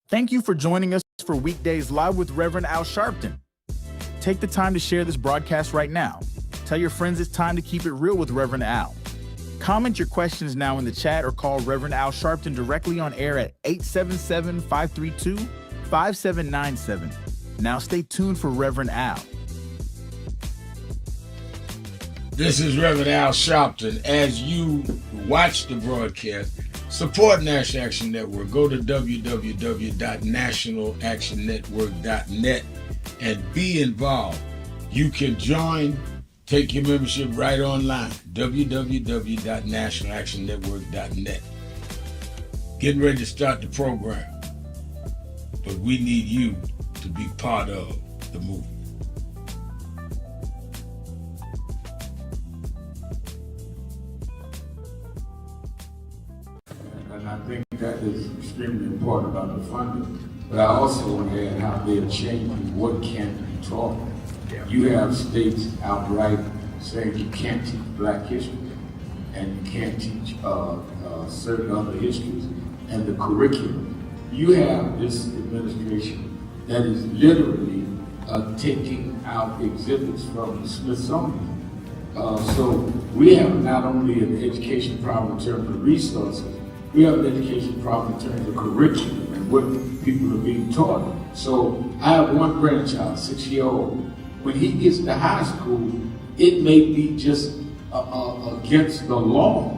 Thank you for joining us for Weekdays Live with Reverend Al Sharpton. Take the time to share this broadcast right now. Tell your friends it's time to keep it real with Reverend Al. Comment your questions now in the chat or call Reverend Al Sharpton directly on air at 877-532-5797. Now stay tuned for Reverend Al. This is Reverend Al Sharpton. As you watch the broadcast, support National Action Network. Go to www.nationalactionnetwork.net and be involved. You can join, take your membership right online, www.nationalactionnetwork.net. Getting ready to start the program, but we need you to be part of the movement. And I think that is extremely important about the funding. But I also want to add how they're changing what can be taught. You have states outright saying you can't teach Black history and you can't teach certain other histories and the curriculum. You have this administration that is literally taking out exhibits from the Smithsonian. So we have not only an education problem in terms of resources, we have an education problem in terms of curriculum and what people are being taught. So I have one grandchild, 6-year-old. When he gets to high school, it may be just against the law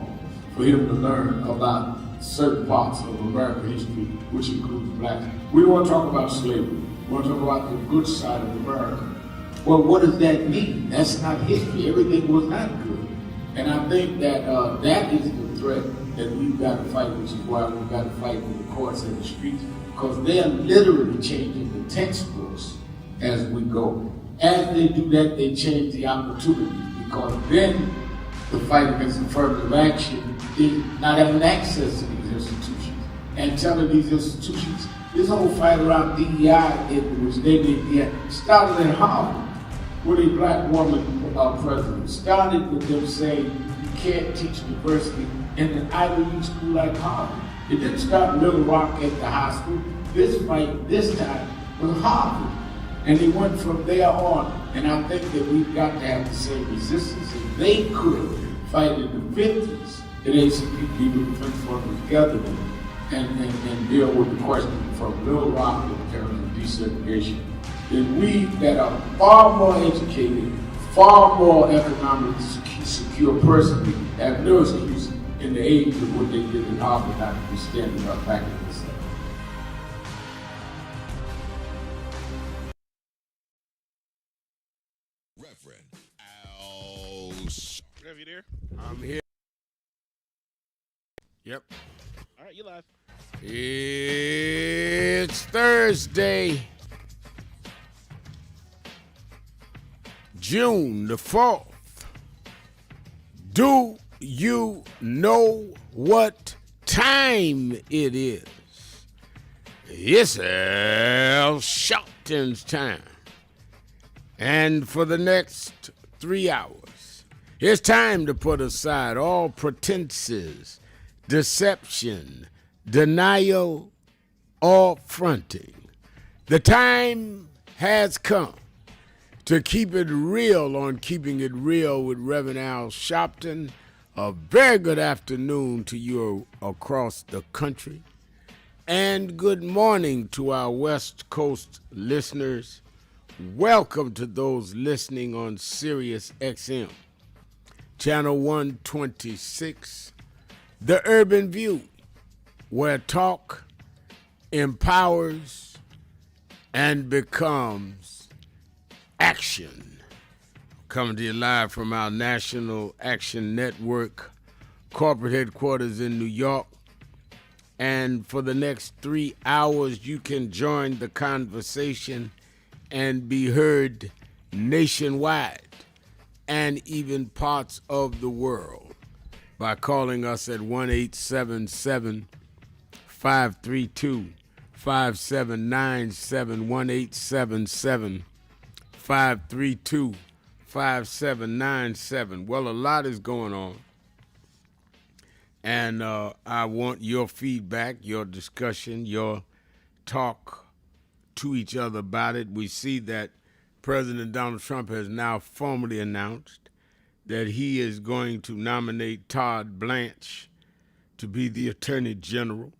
for him to learn about certain parts of American history, which includes Blacks. We want to talk about slavery. We want to talk about the good side of America. Well, what does that mean? That's not history. Everything was not good. And I think that that is the threat that we've got to fight, which is why we've got to fight in the courts and the streets, because they are literally changing the textbooks as we go. As they do that, they change the opportunities, because then the fight against affirmative action is not having access to these institutions and telling these institutions, this whole fight around DEI, which they did, started at Harvard with a Black woman president. Started with them saying you can't teach diversity in an Ivy League school like Harvard. It didn't start in Little Rock at the high school. This fight, this time, was Harvard. And they went from there on. And I think that we've got to have the same resistance. If they could fight in the 50s, the ACP would have been together and deal with the question from Little Rock in terms of desegregation. Then we that are far more educated, far more economically secure personally, have no excuse in the age of what they did in Harvard not to be standing up back in this. Reverend Al. Rev, you there? I'm here. Yep. All right, you live. It's Thursday, June the 4th. Do you know what time it is? It's Al Sharpton's time. And for the next 3 hours, it's time to put aside all pretenses, deception, denial, or fronting. The time has come to keep it real on Keeping It Real with Reverend Al Sharpton. A very good afternoon to you across the country. And good morning to our West Coast listeners. Welcome to those listening on Sirius XM, Channel 126, The Urban View, where talk empowers and becomes action. Coming to you live from our National Action Network corporate headquarters in New York. And for the next 3 hours, you can join the conversation and be heard nationwide and even parts of the world by calling us at 1-877-532-5797, 1-877-532-5797. Well, a lot is going on, and I want your feedback, your discussion, your talk to each other about it. We see that President Donald Trump has now formally announced that he is going to nominate Todd Blanche to be the Attorney General.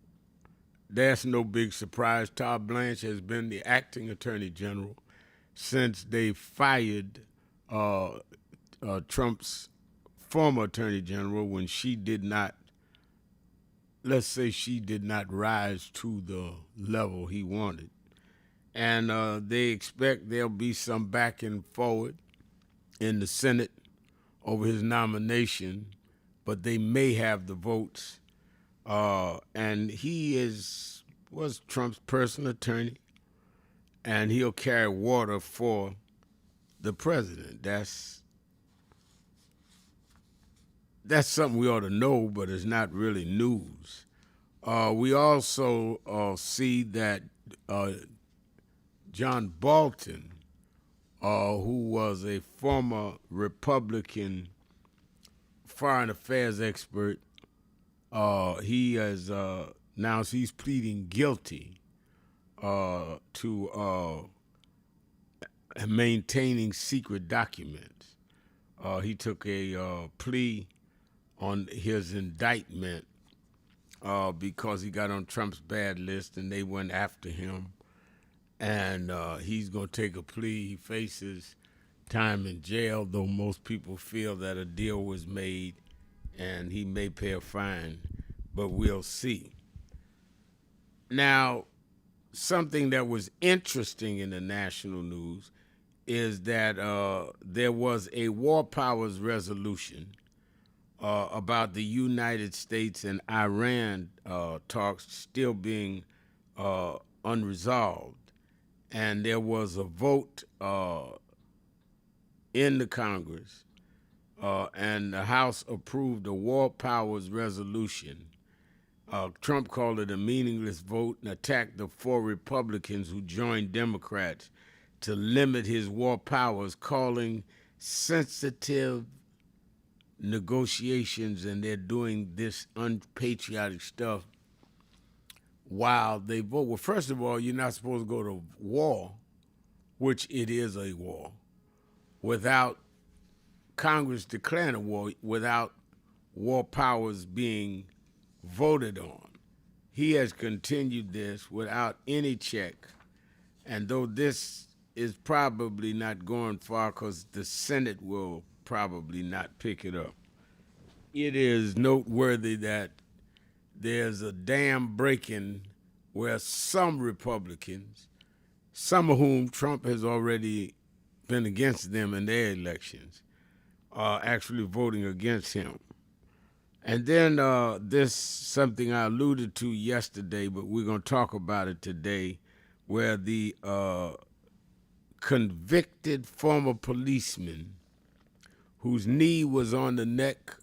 That's no big surprise. Todd Blanche has been the acting Attorney General since they fired Trump's former Attorney General when she did not, let's say she did not rise to the level he wanted. And they expect there'll be some back and forward in the Senate over his nomination, but they may have the votes. And he was Trump's personal attorney, and he'll carry water for the president. That's something we ought to know, but it's not really news. We also see that John Bolton, who was a former Republican foreign affairs expert, he has announced he's pleading guilty to maintaining secret documents. He took a plea on his indictment because he got on Trump's bad list and they went after him. And he's going to take a plea. He faces time in jail, though most people feel that a deal was made and he may pay a fine, but we'll see. Now, something that was interesting in the national news is that there was a war powers resolution about the United States and Iran talks still being unresolved. And there was a vote in the Congress, and the House approved a war powers resolution. Trump called it a meaningless vote and attacked the 4 Republicans who joined Democrats to limit his war powers, calling sensitive negotiations, and they're doing this unpatriotic stuff while they vote. Well, first of all, you're not supposed to go to war, which it is a war, without Congress declaring a war, without war powers being voted on. He has continued this without any check, and though this is probably not going far because the Senate will probably not pick it up, it is noteworthy that there's a dam breaking where some Republicans, some of whom Trump has already been against them in their elections, are actually voting against him. And then this something I alluded to yesterday, but we're going to talk about it today, where the convicted former policeman whose knee was on the neck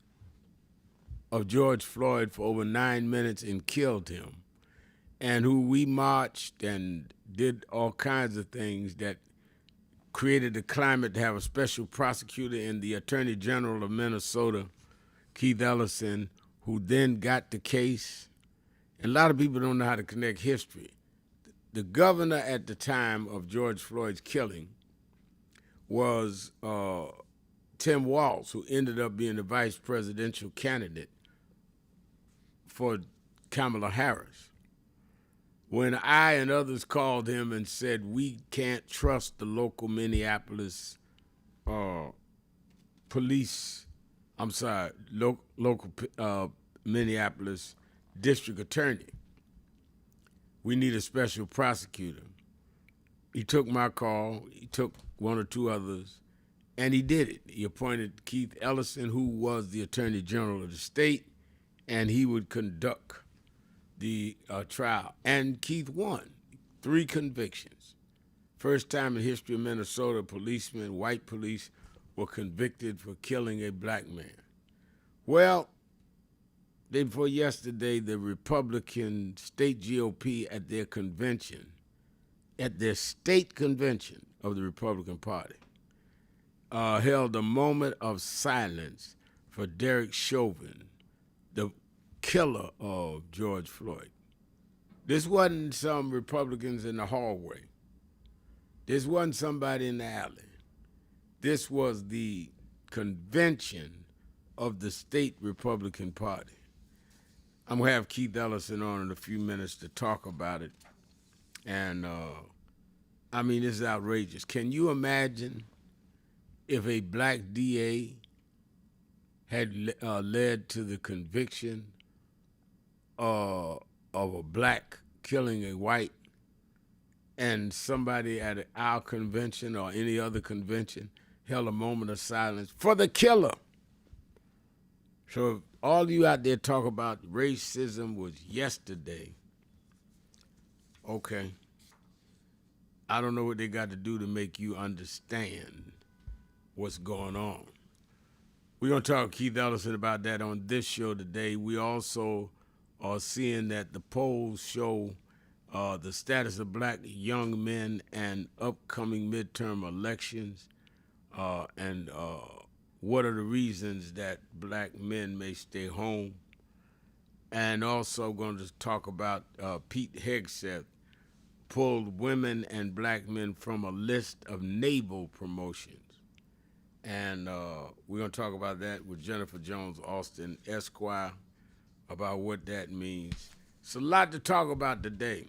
of George Floyd for over 9 minutes and killed him, and who we marched and did all kinds of things that created a climate to have a special prosecutor in the Attorney General of Minnesota, Keith Ellison, who then got the case. And a lot of people don't know how to connect history. The governor at the time of George Floyd's killing was Tim Walz, who ended up being the vice presidential candidate for Kamala Harris. When I and others called him and said, we can't trust the local Minneapolis local Minneapolis district attorney, we need a special prosecutor. He took my call, he took 1 or 2 others, and he did it. He appointed Keith Ellison, who was the Attorney General of the state, and he would conduct the trial. And Keith won 3 convictions. First time in history of Minnesota, policemen, white police, were convicted for killing a black man. Well, day before yesterday, the Republican state GOP at their convention, at their state convention of the Republican Party, held a moment of silence for Derek Chauvin, the killer of George Floyd. This wasn't some Republicans in the hallway. This wasn't somebody in the alley. This was the convention of the state Republican Party. I'm going to have Keith Ellison on in a few minutes to talk about it. And, I mean, this is outrageous. Can you imagine if a black DA had led to the conviction of a black killing a white, and somebody at our convention or any other convention held a moment of silence for the killer? So if all you out there talk about racism was yesterday, okay, I don't know what they got to do to make you understand what's going on. We're going to talk to Keith Ellison about that on this show today. We also are seeing that the polls show the status of black young men and upcoming midterm elections, and what are the reasons that black men may stay home. And also going to talk about Pete Hegseth pulled women and black men from a list of naval promotions. And we're going to talk about that with Jennifer Jones Austin, Esquire, about what that means. It's a lot to talk about today.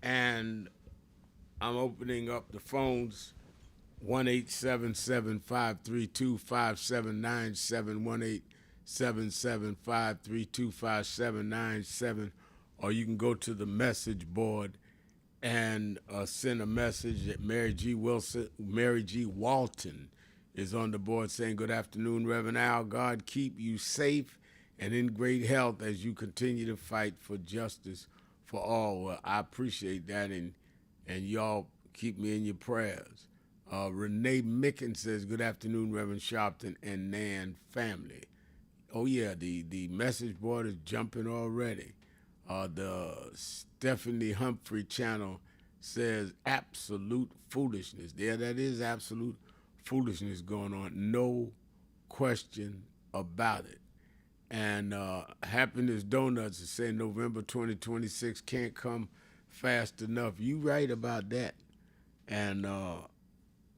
And I'm opening up the phones, 1-877-532-5797, 1-877-532-5797, or you can go to the message board and send a message that Mary G. Walton is on the board saying, "Good afternoon, Reverend Al. God keep you safe and in great health as you continue to fight for justice for all." Well, I appreciate that, and y'all keep me in your prayers. Renee Micken says, "Good afternoon, Reverend Sharpton and Nan family." Oh, yeah, the message board is jumping already. The Stephanie Humphrey channel says absolute foolishness. Yeah, that is absolute foolishness going on. No question about it. And Happiness Donuts is saying November 2026 can't come fast enough. You right about that. And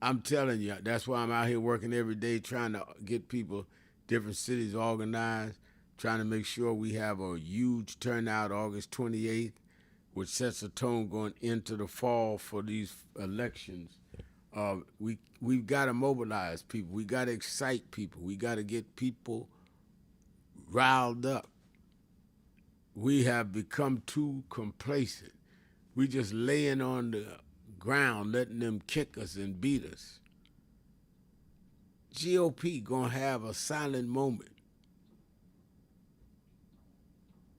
I'm telling you, that's why I'm out here working every day trying to get people, different cities organized, trying to make sure we have a huge turnout August 28th, which sets a tone going into the fall for these elections. We've got to mobilize people. We got to excite people. We got to get people riled up. We have become too complacent. We just laying on the ground, letting them kick us and beat us. GOP gonna have a silent moment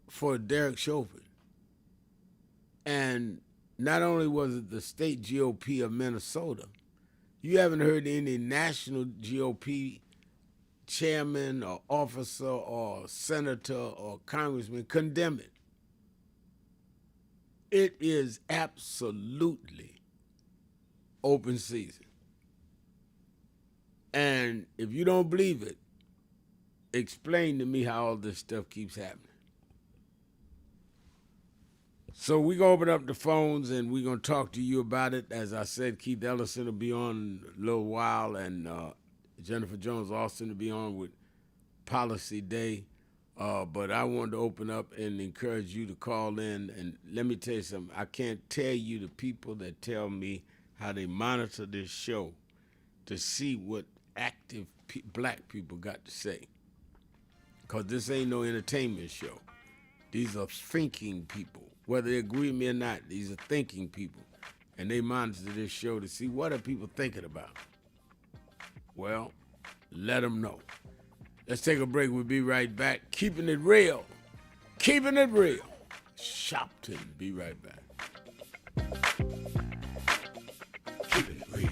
for Derek Chauvin. And not only was it the state GOP of Minnesota, you haven't heard any national GOP chairman or officer or senator or congressman condemn it. It is absolutely open season. And if you don't believe it, explain to me how all this stuff keeps happening. So we're going to open up the phones and we're going to talk to you about it. As I said, Keith Ellison will be on in a little while, and Jennifer Jones Austin will be on with Policy Day. But I wanted to open up and encourage you to call in. And let me tell you something. I can't tell you the people that tell me how they monitor this show to see what active black people got to say. Because this ain't no entertainment show. These are thinking people. Whether they agree with me or not, these are thinking people. And they monitor this show to see what are people thinking about. Well, let them know. Let's take a break. We'll be right back. Keeping it real. Keeping it real. Sharpton. Be right back. Keeping it real.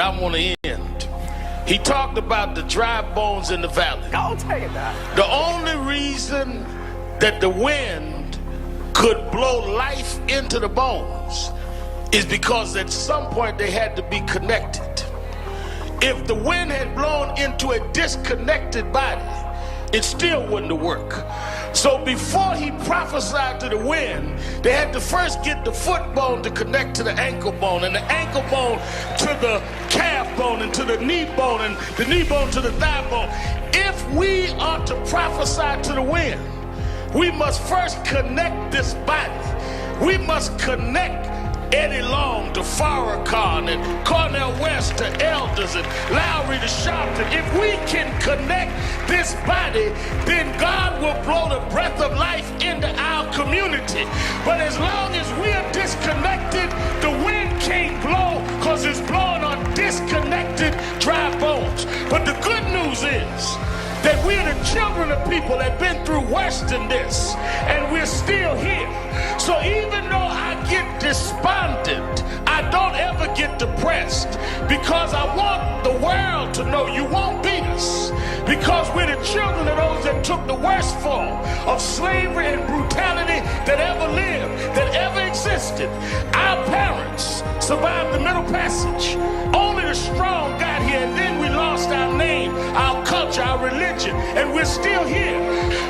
I want to end. He talked about the dry bones in the valley. I'll take that. The only reason that the wind could blow life into the bones is because at some point they had to be connected. If the wind had blown into a disconnected body, it still wouldn't have worked. So before he prophesied to the wind, they had to first get the foot bone to connect to the ankle bone, and the ankle bone to the calf bone, and to the knee bone, and the knee bone to the thigh bone. If we are to prophesy to the wind, we must first connect this body. We must connect Eddie Long to Farrakhan and Cornel West to Elders and Lowry to Sharpton. If we can connect this body, then God will blow the breath of life into our community. But as long as we are disconnected, the wind can't blow because it's blowing on disconnected dry bones. But the good news is that we're the children of people that have been through worse than this, and we're still here. So even though I get despondent, I don't ever get depressed, because I want the world to know you won't beat us, because we're the children of those that took the worst form of slavery and brutality that ever lived, that ever existed. Our parents survived the Middle Passage. Only the strong got here, and then we lost our name, our culture, our religion, and we're still here.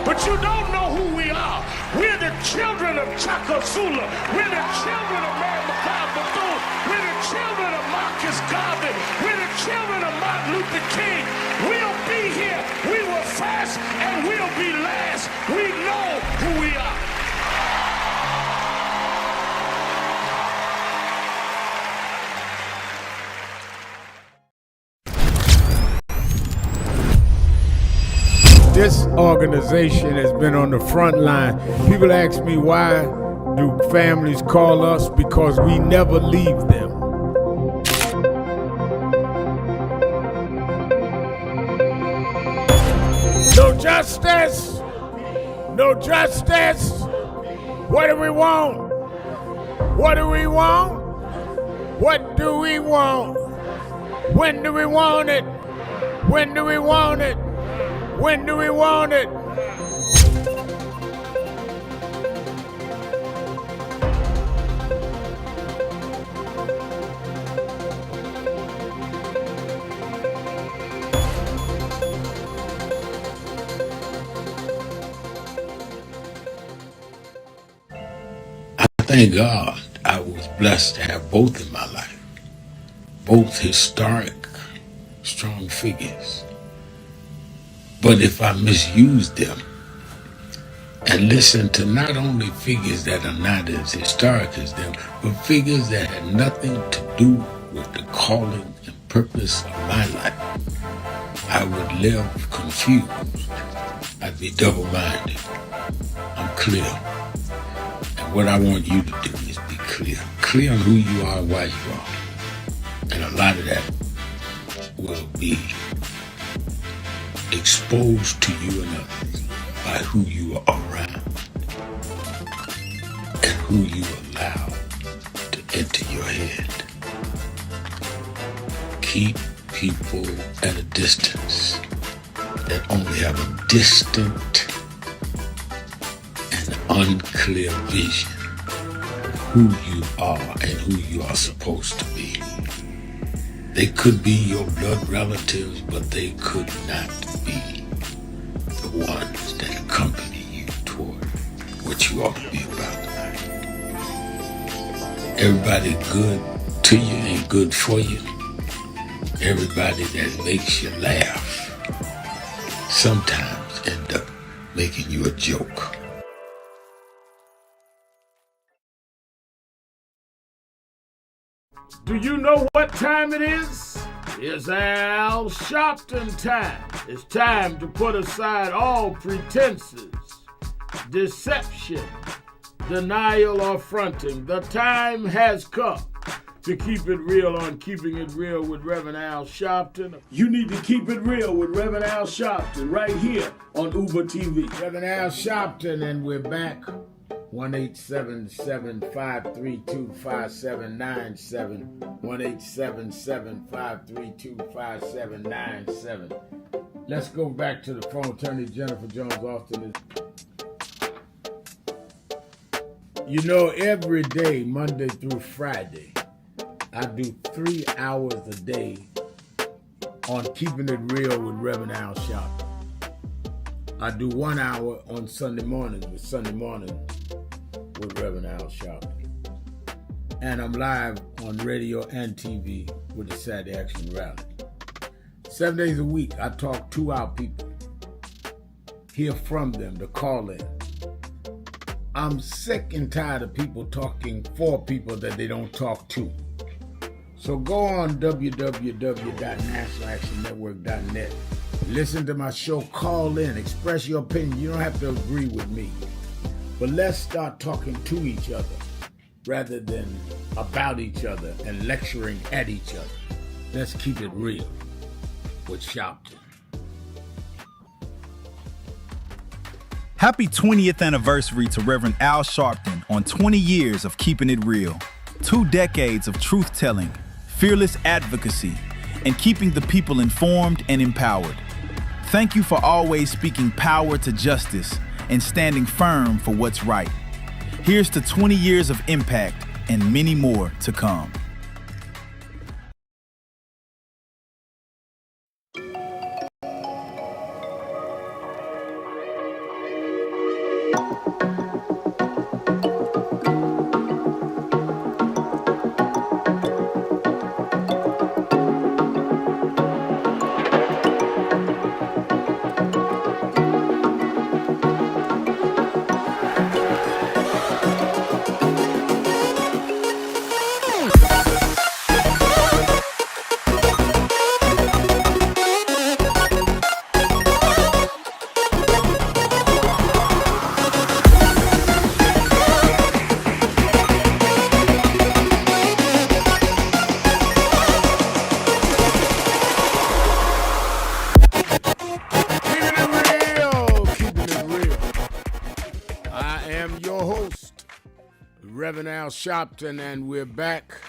But you don't know who we are. We're the children of Chaka Zulu. We're the children of Mary Bethune. We're the children of Marcus Garvey. We're the children of Martin Luther King. We'll be here. We were first and we'll be last. We know who we are. This organization has been on the front line. People ask me, why do families call us? Because we never leave them. No justice! No justice! What do we want? What do we want? What do we want? When do we want it? When do we want it? When do we want it? I thank God I was blessed to have both in my life. Both historic, strong figures. But if I misuse them and listen to not only figures that are not as historic as them, but figures that had nothing to do with the calling and purpose of my life, I would live confused. I'd be double-minded. I'm clear. And what I want you to do is be clear. Clear on who you are, why you are. And a lot of that will be exposed to you and others by who you are around and who you allow to enter your head. Keep people at a distance that only have a distant and unclear vision of who you are and who you are supposed to be. They could be your blood relatives, but they could not be the ones that accompany you toward what you ought to be about tonight. Everybody good to you ain't good for you. Everybody that makes you laugh sometimes end up making you a joke. Do you know what time it is? It's Al Sharpton time. It's time to put aside all pretenses, deception, denial, or fronting. The time has come to keep it real on Keeping It Real with Reverend Al Sharpton. You need to keep it real with Reverend Al Sharpton right here on Uber TV. Reverend Al Sharpton, and we're back 1-877-532-5797. 1-877-532-5797. Let's go back to the phone. Attorney Jennifer Jones Austin is. You know, every day, Monday through Friday, I do 3 hours a day on Keeping It Real with Reverend Al Sharpton. I do 1 hour on Sunday mornings with Reverend Al Sharpton. And I'm live on radio and TV with the Saturday Action Rally. 7 days a week, I talk to our people, hear from them, to call in. I'm sick and tired of people talking for people that they don't talk to. So go on www.nationalactionnetwork.net. Listen to my show, call in, express your opinion. You don't have to agree with me. But let's start talking to each other rather than about each other and lecturing at each other. Let's keep it real with Sharpton. Happy 20th anniversary to Reverend Al Sharpton on 20 years of keeping it real. 2 decades of truth-telling, fearless advocacy, and keeping the people informed and empowered. Thank you for always speaking power to justice and standing firm for what's right. Here's to 20 years of impact and many more to come. Reverend Al Sharpton, and we're back.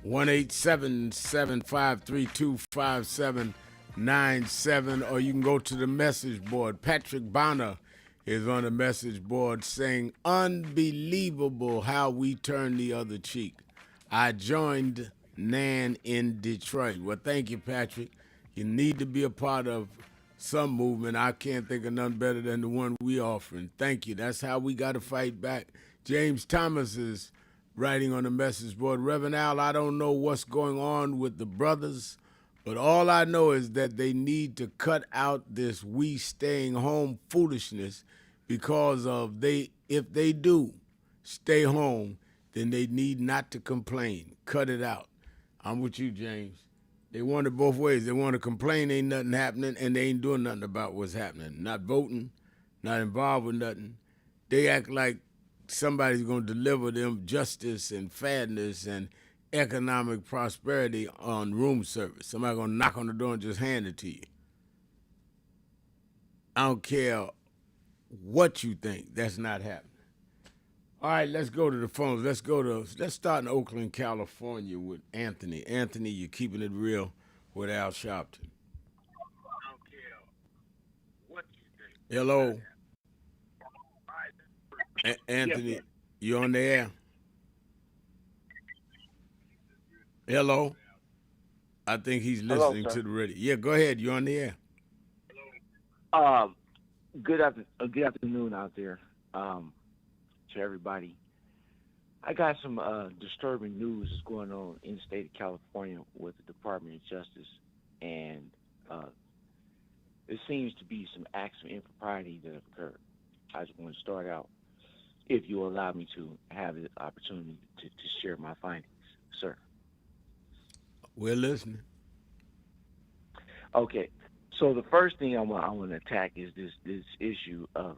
1-877-532-5797, or you can go to the message board. Patrick Bonner is on the message board saying, unbelievable how we turn the other cheek. I joined Nan in Detroit. Well, thank you, Patrick. You need to be a part of some movement. I can't think of none better than the one we offering. Thank you. That's how we got to fight back. James Thomas is writing on the message board, Reverend Al, I don't know what's going on with the brothers, but all I know is that they need to cut out this we staying home foolishness, because of if they do stay home, then they need not to complain. Cut it out. I'm with you, James. They want it both ways. They want to complain ain't nothing happening, and they ain't doing nothing about what's happening. Not voting, not involved with nothing. They act like somebody's going to deliver them justice and fairness and economic prosperity on room service. Somebody's going to knock on the door and just hand it to you. I don't care what you think. That's not happening. All right, let's go to the phones. Let's start in Oakland, California with Anthony. Anthony, you're keeping it real with Al Sharpton. I don't care what you think. Hello. Anthony, you on the air? Hello? I think he's listening to the radio. Yeah, go ahead. You're on the air. Good afternoon out there to everybody. I got some disturbing news that's going on in the state of California with the Department of Justice, and there seems to be some acts of impropriety that have occurred. I just want to start out, if you allow me to have the opportunity to share my findings, sir. We're listening. Okay, so the first thing I want to attack is this issue of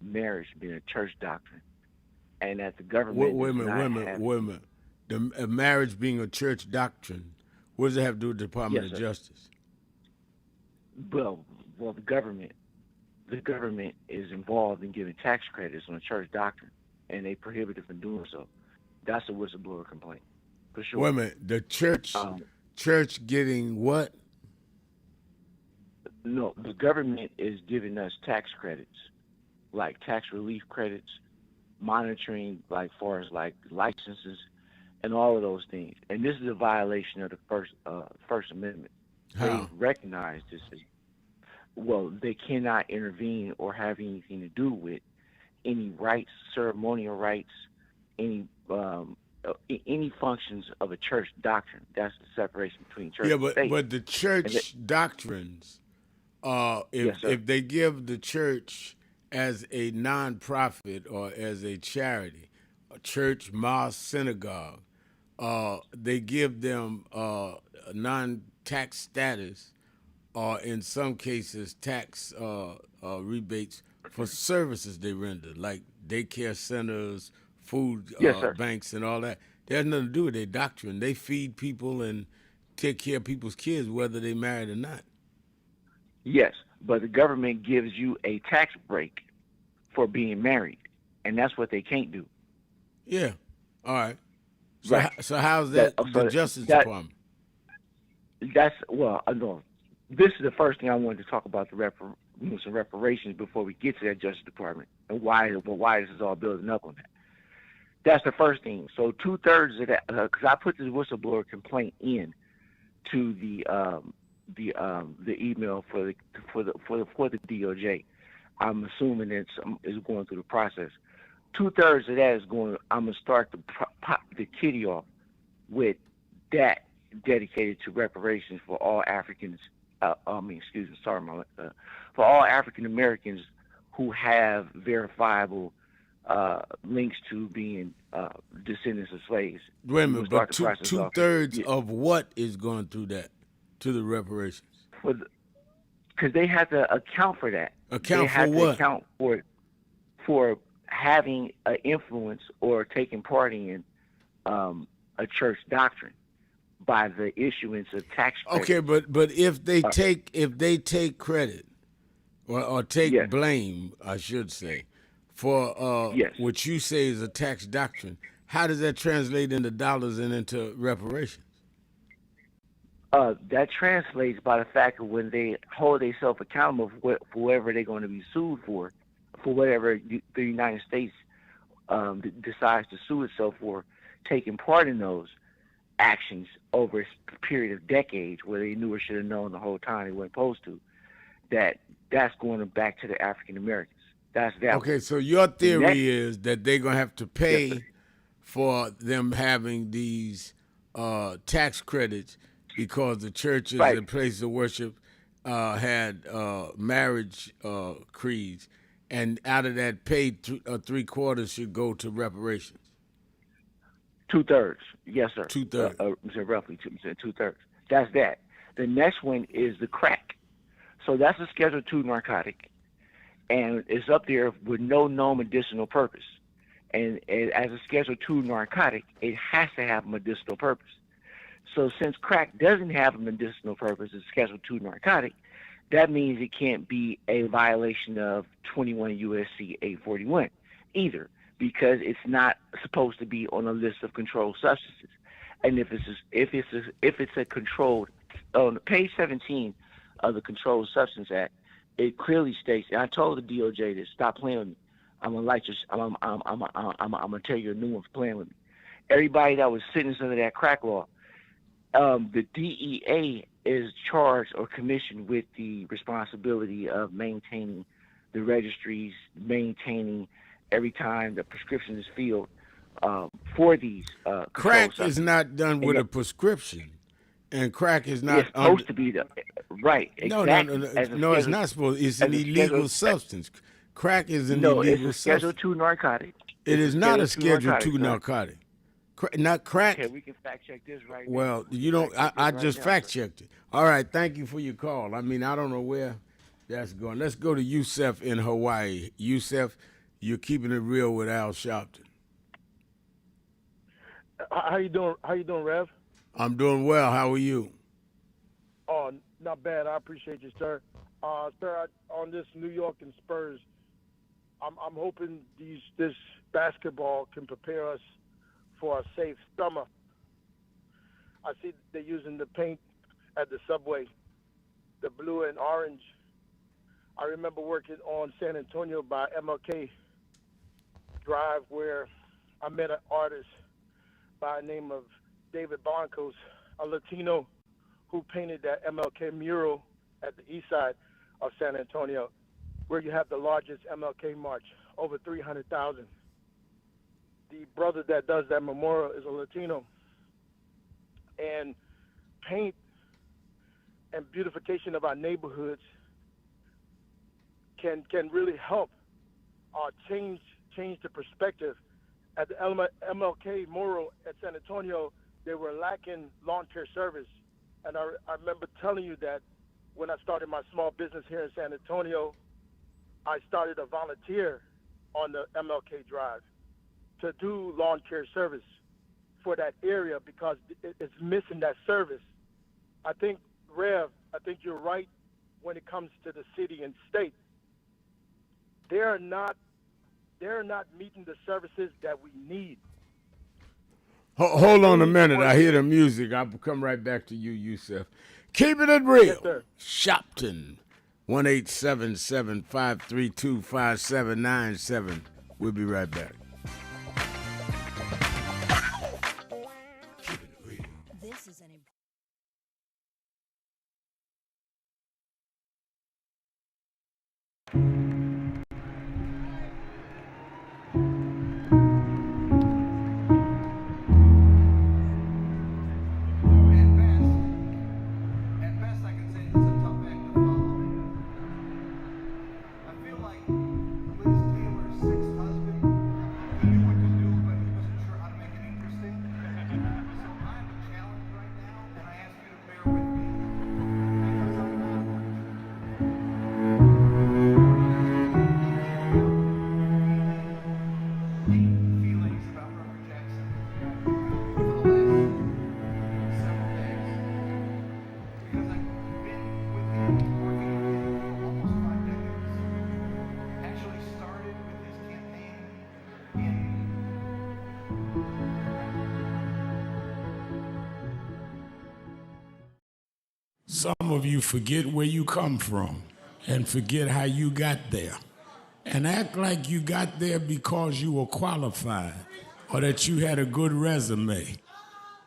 marriage being a church doctrine, and that the government. Wait a minute. The marriage being a church doctrine. What does it have to do with the Department of Justice? Well, the government is involved in giving tax credits on a church doctrine. and they prohibited from doing so. That's a whistleblower complaint, for sure. Wait a minute. The Um, church getting what? no, the government is giving us tax credits, like tax relief credits, monitoring, like far as like licenses and all of those things. And this is a violation of the First Amendment. They How? recognize this as well. They cannot intervene or have anything to do with any rights, ceremonial rights, any functions of a church doctrine. That's the separation between church Yeah, and state. but the church doctrines, Yes, sir. if they give the church as a nonprofit or as a charity, a church, mosque, synagogue, they give them a non-tax status, or in some cases tax rebates for services they render, like daycare centers, food Yes, sir. banks, and all that. That has nothing to do with their doctrine. They feed people and take care of people's kids, whether they married or not. Yes, but the government gives you a tax break for being married, and that's what they can't do. Yeah. All right. So, Right. so how's that the So Justice that Department? that's well, I know. This is the first thing I wanted to talk about some reparations before we get to that Justice Department and why this is all building up on that. That's the first thing. So 2/3 of that, because I put this whistleblower complaint in to the email for the DOJ. I'm assuming it's going through the process. 2/3 of that is going. I'm gonna start to pop the kitty off with that dedicated to reparations for all Africans. For all African Americans who have verifiable links to being descendants of slaves. Wait a We'll minute, start but the process off. two-thirds Yeah. of what is going through that to the reparations? Because they have to account for that. Account they have for to what? Account for having an influence or taking part in a church doctrine by the issuance of tax credits. Okay, but if they take credit or take Yes. blame, I should say, for Yes. what you say is a tax doctrine, how does that translate into dollars and into reparations? That translates by the fact that when they hold themselves accountable for whatever they're going to be sued for whatever the United States decides to sue itself for, taking part in those actions over a period of decades where they knew or should have known the whole time they weren't supposed to, that's going back to the African Americans. That's that. Okay, so your theory is that they're going to have to pay Yes, for them having these tax credits because the churches Right. and places of worship had marriage creeds, and out of that, paid 3/4 should go to reparations. 2/3. Yes, sir. 2/3. So roughly 2/3. That's that. The next one is the crack. So that's a Schedule II narcotic, and it's up there with no known medicinal purpose. And as a Schedule II narcotic, it has to have a medicinal purpose. So since crack doesn't have a medicinal purpose, it's a Schedule II narcotic, that means it can't be a violation of 21 U.S.C. 841 either, because it's not supposed to be on a list of controlled substances. And if it's a controlled, on page 17 of the Controlled Substance Act, it clearly states, and I told the DOJ to stop playing with me. I'm gonna light your, I'm gonna tell you a new one for playing with me. Everybody that was sentenced under that crack law, the DEA is charged or commissioned with the responsibility of maintaining the registries, maintaining every time the prescription is filled for these Crack is not done with a prescription, and crack is not It's supposed to be the right. Exactly. No, it's not supposed. It's an illegal substance. Crack is an No, illegal it's a Schedule substance. II narcotic. It is not a Schedule narcotic, II sir. narcotic. Not crack. Okay, we can fact check this right now. Well, you don't. I just fact checked it. All right, thank you for your call. I mean, I don't know where that's going. Let's go to Yusef in Hawaii. Yusef, you're keeping it real with Al Sharpton. How you doing? How you doing, Rev? I'm doing well. How are you? Oh, not bad. I appreciate you, sir. Sir, on this New York and Spurs I'm hoping this basketball can prepare us for a safe summer. I see they're using the paint at the subway, the blue and orange. I remember working on San Antonio by MLK Drive where I met an artist by the name of David Blancos, a Latino who painted that MLK mural at the east side of San Antonio, where you have the largest MLK march, over 300,000. The brother that does that memorial is a Latino. And paint and beautification of our neighborhoods can really help change the perspective. At the MLK mural at San Antonio, they were lacking lawn care service. And I remember telling you that when I started my small business here in San Antonio, I started a volunteer on the MLK Drive to do lawn care service for that area because it's missing that service. I think, Rev, you're right when it comes to the city and state. They're not meeting the services that we need. Hold on a minute. I hear the music. I'll come right back to you, Yusef. Keeping it real. Yes, sir. Sharpton, 1-877-532-5797. We'll be right back. This is an Some of you forget where you come from and forget how you got there and act like you got there because you were qualified or that you had a good resume.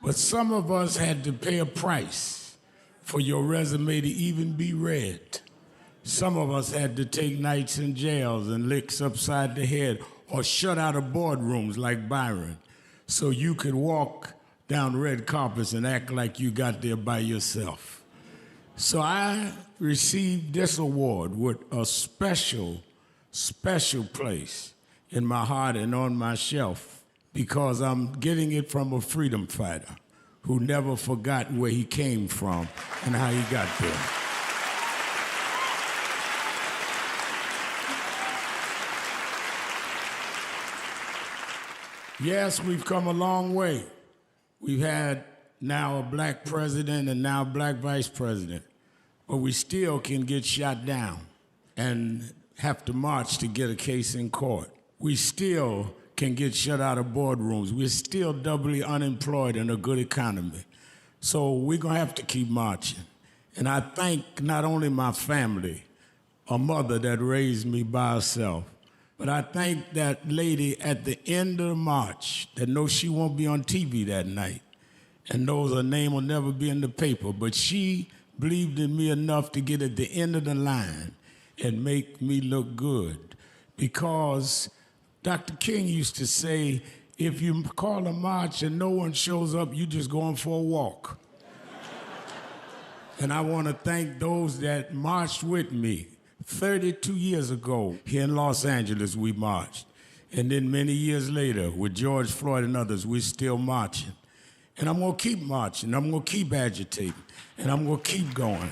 But some of us had to pay a price for your resume to even be read. Some of us had to take nights in jails and licks upside the head or shut out of boardrooms like Byron so you could walk down red carpets and act like you got there by yourself. So I received this award with a special place in my heart and on my shelf because I'm getting it from a freedom fighter who never forgot where he came from and how he got there. Yes, we've come a long way. We've had now a black president and now a black vice president. But we still can get shot down and have to march to get a case in court. We still can get shut out of boardrooms. We're still doubly unemployed in a good economy. So we're going to have to keep marching. And I thank not only my family, a mother that raised me by herself, but I thank that lady at the end of the march that knows she won't be on TV that night and knows her name will never be in the paper, but she believed in me enough to get at the end of the line and make me look good. Because Dr. King used to say, if you call a march and no one shows up, you just going for a walk. And I want to thank those that marched with me. 32 years ago, here in Los Angeles, we marched. And then many years later, with George Floyd and others, we're still marching. And I'm going to keep marching. I'm going to keep agitating. And I'm going to keep going.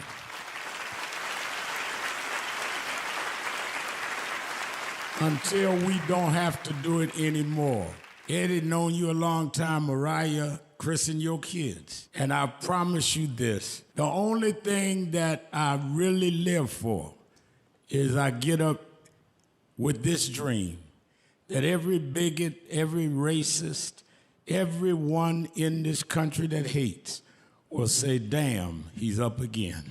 Until we don't have to do it anymore. Eddie, known you a long time. Mariah, Chris, and your kids. And I promise you this. The only thing that I really live for is I get up with this dream that every bigot, every racist, everyone in this country that hates will say, damn, he's up again.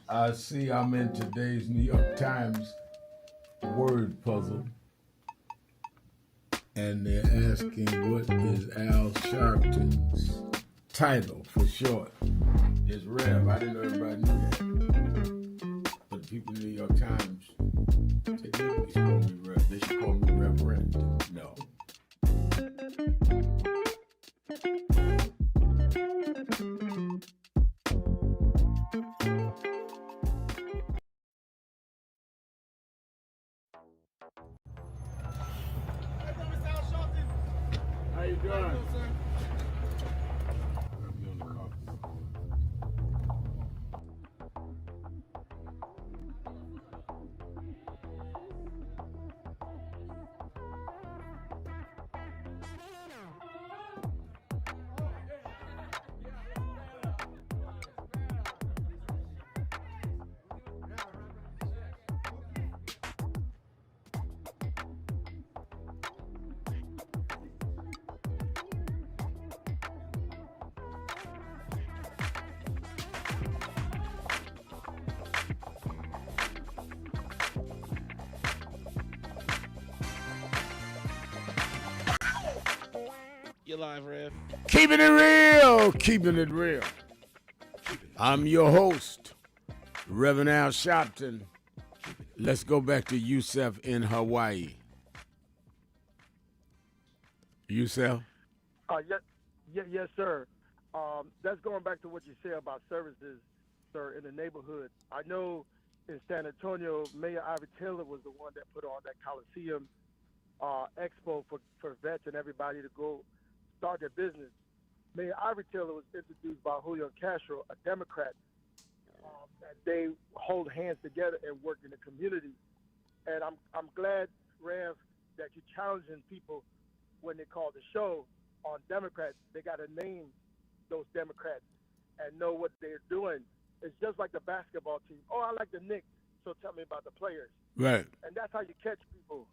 I see I'm in today's New York Times word puzzle, and they're asking what is Al Sharpton's title for short. It's Rev. I didn't know everybody knew that. But the people in the New York Times say they should call me Rev. They should call me Reverend. No. How you doing? You live, Rev. Keeping it real, keeping it real. I'm your host, Reverend Al Sharpton. Let's go back to Yusef in Hawaii. Yusef? Yes, sir. That's going back to what you said about services, sir, in the neighborhood. I know in San Antonio, Mayor Ivy Taylor was the one that put on that Coliseum expo for vets and everybody to go start their business. Mayor Ivy Taylor was introduced by Julio Castro, a Democrat, and they hold hands together and work in the community. And I'm glad, Rev, that you're challenging people when they call the show on Democrats. They got to name those Democrats and know what they're doing. It's just like the basketball team. Oh, I like the Knicks, so tell me about the players. Right. And that's how you catch people.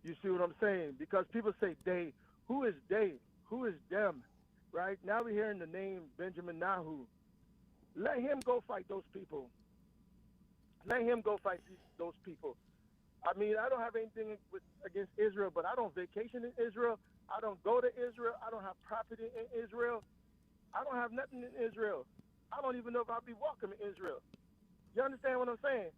You see what I'm saying? Because people say they. Who is they? Who is them? Right? Now we're hearing the name Benjamin Nahu. Let him go fight those people. Let him go fight those people. I mean, I don't have anything against Israel, but I don't vacation in Israel. I don't go to Israel. I don't have property in Israel. I don't have nothing in Israel. I don't even know if I'll be welcome in Israel. You understand what I'm saying?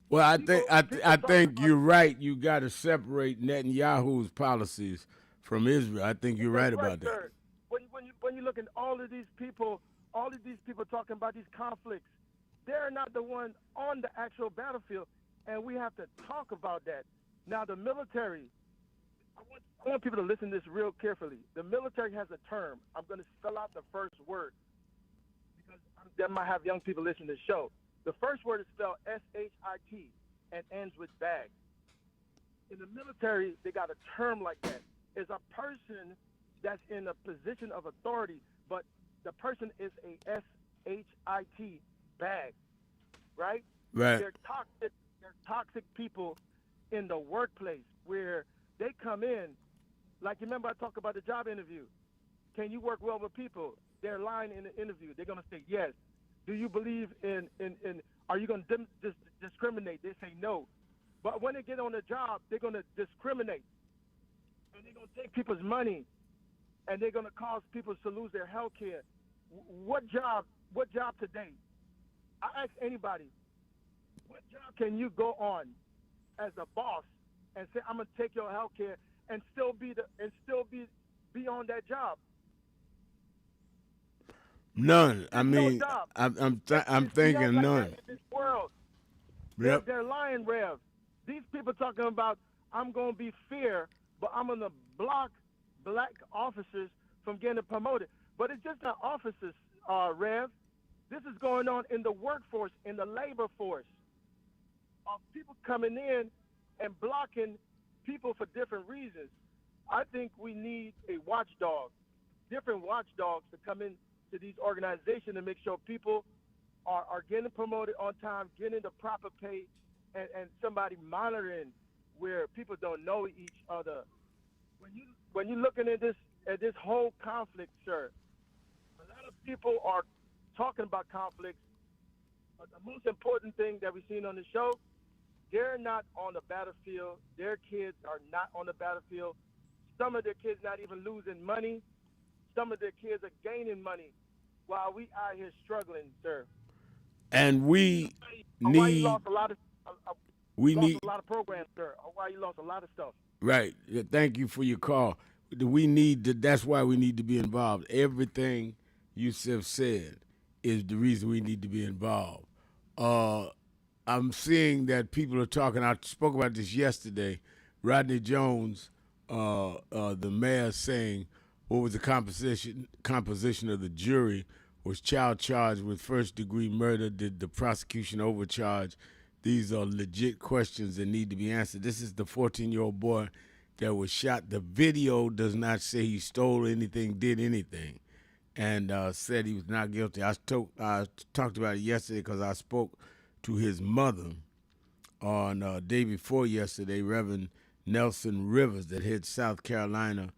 Well, I think you're right. You got to separate Netanyahu's policies from Israel. I think you're right about that. Sir. When you look at all of these people talking about these conflicts, they're not the one on the actual battlefield, and we have to talk about that. Now, the military, I want people to listen to this real carefully. The military has a term. I'm going to spell out the first word because that might have young people listen to the show. The first word is spelled S-H-I-T and ends with bag. In the military, they got a term like that. It's a person that's in a position of authority, but the person is a S-H-I-T bag, right? Right. They're toxic people in the workplace where they come in, like you remember I talked about the job interview. Can you work well with people? They're lying in the interview. They're going to say yes. Do you believe in are you going to discriminate? They say no. But when they get on the job, they're going to discriminate. And they're going to take people's money, and they're going to cause people to lose their health care. What job today? I ask anybody, what job can you go on as a boss and say, I'm going to take your health care and still be on that job? None. I There's mean, no job. I'm thinking like none. that in this world. Yep. They're lying, Rev. These people talking about I'm going to be fair, but I'm going to block black officers from getting promoted. But it's just not officers, Rev. This is going on in the workforce, in the labor force, of people coming in and blocking people for different reasons. I think we need a watchdog, different watchdogs to come in to these organizations and make sure people are getting promoted on time, getting the proper pay, and somebody monitoring where people don't know each other. When you're looking at this whole conflict, sir, a lot of people are talking about conflicts, but the most important thing that we've seen on the show, they're not on the battlefield. Their kids are not on the battlefield. Some of their kids not even losing money. Some of their kids are gaining money while we out here struggling, sir. And we Hawaii need lost a lot of a lot of programs, sir. Hawaii lost a lot of stuff. Right. Thank you for your call. We need to. That's why we need to be involved. Everything Yusuf said is the reason we need to be involved. I'm seeing that people are talking. I spoke about this yesterday. Rodney Jones, the mayor, saying what was the composition of the jury? Was child charged with first-degree murder? Did the prosecution overcharge? These are legit questions that need to be answered. This is the 14-year-old boy that was shot. The video does not say he stole anything, did anything, and said he was not guilty. I talked about it yesterday because I spoke to his mother on day before yesterday. Reverend Nelson Rivers, that heads South Carolina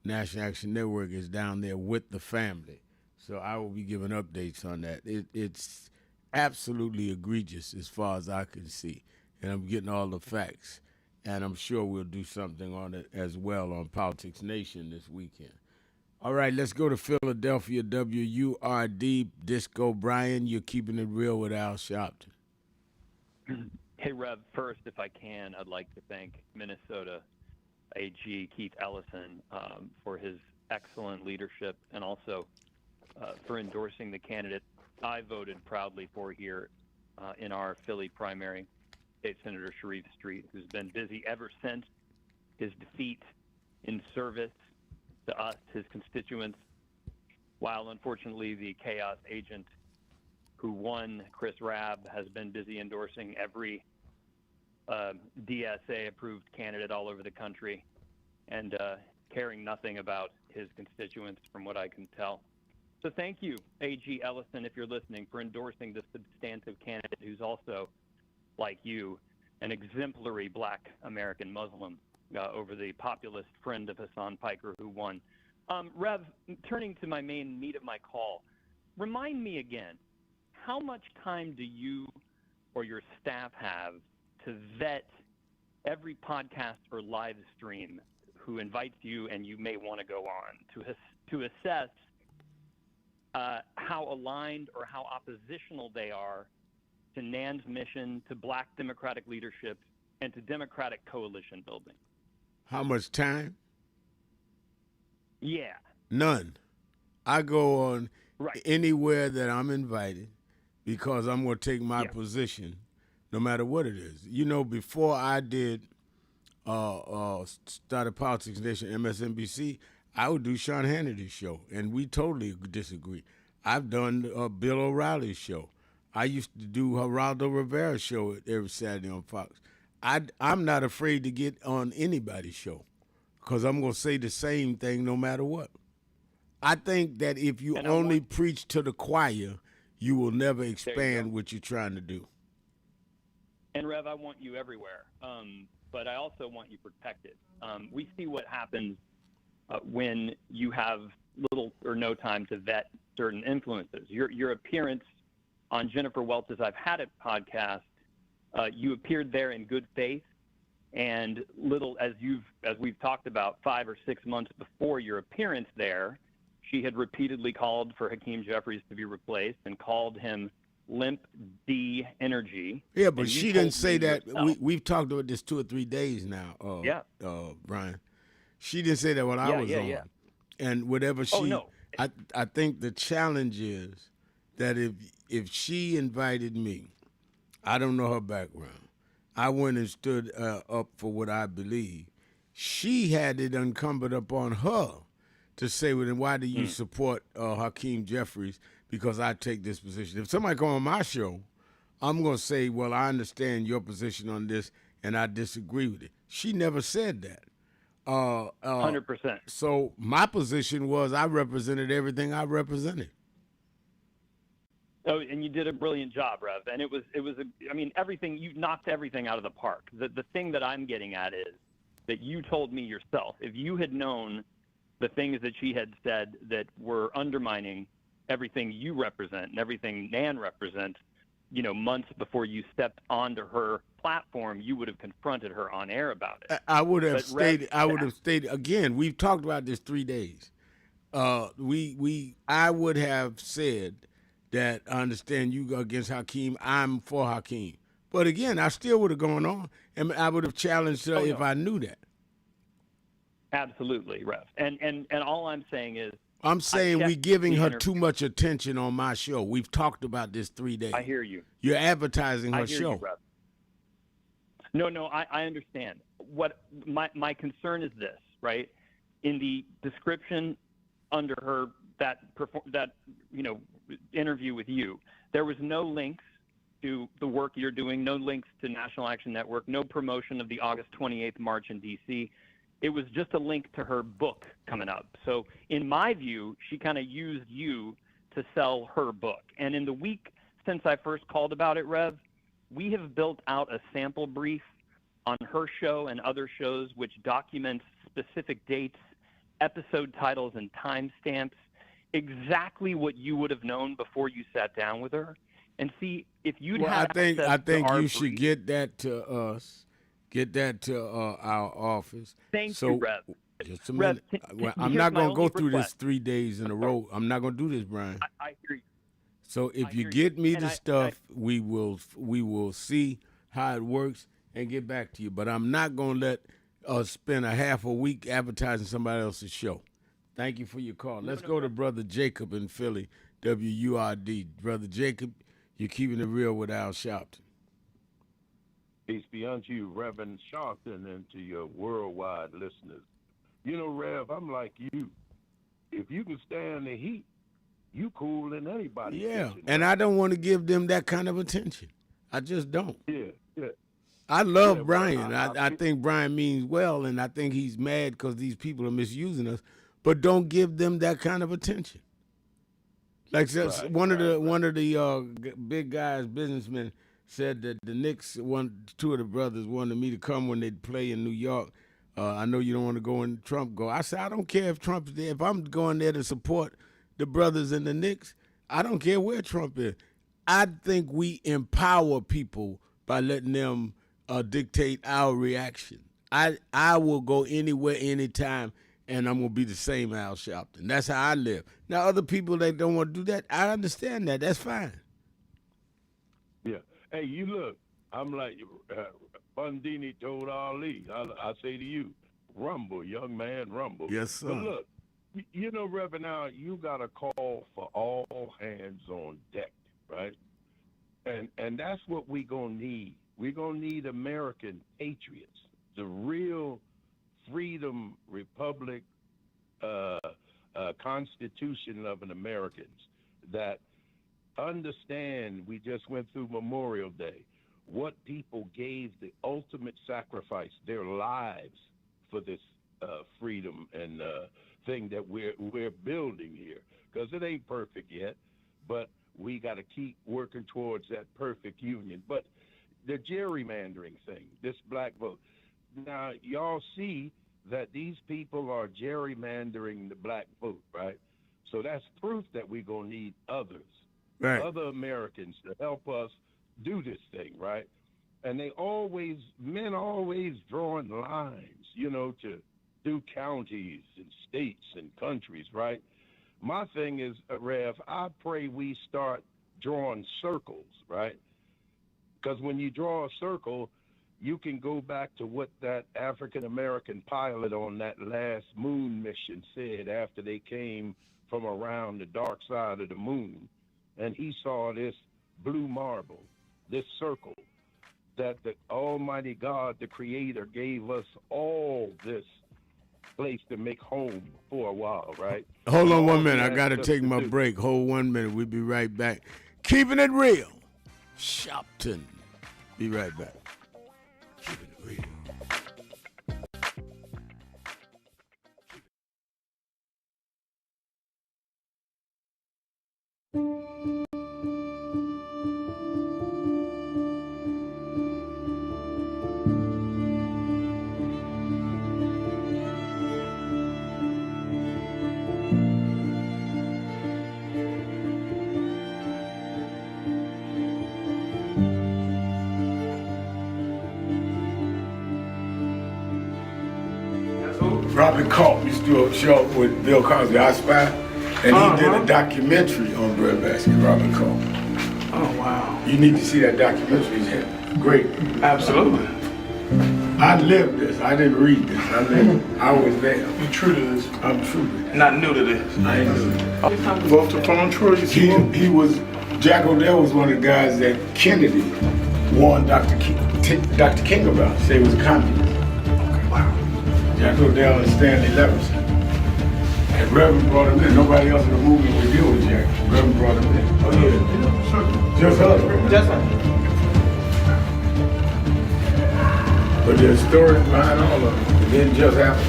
National Action Network, is down there with the family. So I will be giving updates on that. It's absolutely egregious as far as I can see. And I'm getting all the facts. And I'm sure we'll do something on it as well on Politics Nation this weekend. All right, let's go to Philadelphia, WURD. Disco Brian, you're keeping it real with Al Sharpton. Hey, Rev, first, if I can, I'd like to thank Minnesota AG Keith Ellison for his excellent leadership and also for endorsing the candidate I voted proudly for here in our Philly primary, State Senator Sharif Street, who's been busy ever since his defeat in service to us, his constituents, while unfortunately the chaos agent who won, Chris Rabb, has been busy endorsing every DSA-approved candidate all over the country and caring nothing about his constituents from what I can tell. So thank you, A.G. Ellison, if you're listening, for endorsing the substantive candidate who's also, like you, an exemplary black American Muslim over the populist friend of Hassan Piker who won. Rev, turning to my main meat of my call, remind me again, how much time do you or your staff have to vet every podcast or live stream who invites you and you may want to go on to assess how aligned or how oppositional they are to NAN's mission, to Black Democratic leadership, and to Democratic coalition building? How much time? Yeah. None. I go on Right. anywhere that I'm invited because I'm going to take my Yeah. position no matter what it is. You know, before I did started Politics Nation, MSNBC, I would do Sean Hannity's show, and we totally disagree. I've done Bill O'Reilly's show. I used to do Geraldo Rivera's show every Saturday on Fox. I'm not afraid to get on anybody's show because I'm going to say the same thing no matter what. I think that if you only preach to the choir, you will never expand what you're trying to do. And Rev, I want you everywhere, but I also want you protected. We see what happens when you have little or no time to vet certain influences. Your appearance on Jennifer Welch's I've Had It podcast, you appeared there in good faith, and as we've talked about, 5 or 6 months before your appearance there, she had repeatedly called for Hakeem Jeffries to be replaced and called him limp D energy. Yeah, but she didn't say that. We've talked about this 2 or 3 days now, Brian. She didn't say that when I was on. Yeah. And whatever she, I think the challenge is that if she invited me, I don't know her background. I went and stood up for what I believe. She had it incumbent upon her to say, well, then why do you support Hakeem Jeffries? Because I take this position. If somebody come on my show, I'm going to say, well, I understand your position on this, and I disagree with it. She never said that. 100%. So my position was I represented everything I represented. Oh, and you did a brilliant job, Rev. And it was everything, you knocked everything out of the park. The thing that I'm getting at is that you told me yourself, if you had known the things that she had said that were undermining everything you represent and everything Nan represents, months before you stepped onto her platform, you would have confronted her on air about it. I would have stated again. We've talked about this 3 days. I would have said that I understand you go against Hakeem. I'm for Hakeem. But again, I still would have gone on, and I would have challenged her if I knew that. Absolutely, Rev. And all I'm saying is, I'm saying we're giving her too much attention on my show. We've talked about this 3 days. I hear you. You're advertising her I hear show. You, Rev. No, I understand. What my concern is this, right? In the description under her that interview with you, there was no links to the work you're doing, no links to National Action Network, no promotion of the August 28th march in D.C. It was just a link to her book coming up. So in my view, she kind of used you to sell her book. And in the week since I first called about it, Rev, we have built out a sample brief on her show and other shows which documents specific dates, episode titles, and timestamps, exactly what you would have known before you sat down with her. And see, if you'd had I think you should get that to us. Get that to our office. Thank you, Rev. Just a minute. I'm not going to go through this 3 days in a row. I'm not going to do this, Brian. I hear you. So if you get me the stuff, we will see how it works and get back to you. But I'm not going to let us spend a half a week advertising somebody else's show. Thank you for your call. Let's go to Brother Jacob in Philly, WURD. Brother Jacob, you're keeping it real with Al Sharpton. Peace be unto you, Reverend Sharpton, and to your worldwide listeners. You know, Rev, I'm like you. If you can stand the heat, you cool in anybody's kitchen. And I don't want to give them that kind of attention. I just don't. Yeah. I love Brian. I think Brian means well, and I think he's mad because these people are misusing us. But don't give them that kind of attention. Like one of the big guys, businessmen, said that the Knicks, two of the brothers wanted me to come when they'd play in New York. I know you don't want to go when Trump go. I said, I don't care if Trump's there. If I'm going there to support the brothers in the Knicks, I don't care where Trump is. I think we empower people by letting them dictate our reaction. I will go anywhere, anytime, and I'm going to be the same Al Sharpton. That's how I live. Now, other people that don't want to do that, I understand that. That's fine. Yeah. Hey, you look, I'm like Bundini told Ali. I say to you, rumble, young man, rumble. Yes, sir. But look, you know, Reverend Al, you got a call for all hands on deck, right? And that's what we going to need. We're going to need American patriots, the real freedom republic constitution of an Americans that understand. We just went through Memorial Day, what people gave the ultimate sacrifice, their lives, for this freedom and thing that we're building here, because it ain't perfect yet, but we got to keep working towards that perfect union. But the gerrymandering thing, this black vote, now y'all see that these people are gerrymandering the black vote, right? So that's proof that we're going to need others, right, other Americans to help us do this thing, right? And men always drawing lines, you know, to do counties and states and countries, right? My thing is, Rev, I pray we start drawing circles, right? Because when you draw a circle, you can go back to what that African-American pilot on that last moon mission said after they came from around the dark side of the moon. And he saw this blue marble, this circle, that the Almighty God, the Creator, gave us all this place to make home for a while, right? Hold on 1 minute. I got to take my break. Hold 1 minute. We'll be right back. Keeping it real. Sharpton. Be right back. Keeping it real. Robert Culp used to do a show with Bill Cosby, I Spy, and he did a documentary on breadbasket, Robert Culp. Oh, wow. You need to see that documentary. It's great. Absolutely. I lived this. I didn't read this. I lived it. I was there. You're true to this. I'm true to this. Not new to this. I ain't new to this. Vote to phone Troy. He was, Jack O'Dell was one of the guys that Kennedy warned Dr. King about. Say he was a communist. Okay, wow. Jack O'Dell and Stanley Levinson. And Reverend brought him in. Nobody else in the movement would deal with Jack. Reverend brought him in. Oh, yeah. Sure. Just us. Just us. But there's stories behind all of it. It didn't just happen.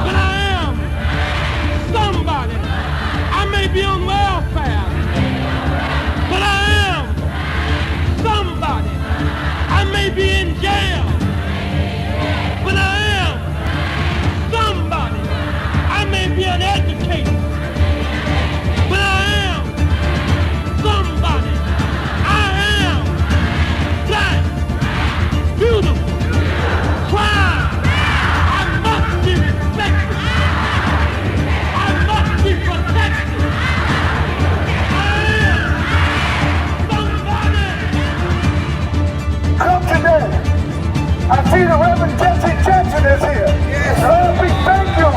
But I am somebody. I may be on welfare, but I am somebody. I may be in jail, but I am somebody. I may be an educator, but I am somebody. Beautiful, proud. I must be respected. I must be protected. I am somebody. Come today. I see the Reverend Jesse Jackson is here. Yes. Lord, we thank you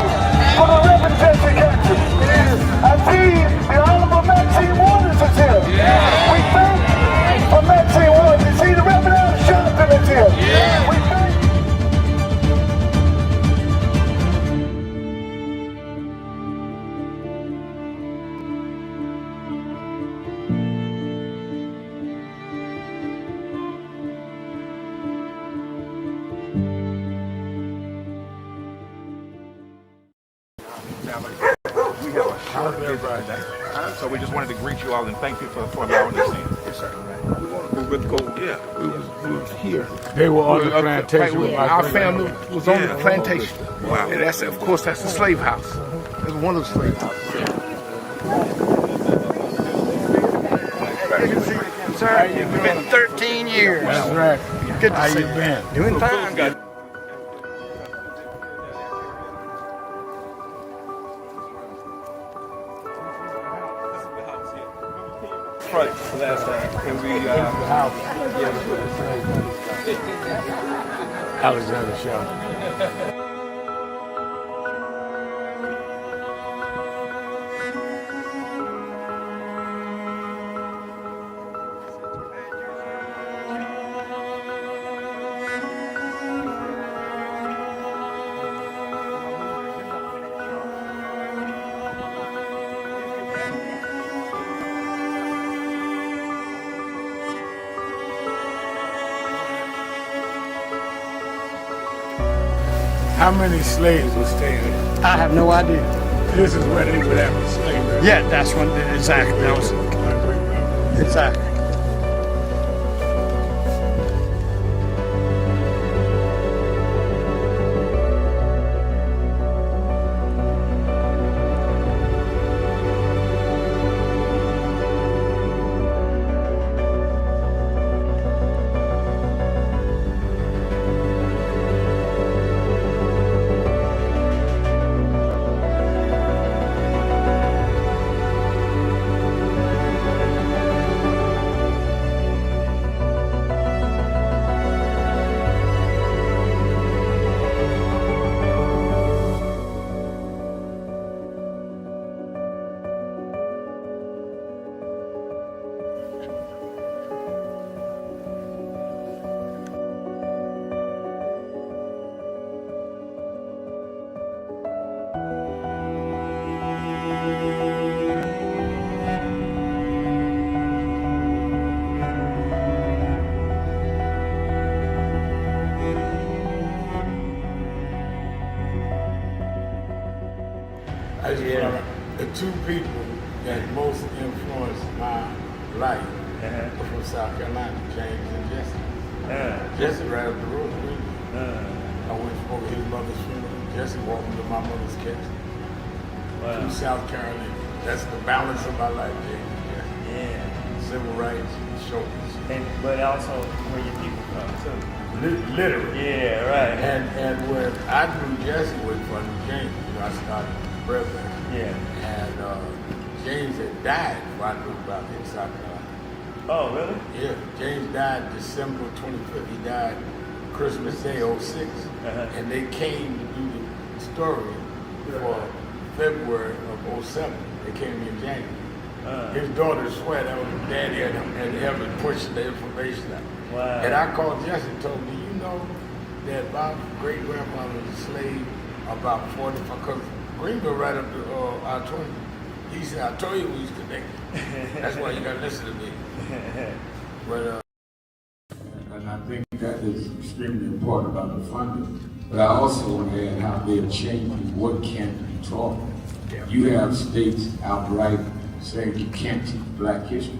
for the Reverend Jesse Jackson. Yes. I see the Honorable Maxine Waters is here. Yes. We thank for Maxine Waters. You see the Reverend Al Sharpton is here. Yes. We thank So we just wanted to greet you all and thank you for allowing us in. Yes, sir. We were we was here. They were on the plantation. Our family was on the plantation. Wow. And that's, of course, that's the slave house. It's one of slaves. Sir, it's been 13 years. That's right. Good to How see you you. been? Doing fine. Good. Last time. And we, Alexander Sharpton. How many slaves were staying there? I have no idea. This is where they would have a slave. Yeah, that's what exactly. That was exactly. The two people that most influenced my life are from South Carolina, James and Jesse. Jesse right up the road with me. I went for his mother's funeral. Jesse walked me to my mother's casket. Wow. To South Carolina. That's the balance of my life, James and Jesse. Yeah. Civil rights, shoulders. But also where your people from too. Literally. Yeah, right. And when I knew Jesse was from James, I started Brevard. Yeah. And James had died before I knew about it in South Carolina. Oh, really? Yeah. James died December 25th. He died Christmas Day, 06. And they came to do the story for February of 07. They came in January. His daughter swear that was his daddy and him pushing the information out. Wow. And I called Jesse and told him, you know that my great-grandfather was a slave about 45, because Greenville right up to I-20. He said, I told you we was connected. That's why you got to listen to me. But, and I think that is extremely important about the funding. But I also want to add how they're changing what can be taught. You have states outright saying you can't teach black history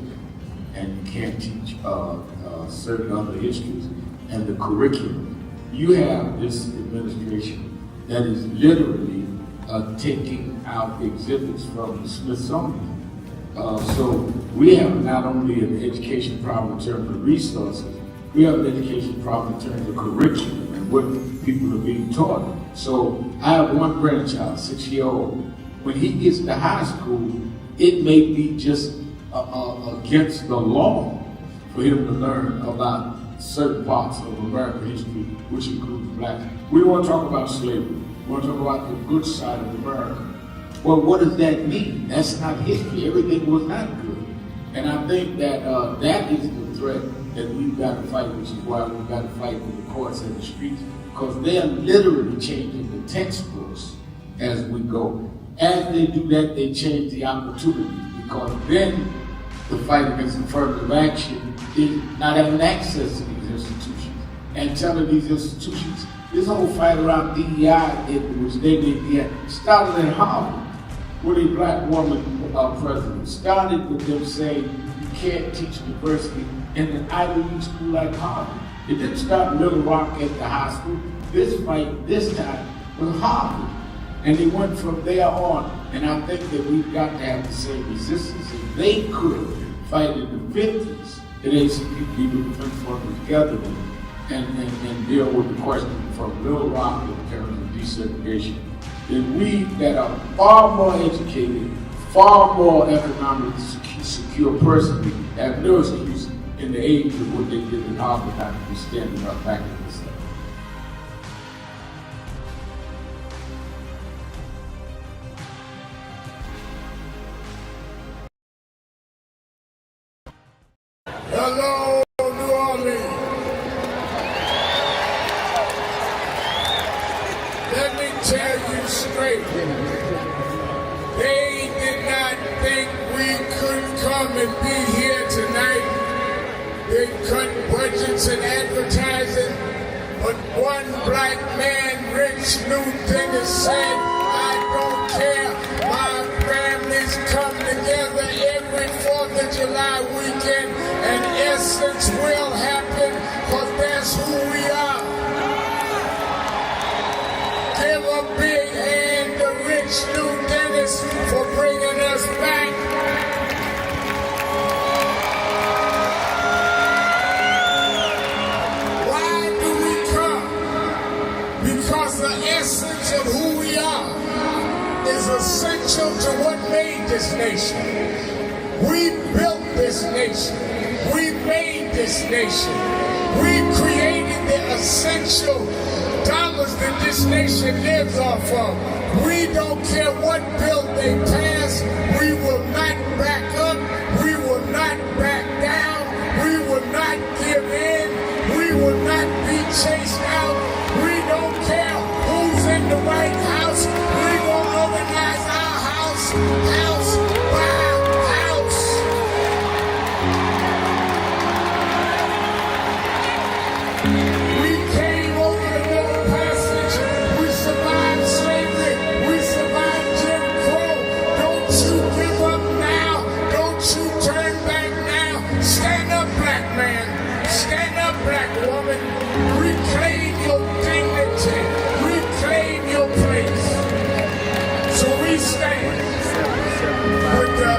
and you can't teach certain other histories and the curriculum. You have this administration that is literally taking out exhibits from the Smithsonian. So we have not only an education problem in terms of resources, we have an education problem in terms of curriculum and what people are being taught. So I have one grandchild, 6-year-old. When he gets to high school, it may be just against the law for him to learn about certain parts of American history, which includes blacks. We don't want to talk about slavery. We want to talk about the good side of America. Well, what does that mean? That's not history. Everything was not good. And I think that that is the threat that we've got to fight, which is why we've got to fight with the courts and the streets, because they're literally changing the textbooks as we go. As they do that, they change the opportunities, because then the fight against affirmative action is not having access to these institutions and telling these institutions, this whole fight around DEI, which they did, started at Harvard with a black woman president. Started with them saying you can't teach diversity in an Ivy League school like Harvard. It didn't start in Little Rock at the high school. This fight, this time, was Harvard. And they went from there on, and I think that we've got to have the same resistance. If they could fight in the 50s, it ain't some people who think together and deal with the question from Little Rock in terms of desegregation, then we that are far more educated, far more economically secure personally, have no excuse in the age of what they did in Harvard not to be standing up back in this stuff. Hello, New Orleans. Let me tell you straight. They did not think we could come and be here tonight. They cut budgets and advertising, but one black man, Rich Newton, said, I don't care. My families come together every 4th of July weekend, and essence will happen, because that's who we are. Give a big hand to Rich New Dennis for bringing us back. Why do we come? Because the essence of who we are is essential to what made this nation. We built this nation. We made this nation. We created the essential dollars that this nation lives off of. We don't care what bill they pass. We will not back up. We will not back down. We will not give in. We will not be chased out. We don't care who's in the White House. We're going to organize our house by house. We came over the Middle Passage. We survived slavery. We survived Jim Crow. Don't you give up now. Don't you turn back now. Stand up, black man. Stand up, black woman. Reclaim your dignity. Reclaim your place. So we stand. With the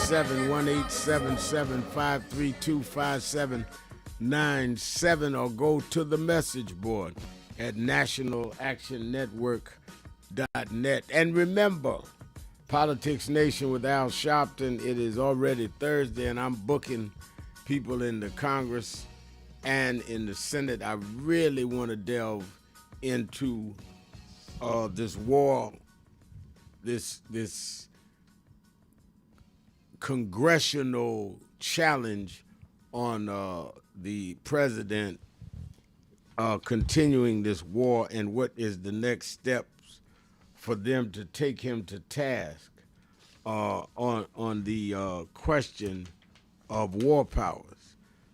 579-718-77-532-5797, or go to the message board at nationalactionnetwork.net. And remember, Politics Nation with Al Sharpton, it is already Thursday, and I'm booking people in the Congress and in the Senate. I really want to delve into this war, this congressional challenge on the president continuing this war, and what is the next steps for them to take him to task on the question of war powers.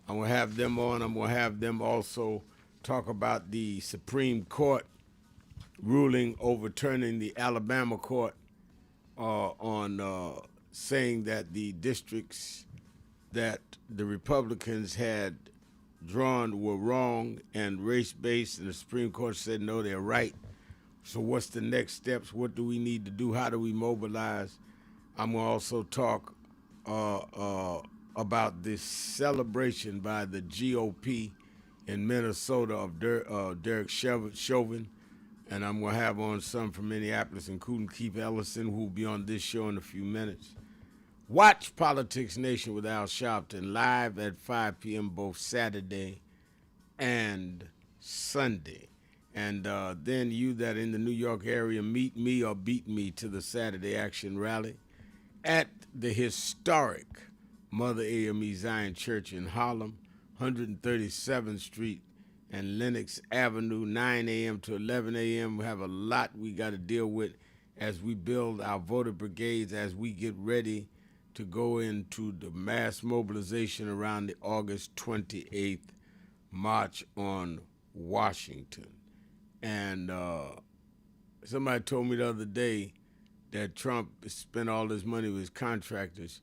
I'm going to have them on. I'm going to have them also talk about the Supreme Court ruling overturning the Alabama court on saying that the districts that the Republicans had drawn were wrong and race-based, and the Supreme Court said, no, they're right. So what's the next steps? What do we need to do? How do we mobilize? I'm going to also talk about this celebration by the GOP in Minnesota of Derek Chauvin, and I'm going to have on some from Minneapolis, including Keith Ellison, who will be on this show in a few minutes. Watch Politics Nation with Al Sharpton live at 5 p.m. both Saturday and Sunday. And then you that in the New York area, meet me or beat me to the Saturday Action Rally at the historic Mother AME Zion Church in Harlem, 137th Street and Lenox Avenue, 9 a.m. to 11 a.m. We have a lot we got to deal with as we build our voter brigades, as we get ready to go into the mass mobilization around the August 28th march on Washington. And somebody told me the other day that Trump spent all his money with his contractors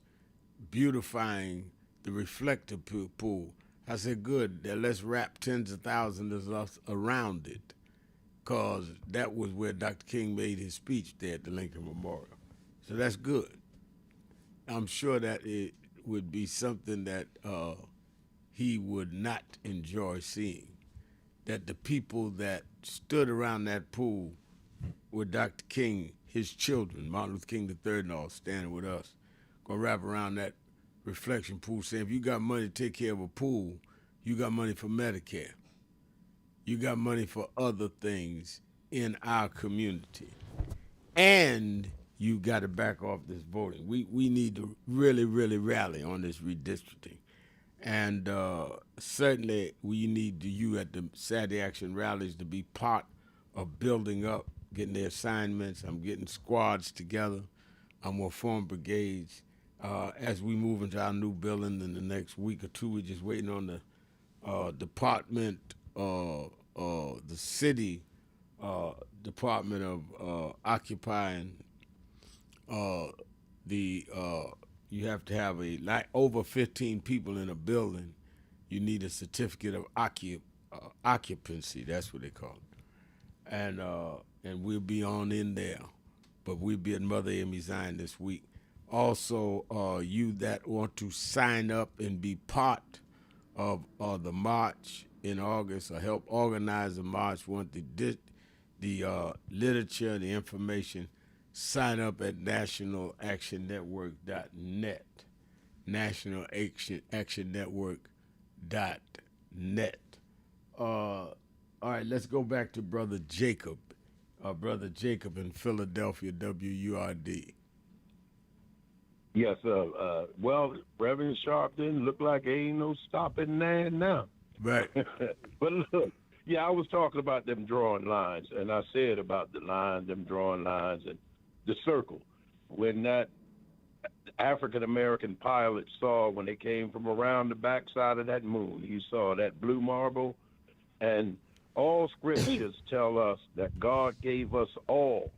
beautifying the reflector pool. I said, good, let's wrap tens of thousands of us around it because that was where Dr. King made his speech there at the Lincoln Memorial. So that's good. I'm sure that it would be something that he would not enjoy seeing, that the people that stood around that pool with Dr. King, his children, Martin Luther King III and all, standing with us, gonna wrap around that reflection pool saying, if you got money to take care of a pool, you got money for Medicare. You got money for other things in our community. And you got to back off this voting. We need to really, really rally on this redistricting. And certainly we need you at the Saturday Action rallies to be part of building up, getting the assignments. I'm getting squads together. I'm going to form brigades. As we move into our new building in the next week or two, we're just waiting on the department, the city Department of Occupying. You have to have over 15 people in a building. You need a certificate of occupancy. That's what they call it. And we'll be on in there, but we'll be at Mother Amy Zion this week. Also, you that want to sign up and be part of the march in August or help organize the march, want the literature, the information, sign up at nationalactionnetwork.net, nationalactionnetwork.net. All right, let's go back to Brother Jacob. Brother Jacob in Philadelphia, WURD. Yes, well, Reverend Sharpton, look like ain't no stopping that now. Right. But look, yeah, I was talking about them drawing lines, and I said about the line, them drawing lines, and the circle. When that African-American pilot saw, when they came from around the backside of that moon, he saw that blue marble, and all scriptures tell us that God gave us all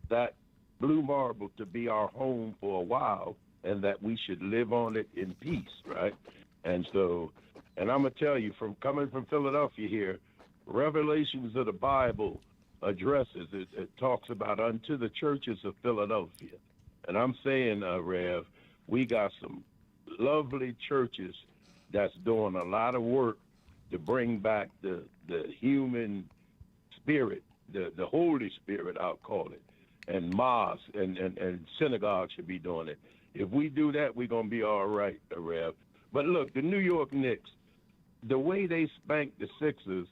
that blue marble to be our home for a while, and that we should live on it in peace, right? And so, and I'm going to tell you, from coming from Philadelphia here, Revelations of the Bible addresses, it talks about unto the churches of Philadelphia. And I'm saying, Rev, we got some lovely churches that's doing a lot of work to bring back the human spirit, the Holy Spirit, I'll call it. And mosques and synagogues should be doing it. If we do that, we're going to be all right, Rev. But look, the New York Knicks, the way they spanked the Sixers,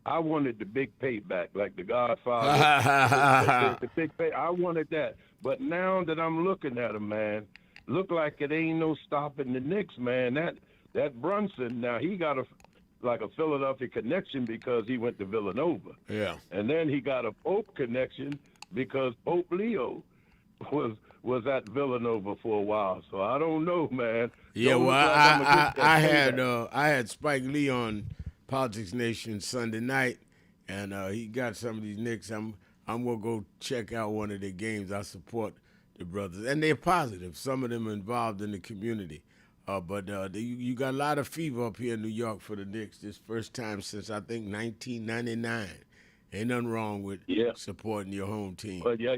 I wanted the big payback, like the Godfather. the big pay. I wanted that. But now that I'm looking at them, man, look like it ain't no stopping the Knicks, man. That Brunson, now he got a Philadelphia connection because he went to Villanova. Yeah. And then he got a Pope connection because Pope Leo was at Villanova for a while. So I don't know, man. Yeah, well, I had Spike Lee on Politics Nation Sunday night, and he got some of these Knicks. I'm gonna go check out one of their games. I support the brothers, and they're positive. Some of them are involved in the community, but you got a lot of fever up here in New York for the Knicks. This first time since I think 1999. Ain't nothing wrong with supporting your home team. But yeah,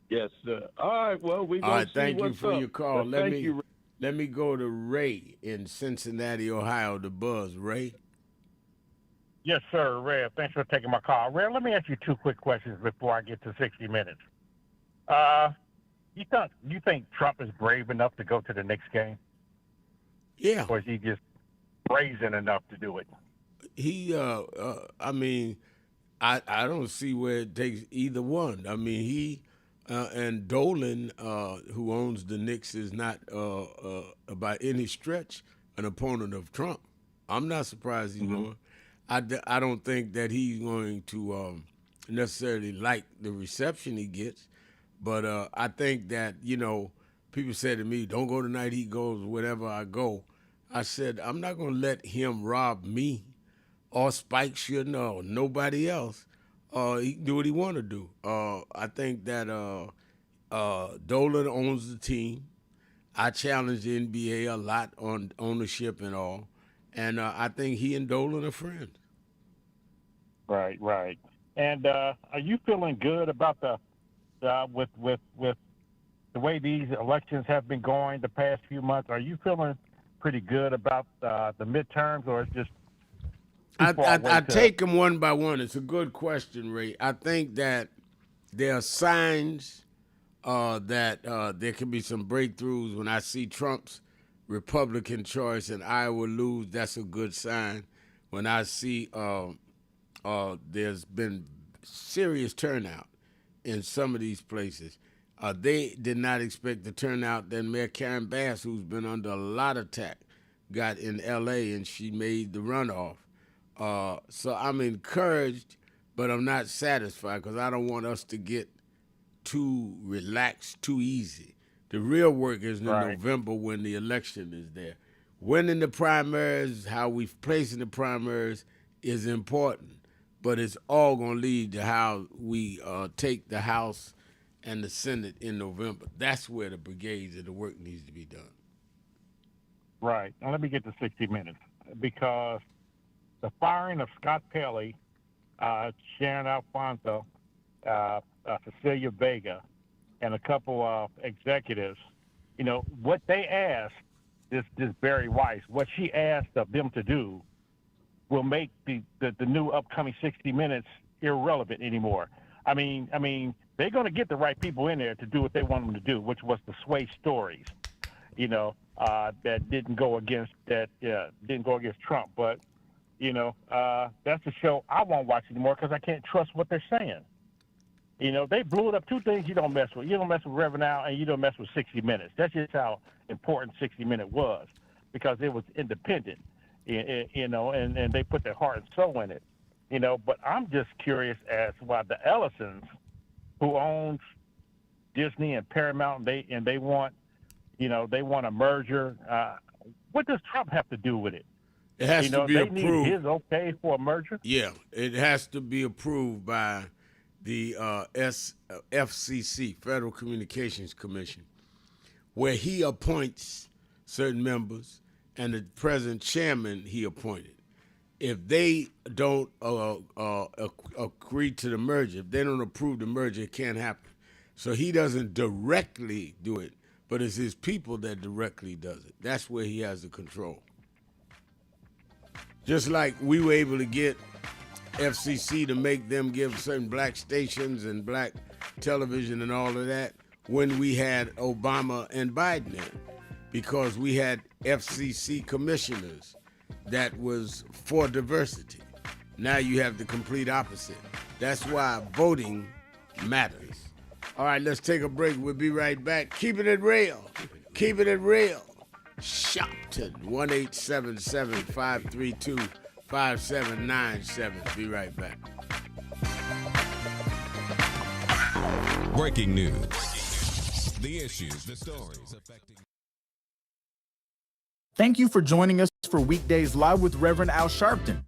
yes, sir. All right, well, we all right. See thank you what's for up. your call. Thank you. Let me go to Ray in Cincinnati, Ohio. The Buzz, Ray. Yes, sir, Rev. Thanks for taking my call. Rev, let me ask you two quick questions before I get to 60 minutes. You think Trump is brave enough to go to the next game? Yeah. Or is he just brazen enough to do it? He, I mean, I don't see where it takes either one. I mean, he and Dolan, who owns the Knicks, is not by any stretch an opponent of Trump. I'm not surprised he's going. I don't think that he's going to necessarily like the reception he gets, but I think that, people say to me, don't go tonight, he goes wherever I go. I said, I'm not going to let him rob me or Spike shouldn't or nobody else. He can do what he want to do. I think that Dolan owns the team. I challenge the NBA a lot on ownership and all. And I think he and Dolan are friends. Right. And are you feeling good about with the way these elections have been going the past few months? Are you feeling pretty good about the midterms, or it's just too far away I to... take them one by one. It's a good question, Ray. I think that there are signs that there can be some breakthroughs. When I see Trump's Republican choice and Iowa lose, that's a good sign. When I see there's been serious turnout in some of these places, they did not expect the turnout that Mayor Karen Bass, who's been under a lot of attack, got in L.A., and she made the runoff. So I'm encouraged, but I'm not satisfied because I don't want us to get too relaxed too easy. The real work is in November when the election is there. Winning the primaries, how we place in the primaries is important, but it's all going to lead to how we take the House and the Senate in November. That's where the brigades and the work needs to be done. Right. Now let me get to 60 Minutes, because the firing of Scott Pelley, Sharon Alfonso, Cecilia Vega, and a couple of executives, you know, what they asked this Barry Weiss, what she asked of them to do will make the new upcoming 60 Minutes irrelevant anymore. I mean, they're going to get the right people in there to do what they want them to do, which was to sway stories, you know, that didn't go against Trump. But, you know, that's a show I won't watch anymore because I can't trust what they're saying. You know, they blew it up. Two things you don't mess with. You don't mess with Reverend Al, and you don't mess with 60 Minutes. That's just how important 60 Minutes was, because it was independent, you know, and they put their heart and soul in it, you know. But I'm just curious as to why the Ellisons, who owns Disney and Paramount, they want, you know, they want a merger. What does Trump have to do with it? It has to be approved. They need his okay for a merger? Yeah, it has to be approved by the FCC, Federal Communications Commission, where he appoints certain members, and the present chairman he appointed. If they don't agree to the merger, if they don't approve the merger, it can't happen. So he doesn't directly do it, but it's his people that directly does it. That's where he has the control. Just like we were able to get FCC to make them give certain black stations and black television and all of that when we had Obama and Biden in, because we had FCC commissioners that was for diversity. Now you have the complete opposite. That's why voting matters. All right, let's take a break. We'll be right back. Keeping it real. Keeping it real. Sharpton, 1-877-532-5797. Be right back. Breaking news. The issues, the stories affecting. Thank you for joining us for Weekdays Live with Reverend Al Sharpton.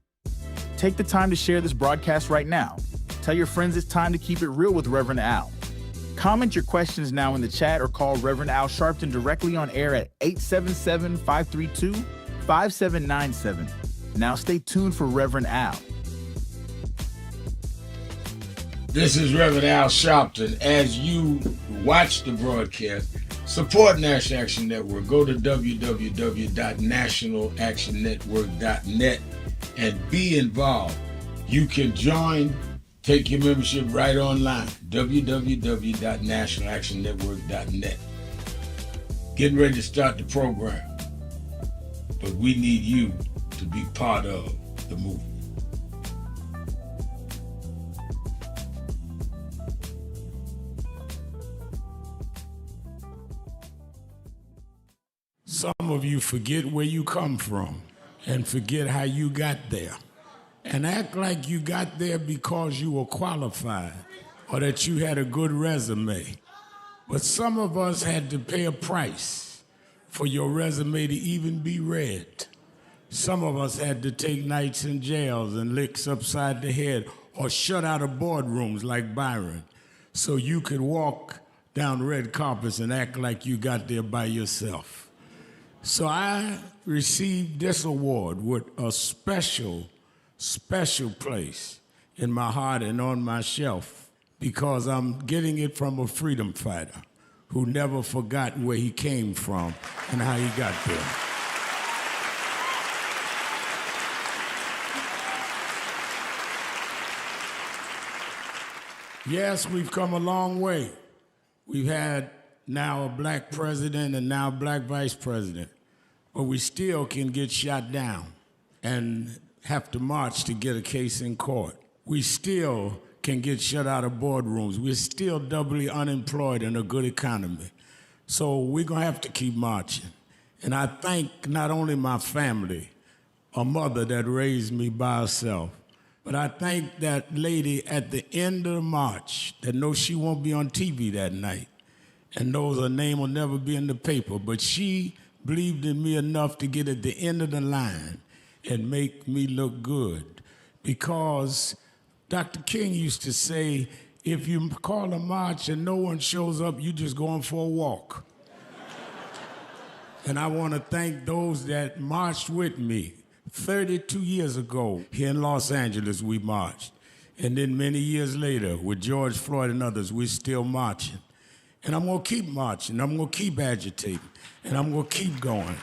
Take the time to share this broadcast right now. Tell your friends it's time to keep it real with Reverend Al. Comment your questions now in the chat or call Reverend Al Sharpton directly on air at 877-532-5797. Now stay tuned for Reverend Al. This is Reverend Al Sharpton. As you watch the broadcast, support National Action Network. Go to www.nationalactionnetwork.net and be involved. You can join, take your membership right online, www.nationalactionnetwork.net. Getting ready to start the program, but we need you to be part of the movement. Some of you forget where you come from and forget how you got there, and act like you got there because you were qualified or that you had a good resume. But some of us had to pay a price for your resume to even be read. Some of us had to take nights in jails and licks upside the head or shut out of boardrooms like Byron so you could walk down red carpets and act like you got there by yourself. So I received this award with a special place in my heart and on my shelf because I'm getting it from a freedom fighter who never forgot where he came from and how he got there. Yes, we've come a long way. We've had now a black president and now a black vice president, but we still can get shot down and have to march to get a case in court. We still can get shut out of boardrooms. We're still doubly unemployed in a good economy. So we're gonna have to keep marching. And I thank not only my family, a mother that raised me by herself, but I thank that lady at the end of the march that knows she won't be on TV that night and knows her name will never be in the paper, but she believed in me enough to get at the end of the line and make me look good. Because Dr. King used to say, if you call a march and no one shows up, you just going for a walk. And I want to thank those that marched with me. 32 years ago, here in Los Angeles, we marched. And then many years later, with George Floyd and others, we're still marching. And I'm going to keep marching. I'm going to keep agitating. And I'm going to keep going.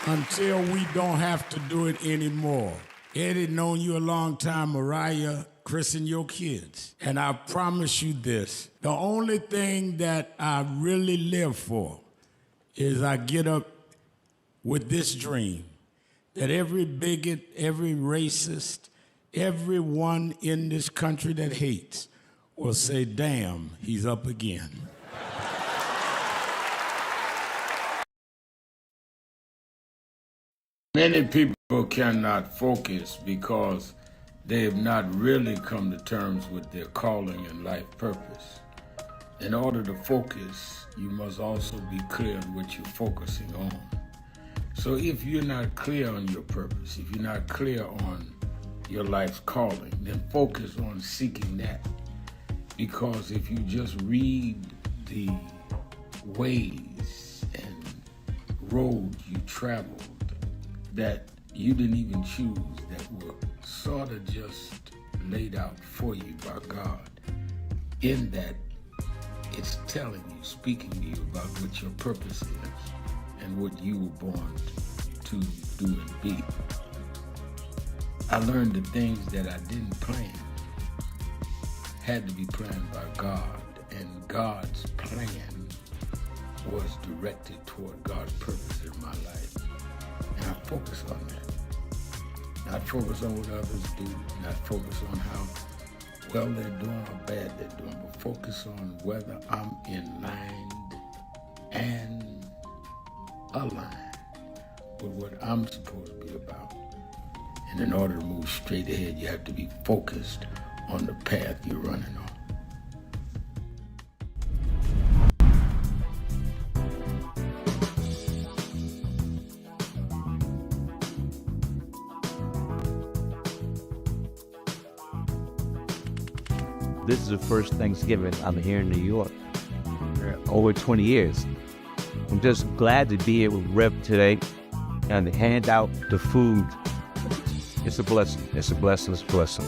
Until we don't have to do it anymore. Eddie, known you a long time. Mariah, Chris, and your kids. And I promise you this, the only thing that I really live for is I get up with this dream that every bigot, every racist, everyone in this country that hates will say, damn, he's up again. Many people cannot focus because they have not really come to terms with their calling and life purpose. In order to focus, you must also be clear on what you're focusing on. So if you're not clear on your purpose, if you're not clear on your life's calling, then focus on seeking that. Because if you just read the ways and roads you traveled that you didn't even choose, that were sort of just laid out for you by God, in that it's telling you, speaking to you about what your purpose is and what you were born to do and be. I learned the things that I didn't plan had to be planned by God, and God's plan was directed toward God's purpose in my life. And I focus on that. Not focus on what others do, not focus on how well they're doing or bad they're doing, but focus on whether I'm in line and aligned with what I'm supposed to be about. And in order to move straight ahead, you have to be focused on the path you're running on. This is the first Thanksgiving I'm here in New York. Over 20 years. I'm just glad to be here with Rev today and to hand out the food. It's a blessing. It's a blessing. It's a blessing.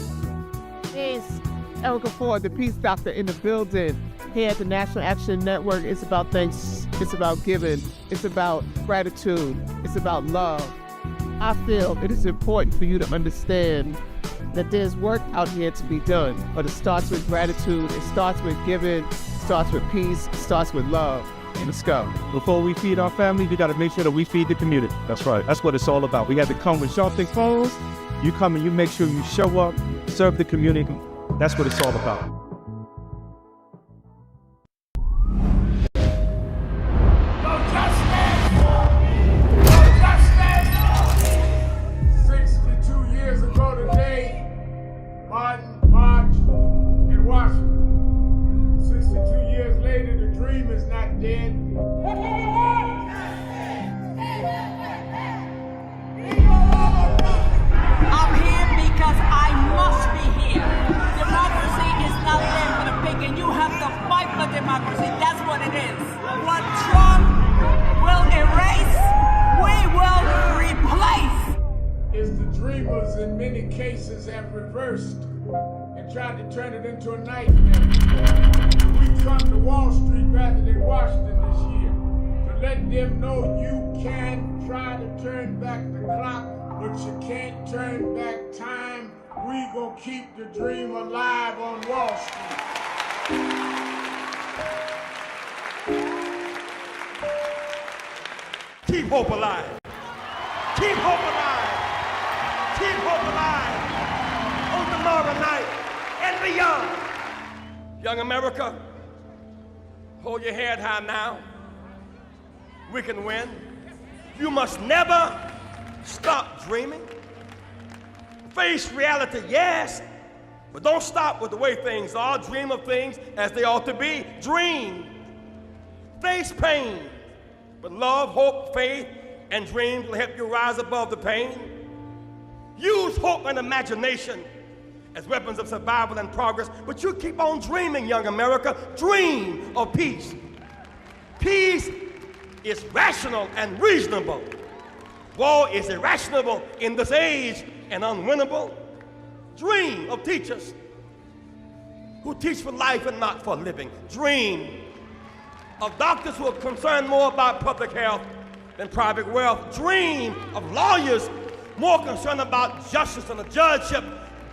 It's Erica Ford, the Peace Doctor in the building. Here at the National Action Network, it's about thanks. It's about giving. It's about gratitude. It's about love. I feel it is important for you to understand that there's work out here to be done, but it starts with gratitude, it starts with giving, it starts with peace, it starts with love. Let's go. Before we feed our family, we got to make sure that we feed the community. That's right. That's what it's all about. We got to come with Sharpton phones. You come and you make sure you show up, serve the community. That's what it's all about. I'm here because I must be here. Democracy is not there for the pig, and you have to fight for democracy. That's what it is. What Trump will erase, we will replace. tried to turn it into a nightmare. We come to Wall Street rather than Washington this year to let them know you can try to turn back the clock, but you can't turn back time. We gonna keep the dream alive on Wall Street. Keep hope alive. Keep hope alive. Keep hope alive on tomorrow night and beyond. Young America, hold your head high now. We can win. You must never stop dreaming. Face reality, yes, but don't stop with the way things are. Dream of things as they ought to be. Dream. Face pain, but love, hope, faith, and dreams will help you rise above the pain. Use hope and imagination as weapons of survival and progress, but you keep on dreaming, young America. Dream of peace. Peace is rational and reasonable. War is irrational in this age and unwinnable. Dream of teachers who teach for life and not for living. Dream of doctors who are concerned more about public health than private wealth. Dream of lawyers more concerned about justice and the judgeship.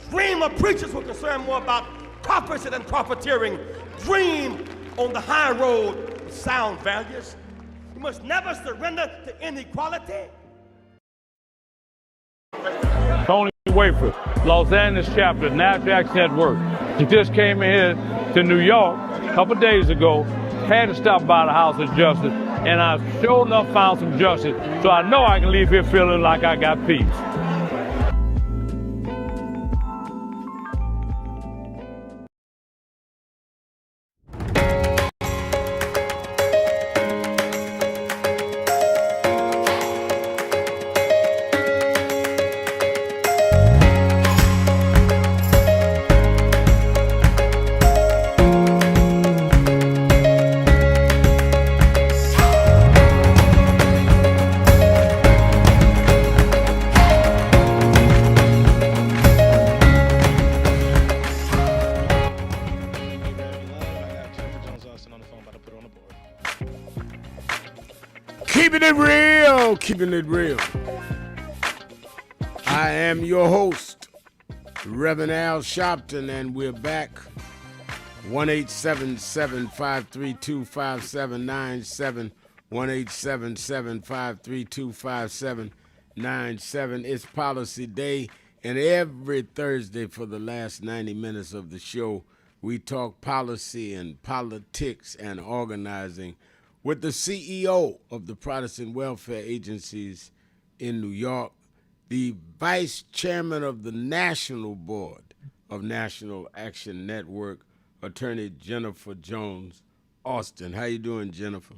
Dream of preachers who are concerned more about prophecy than profiteering. Dream on the high road with sound values. You must never surrender to inequality. Tony Wafer, Los Angeles chapter, National Action Network. He just came here to New York a couple days ago, had to stop by the House of Justice, and I sure enough found some justice, so I know I can leave here feeling like I got peace. Keeping it real. I am your host, Reverend Al Sharpton, and we're back. 1-877-532-5797, 1-877-532-5797. It's Policy Day, and every Thursday for the last 90 minutes of the show, we talk policy and politics and organizing with the CEO of the Protestant Welfare Agencies in New York, the Vice Chairman of the National Board of National Action Network, Attorney Jennifer Jones Austin. How you doing, Jennifer?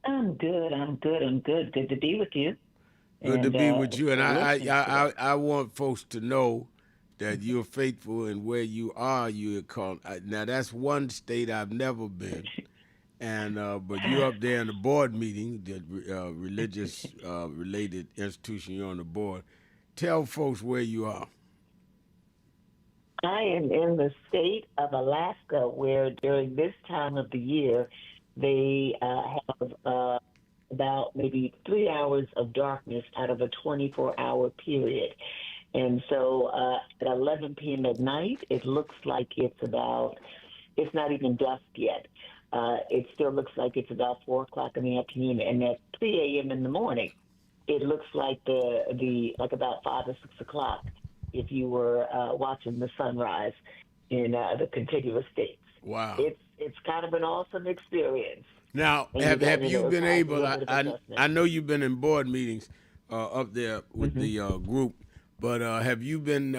I'm good. Good to be with you. Good to be with you. And I want folks to know that you're faithful in where you are. You're called. Now, that's one state I've never been. And but you're up there in the board meeting, the religious related institution you're on the board. Tell folks where you are. I am in the state of Alaska, where during this time of the year, they have about maybe 3 hours of darkness out of a 24-hour period. And so at 11 p.m. at night, it looks like it's not even dusk yet. It still looks like it's about 4 o'clock in the afternoon, and at 3 a.m. in the morning, it looks like like about 5 or 6 o'clock if you were watching the sunrise in the contiguous states. Wow. It's kind of an awesome experience. Now, have you been able, I know you've been in board meetings up there with the group, but have you been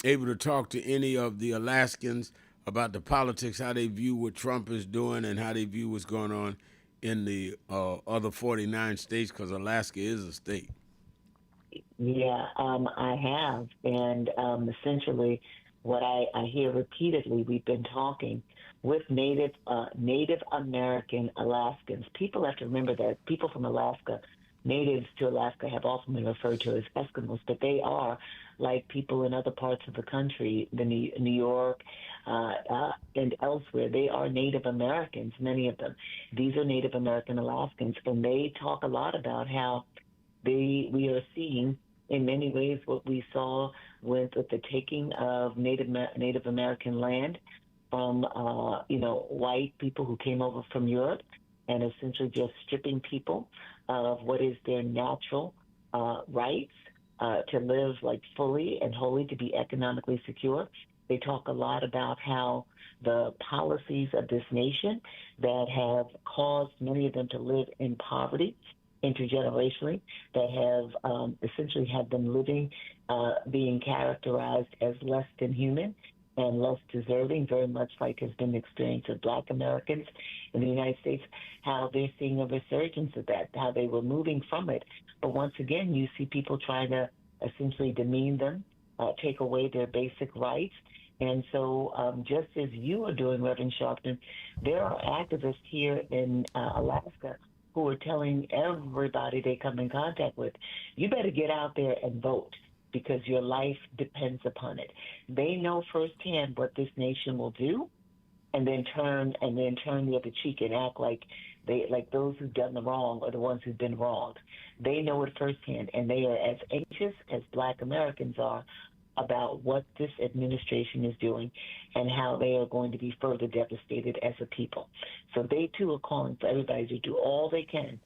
able to talk to any of the Alaskans about the politics, how they view what Trump is doing and how they view what's going on in the other 49 states, because Alaska is a state? Yeah, I have. And essentially what I hear repeatedly, we've been talking with Native American Alaskans. People have to remember that people from Alaska natives to Alaska have often been referred to as Eskimos, but they are like people in other parts of the country, New York and elsewhere. They are Native Americans, many of them. These are Native American Alaskans, and they talk a lot about how we are seeing in many ways what we saw with the taking of Native American land from white people who came over from Europe, and essentially just stripping people of what is their natural rights to live like fully and wholly, to be economically secure. They talk a lot about how the policies of this nation that have caused many of them to live in poverty intergenerationally, that have essentially had them living, being characterized as less than human and less deserving, very much like has been the experience of Black Americans in the United States, how they're seeing a resurgence of that, how they were moving from it. But once again, you see people trying to essentially demean them, take away their basic rights. And so just as you are doing, Reverend Sharpton, there are activists here in Alaska who are telling everybody they come in contact with, you better get out there and vote, because your life depends upon it. They know firsthand what this nation will do, and then turn the other cheek and act like those who've done the wrong are the ones who've been wronged. They know it firsthand, and they are as anxious as Black Americans are about what this administration is doing and how they are going to be further devastated as a people. So they too are calling for everybody to do all they can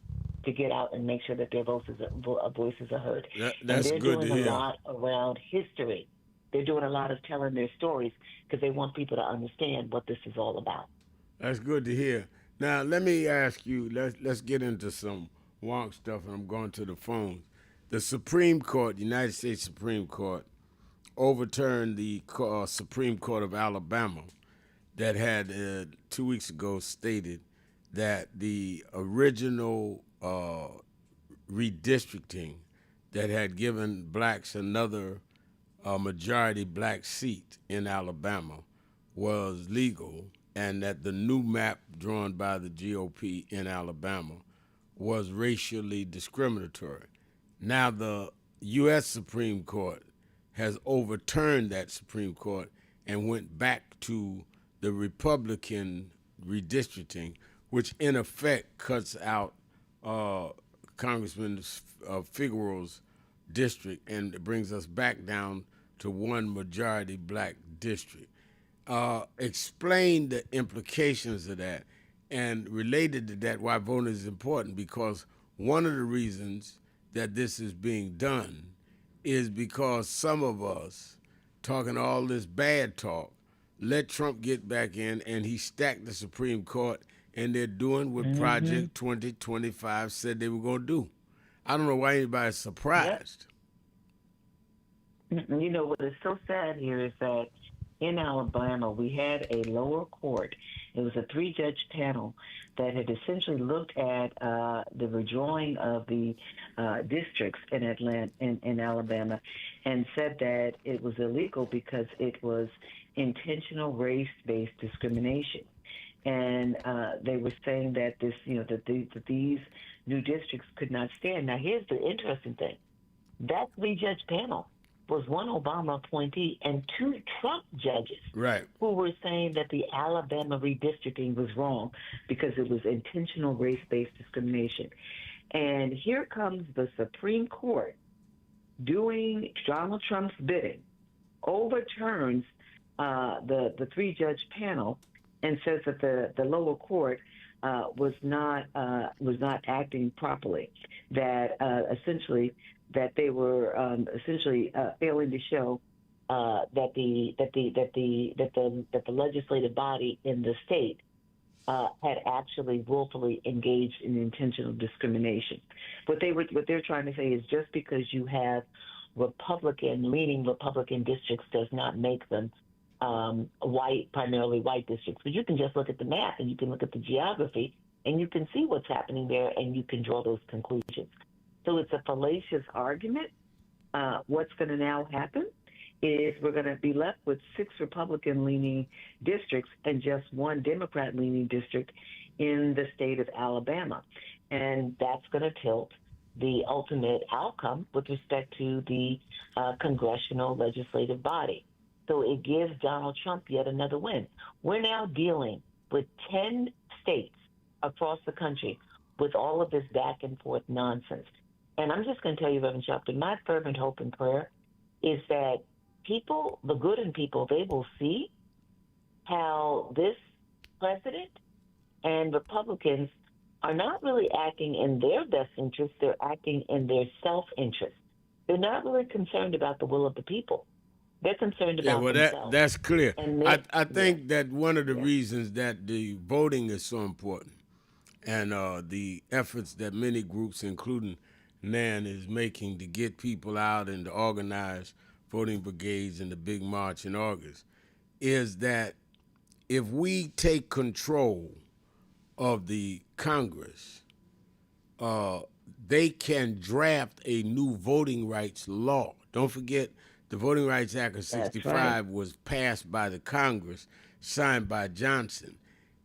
to get out and make sure that their voices are heard. That's and they're good to doing hear. a lot around history. They're doing a lot of telling their stories because they want people to understand what this is all about. That's good to hear. Now, let me ask you, let's get into some wonk stuff, and I'm going to the phones. The Supreme Court, United States Supreme Court, overturned the Supreme Court of Alabama that had 2 weeks ago stated that the original redistricting that had given blacks another majority black seat in Alabama was legal, and that the new map drawn by the GOP in Alabama was racially discriminatory. Now the U.S. Supreme Court has overturned that Supreme Court and went back to the Republican redistricting, which in effect cuts out Congressman Figueroa's district, and it brings us back down to one majority black district. Explain the implications of that, and related to that, why voting is important, because one of the reasons that this is being done is because some of us talking all this bad talk let Trump get back in, and he stacked the Supreme Court, and they're doing what Project 2025 said they were going to do. I don't know why anybody's surprised. You know, what is so sad here is that in Alabama, we had a lower court. It was a 3-judge panel that had essentially looked at the redrawing of the districts in Alabama, and said that it was illegal because it was intentional race-based discrimination. And they were saying that that these new districts could not stand. Now, here's the interesting thing: that 3-judge panel was one Obama appointee and 2 Trump judges, right, who were saying that the Alabama redistricting was wrong because it was intentional race-based discrimination. And here comes the Supreme Court doing Donald Trump's bidding, overturns the 3-judge panel, and says that the lower court was not acting properly. That essentially that they were failing to show that the legislative body in the state had actually willfully engaged in intentional discrimination. What they're trying to say is just because you have leaning Republican districts does not make them primarily white districts. But you can just look at the map and you can look at the geography and you can see what's happening there and you can draw those conclusions. So it's a fallacious argument. What's going to now happen is we're going to be left with 6 Republican-leaning districts and just 1 Democrat-leaning district in the state of Alabama. And that's going to tilt the ultimate outcome with respect to the congressional legislative body. So it gives Donald Trump yet another win. We're now dealing with 10 states across the country with all of this back and forth nonsense. And I'm just going to tell you, Reverend Sharpton, my fervent hope and prayer is that people, the good in people, they will see how this president and Republicans are not really acting in their best interest. They're acting in their self-interest. They're not really concerned about the will of the people. They're concerned about themselves. That's clear. And I think that one of the reasons that the voting is so important and the efforts that many groups, including NAN, is making to get people out and to organize voting brigades in the big march in August is that if we take control of the Congress, they can draft a new voting rights law. Don't forget, the Voting Rights Act of 65 was passed by the Congress, signed by Johnson.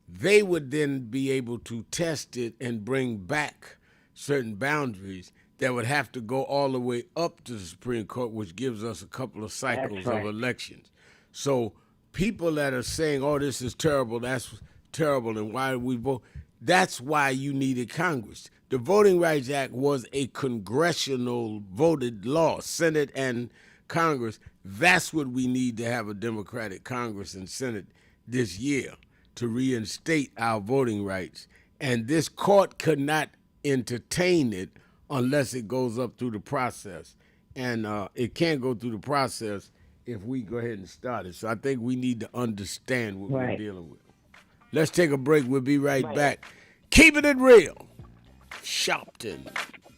They would then be able to test it and bring back certain boundaries that would have to go all the way up to the Supreme Court, which gives us a couple of cycles of elections. So people that are saying, oh, this is terrible, that's terrible, and why do we vote? That's why you needed Congress. The Voting Rights Act was a congressional voted law, Senate and Congress. That's what we need to have a Democratic Congress and Senate this year to reinstate our voting rights. And this court could not entertain it unless it goes up through the process. And it can't go through the process if we go ahead and start it. So I think we need to understand what we're dealing with. Let's take a break. We'll be right back. Keeping it real. Sharpton,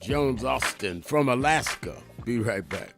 Jones Austin from Alaska. Be right back.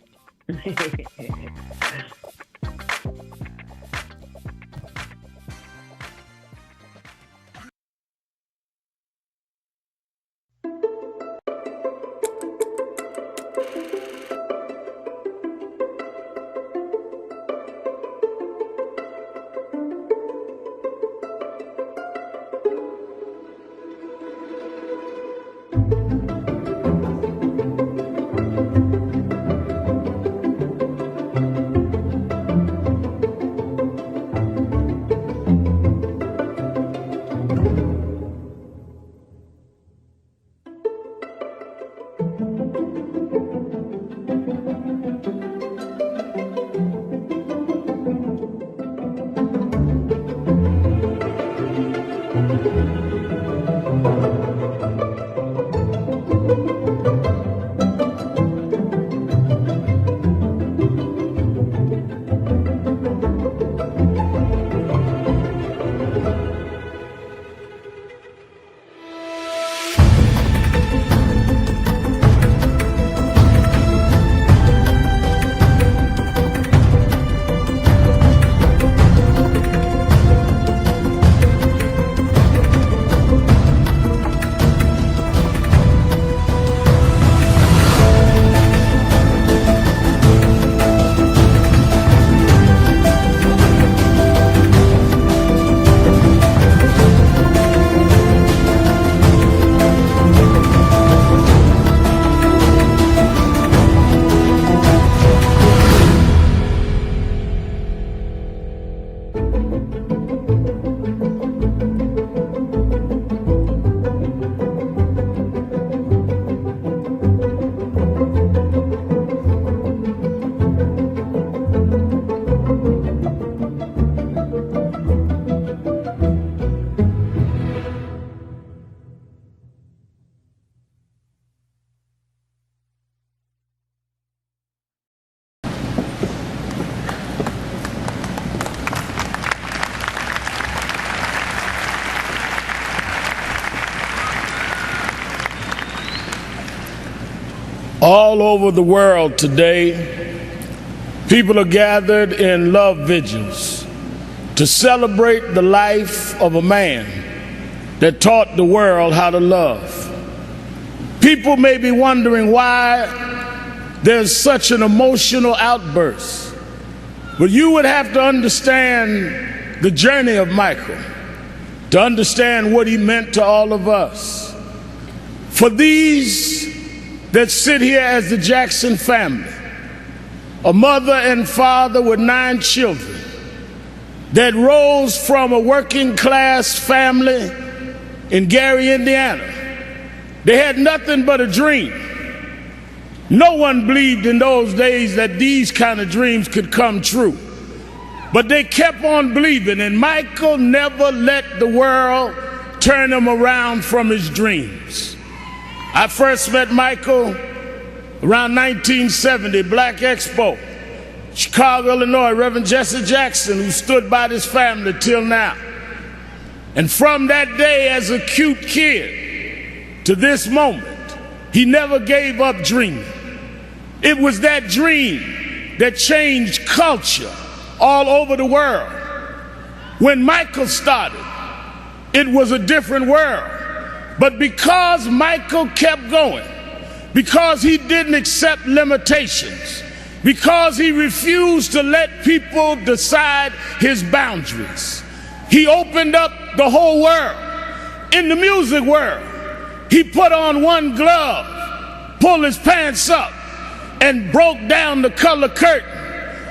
All over the world today, people are gathered in love vigils to celebrate the life of a man that taught the world how to love. People may be wondering why there's such an emotional outburst, but you would have to understand the journey of Michael to understand what he meant to all of us. For these that sit here as the Jackson family, a mother and father with 9 children that rose from a working class family in Gary, Indiana. They had nothing but a dream. No one believed in those days that these kind of dreams could come true. But they kept on believing, and Michael never let the world turn him around from his dreams. I first met Michael around 1970, Black Expo, Chicago, Illinois, Reverend Jesse Jackson, who stood by this family till now. And from that day, as a cute kid to this moment, he never gave up dreaming. It was that dream that changed culture all over the world. When Michael started, it was a different world. But because Michael kept going, because he didn't accept limitations, because he refused to let people decide his boundaries, he opened up the whole world. In the music world, he put on one glove, pulled his pants up, and broke down the color curtain,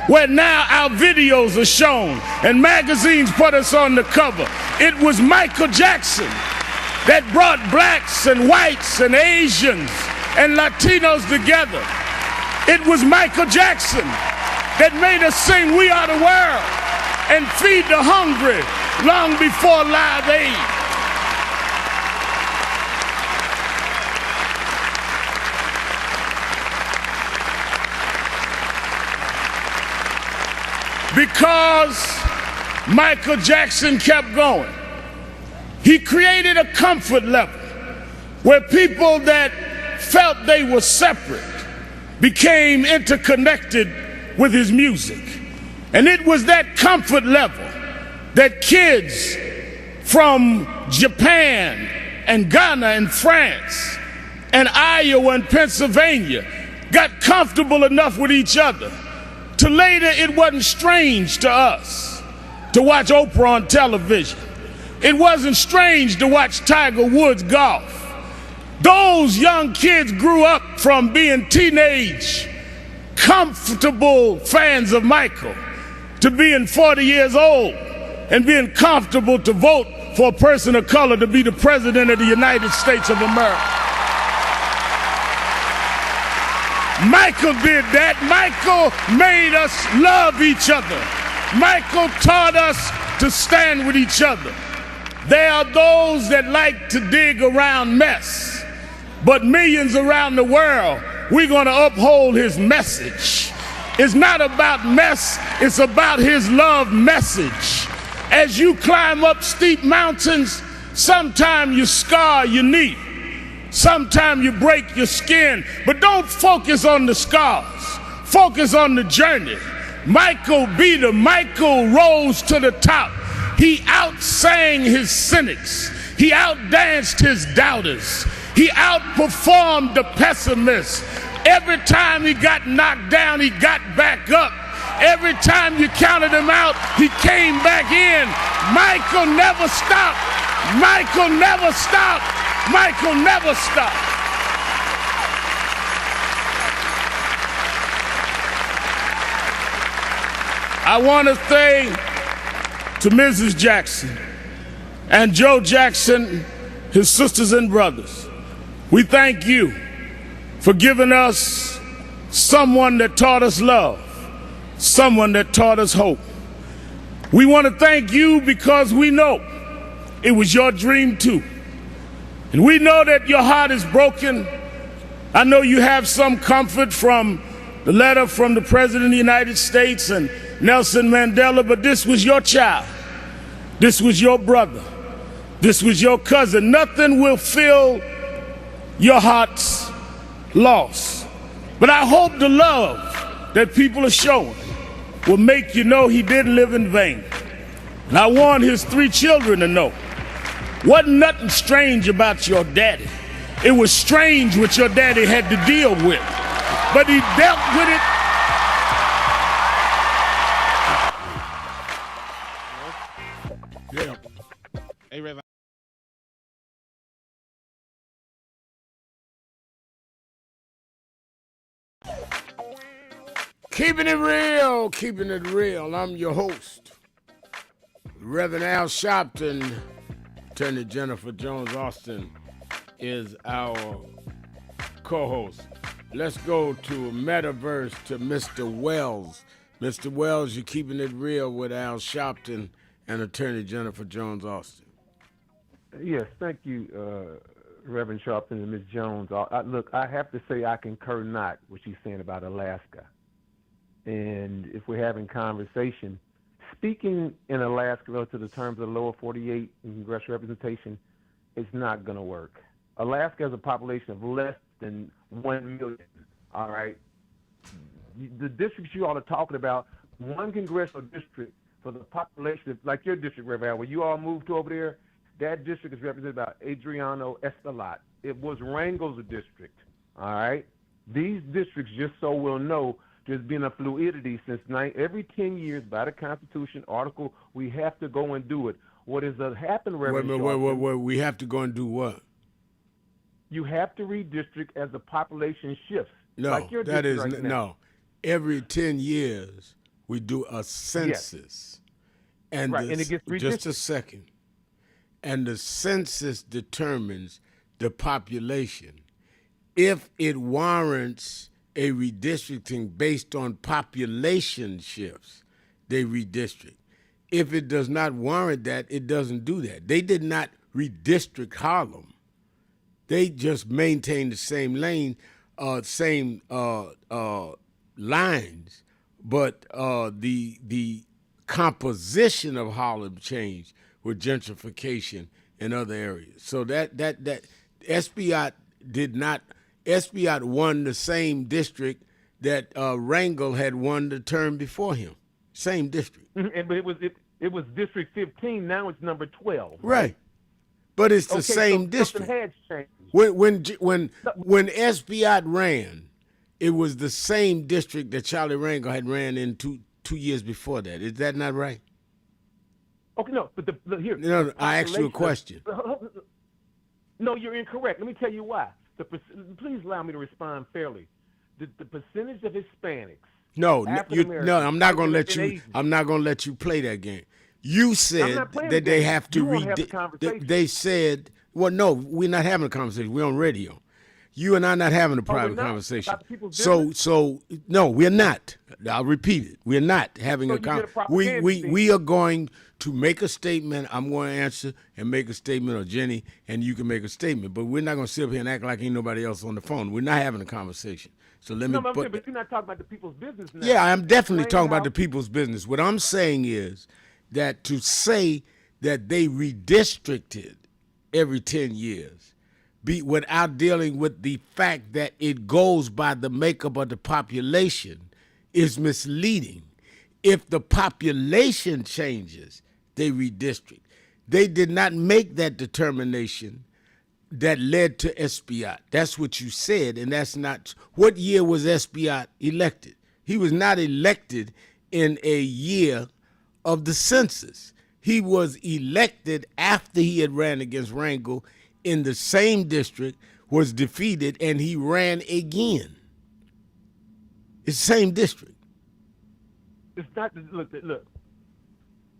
where now our videos are shown and magazines put us on the cover. It was Michael Jackson that brought blacks and whites and Asians and Latinos together. It was Michael Jackson that made us sing "We Are the World" and feed the hungry long before Live Aid. Because Michael Jackson kept going, he created a comfort level where people that felt they were separate became interconnected with his music. And it was that comfort level that kids from Japan and Ghana and France and Iowa and Pennsylvania got comfortable enough with each other to later it wasn't strange to us to watch Oprah on television. It wasn't strange to watch Tiger Woods golf. Those young kids grew up from being teenage, comfortable fans of Michael to being 40 years old and being comfortable to vote for a person of color to be the president of the United States of America. Michael did that. Michael made us love each other. Michael taught us to stand with each other. There are those that like to dig around mess. But millions around the world, we're going to uphold his message. It's not about mess, it's about his love message. As you climb up steep mountains, sometimes you scar your knee, sometimes you break your skin, but don't focus on the scars, focus on the journey. Michael beat him. Michael rose to the top. He outsang his cynics. He outdanced his doubters. He outperformed the pessimists. Every time he got knocked down, he got back up. Every time you counted him out, he came back in. Michael never stopped. Michael never stopped. Michael never stopped. I want to say to Mrs. Jackson and Joe Jackson, his sisters and brothers, we thank you for giving us someone that taught us love, someone that taught us hope. We want to thank you because we know it was your dream too. And we know that your heart is broken. I know you have some comfort from the letter from the President of the United States and Nelson Mandela, but this was your child. This was your brother. This was your cousin. Nothing will fill your heart's loss. But I hope the love that people are showing will make you know he didn't live in vain. And I want his 3 children to know, wasn't nothing strange about your daddy. It was strange what your daddy had to deal with. But he dealt with it. Hey, Rev, Keeping it real. I'm your host, Reverend Al Sharpton. Attorney Jennifer Jones Austin is our co-host. Let's go to Metaverse to Mr. Wells. Mr. Wells, you're keeping it real with Al Sharpton and Attorney Jennifer Jones Austin. Yes, thank you, Reverend Sharpton and Ms. Jones. Look, I have to say I concur not what she's saying about Alaska. And if we're having conversation, speaking in Alaska relative to the terms of the lower 48 and congressional representation, it's not going to work. Alaska has a population of less than 1 million, all right? The districts you all are talking about, one congressional district for the population, like your district, Reverend, where you all moved to over there, that district is represented by Adriano Estelat. It was Wrangell's district, all right? These districts, just so we'll know, there's been a fluidity since every 10 years by the Constitution article, we have to go and do it. What has happened, Reverend Wait, we have to go and do what? You have to redistrict as the population shifts. No, like your that is, right now. no. Every 10 years, we do a census. Yes. And, right, and it gets redistricted. Just a second. And the census determines the population. If it warrants a redistricting based on population shifts, they redistrict. If it does not warrant that, it doesn't do that. They did not redistrict Harlem. They just maintained the same lane, same lines, but the composition of Harlem changed with gentrification in other areas. So that Espaillat did not. Espaillat won the same district that Wrangell had won the term before him. Same district. But it was District 15. Now it's number 12. Right. But it's the same district. Something had changed. When Espaillat ran, it was the same district that Charlie Wrangell had ran in two years before that. Is that not right? Okay, no, but here. No, I asked you a question. No, you're incorrect. Let me tell you why. Please allow me to respond fairly. The percentage of Hispanics. No, I'm not going to let you. Asian, I'm not going to let you play that game. You said that they have to They said, well, no, we're not having a conversation. We're on radio. You and I are not having a private conversation. So no, we're not. I'll repeat it. We're not having a conversation. We are going to make a statement. I'm going to answer and make a statement, or Jenny, and you can make a statement. But we're not going to sit up here and act like ain't nobody else on the phone. We're not having a conversation. So let me. But you're not talking about the people's business now. Yeah, I'm definitely talking about the people's business. What I'm saying is that to say that they redistricted every 10 years, without dealing with the fact that it goes by the makeup of the population, is misleading. If the population changes, they redistrict. They did not make that determination that led to Espaillat. That's what you said, and that's not. What year was Espaillat elected? He was not elected in a year of the census. He was elected after he had ran against Wrangell in the same district, was defeated, and he ran again. It's the same district. It's not. Look.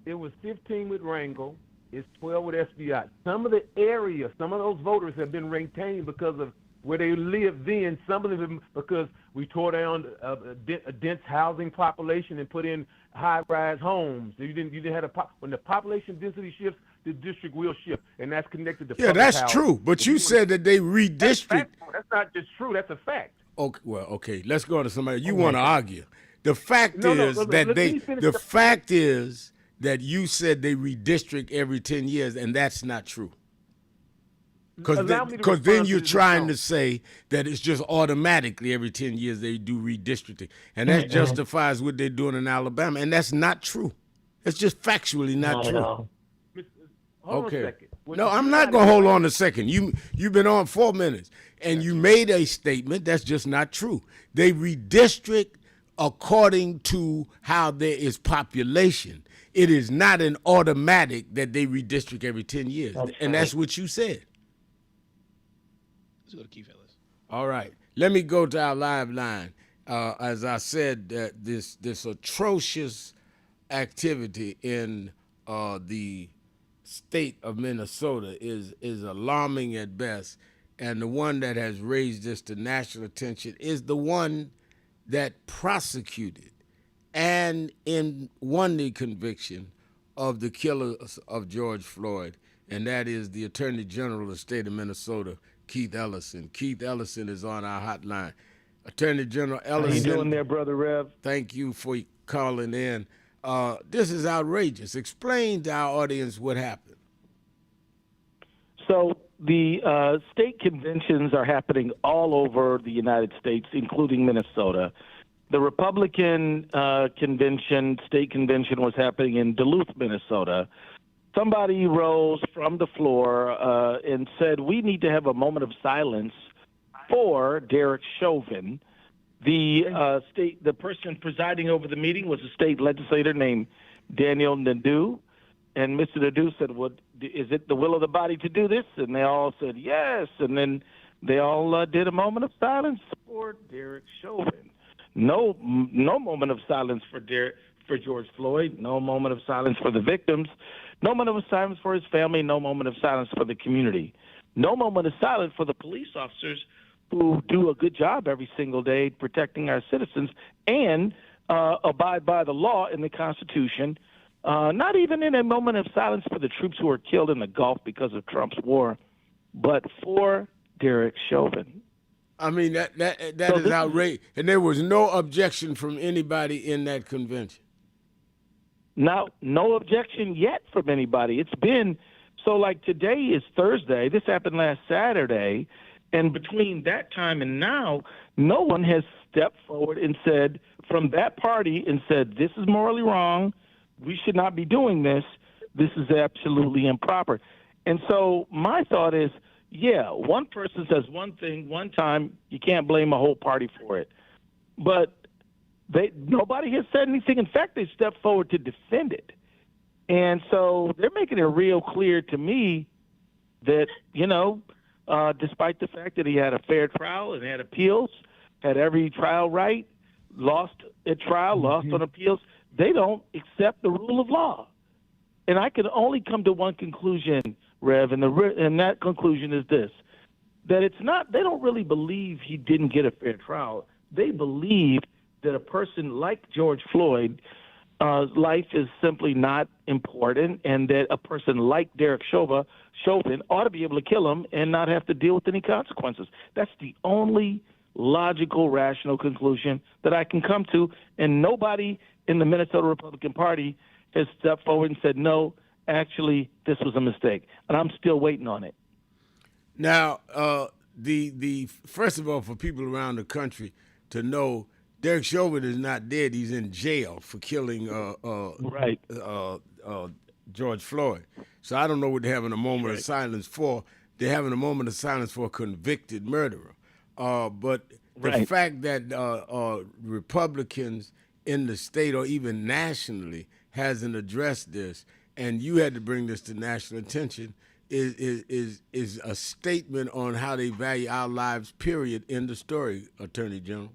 It was 15 with Wrangell. It's 12 with Espaillat. Some of the areas, some of those voters have been retained because of where they lived then. Some of them because we tore down a dense housing population and put in high-rise homes. You didn't have when the population density shifts, the district will shift, and that's connected to public that's housing. True. But you said that they redistrict. That's not just true. That's a fact. Okay. Well, okay. Let's go to somebody. You want to argue? The fact is that you said they redistrict every 10 years, and that's not true. Because then you're trying to say that it's just automatically every 10 years they do redistricting. And that justifies what they're doing in Alabama. And that's not true. It's just factually not true. Hold on a second. No, I'm not going to hold on a second. You've been on 4 minutes, and you made a statement that's just not true. They redistrict according to how there is population. It is not an automatic that they redistrict every 10 years. That's what you said. Let's go to Keith Ellis. All right. Let me go to our live line. as I said, that this atrocious activity in the state of Minnesota is alarming at best, and the one that has raised this to national attention is the one that prosecuted and won the conviction of the killers of George Floyd, and that is the Attorney General of the state of Minnesota, Keith Ellison. Keith Ellison is on our hotline. Attorney General Ellison. How you doing there, Brother Rev? Thank you for calling in. This is outrageous. Explain to our audience what happened. So the state conventions are happening all over the United States, including Minnesota. The Republican state convention was happening in Duluth, Minnesota. Somebody rose from the floor and said, we need to have a moment of silence for Derek Chauvin. The person presiding over the meeting was a state legislator named Daniel Nadeau. And Mr. Nadeau said, well, is it the will of the body to do this? And they all said yes. And then they all did a moment of silence for Derek Chauvin. No moment of silence for George Floyd. No moment of silence for the victims. No moment of silence for his family. No moment of silence for the community. No moment of silence for the police officers who do a good job every single day protecting our citizens and abide by the law and the Constitution. Not even in a moment of silence for the troops who were killed in the Gulf because of Trump's war, but for Derek Chauvin. I mean, that is outrageous. And there was no objection from anybody in that convention. No objection yet from anybody. It's been, so like today is Thursday. This happened last Saturday. And between that time and now, no one has stepped forward and said, from that party, and said, this is morally wrong. We should not be doing this. This is absolutely improper. And so my thought is, yeah, one person says one thing one time, you can't blame a whole party for it. But nobody has said anything. In fact, they stepped forward to defend it. And so they're making it real clear to me that, despite the fact that he had a fair trial and had appeals, had every trial right, lost at trial, lost on appeals, they don't accept the rule of law. And I can only come to one conclusion, Rev, and that conclusion is this, that it's not, they don't really believe he didn't get a fair trial. They believe that a person like George Floyd, life is simply not important, and that a person like Derek Chauvin ought to be able to kill him and not have to deal with any consequences. That's the only logical, rational conclusion that I can come to, and nobody in the Minnesota Republican Party has stepped forward and said, no, actually, this was a mistake. And I'm still waiting on it. Now, the first of all, for people around the country to know, Derek Chauvin is not dead. He's in jail for killing George Floyd. So I don't know what they're having a moment of silence for. They're having a moment of silence for a convicted murderer. But the fact that Republicans in the state or even nationally hasn't addressed this, and you had to bring this to national attention, is a statement on how they value our lives, period, in the story, Attorney General.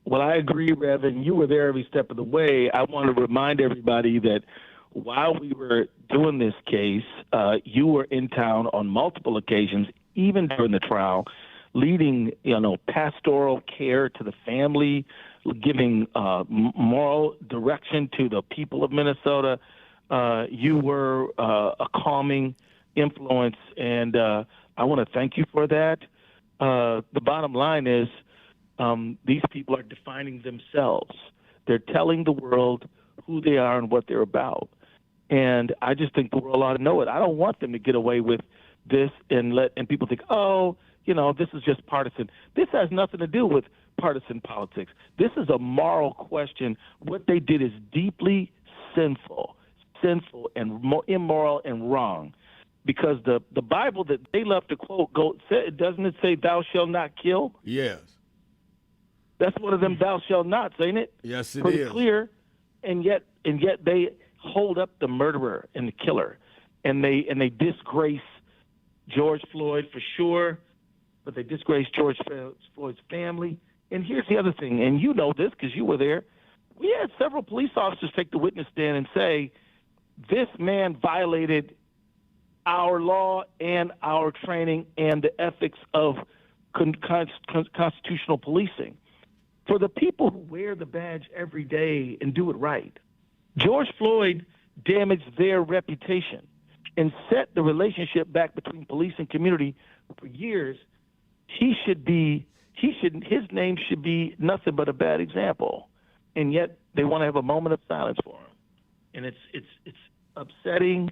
Well, I agree, Rev, and you were there every step of the way. I want to remind everybody that while we were doing this case, you were in town on multiple occasions, even during the trial, leading, pastoral care to the family, giving moral direction to the people of Minnesota. You were a calming influence, and I want to thank you for that. The bottom line is these people are defining themselves. They're telling the world who they are and what they're about. And I just think the world ought to know it. I don't want them to get away with this and people think, this is just partisan. This has nothing to do with partisan politics. This is a moral question. What they did is deeply sinful and immoral and wrong, because the Bible that they love to quote, doesn't it say thou shalt not kill? Yes. That's one of them thou shalt nots, ain't it? Yes, it Pretty is. clear, and yet they hold up the murderer and the killer, and they disgrace George Floyd for sure, but they disgrace George Floyd's family, And here's the other thing, and you know this because you were there. We had several police officers take the witness stand and say, this man violated our law and our training and the ethics of constitutional policing. For the people who wear the badge every day and do it right, George Floyd damaged their reputation and set the relationship back between police and community for years. His name should be nothing but a bad example, and yet they want to have a moment of silence for him. And it's upsetting,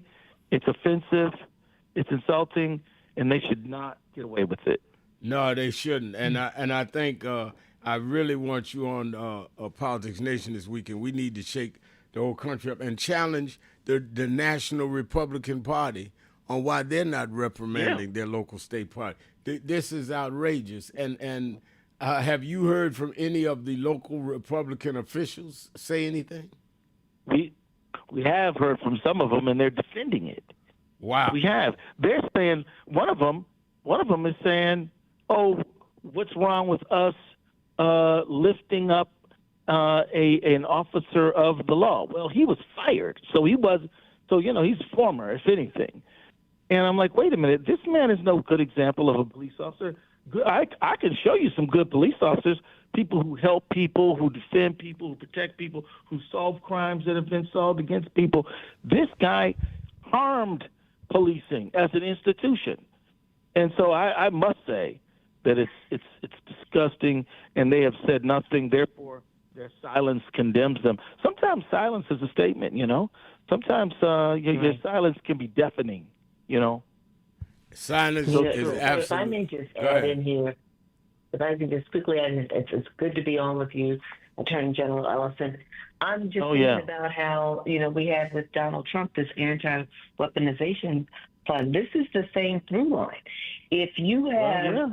it's offensive, it's insulting, and they should not get away with it. No, they shouldn't. And I think I really want you on Politics Nation this weekend. We need to shake the whole country up and challenge the National Republican Party on why they're not reprimanding their local state party. This is outrageous. And have you heard from any of the local Republican officials say anything? We have heard from some of them, and they're defending it. Wow. We have. They're saying one of them is saying, "Oh, what's wrong with us lifting up an officer of the law?" Well, he was fired, so he's former, if anything. And I'm like, wait a minute, this man is no good example of a police officer. I can show you some good police officers, people who help people, who defend people, who protect people, who solve crimes that have been solved against people. This guy harmed policing as an institution. And so I must say that it's disgusting, and they have said nothing. Therefore, their silence condemns them. Sometimes silence is a statement, you know. Sometimes your silence can be deafening, you know. Silence is absolutely. If I may just add in here, if I can just quickly add in, it's good to be on with you, Attorney General Ellison. I'm just thinking about how, we had with Donald Trump this anti-weaponization fund. This is the same through line. If you have,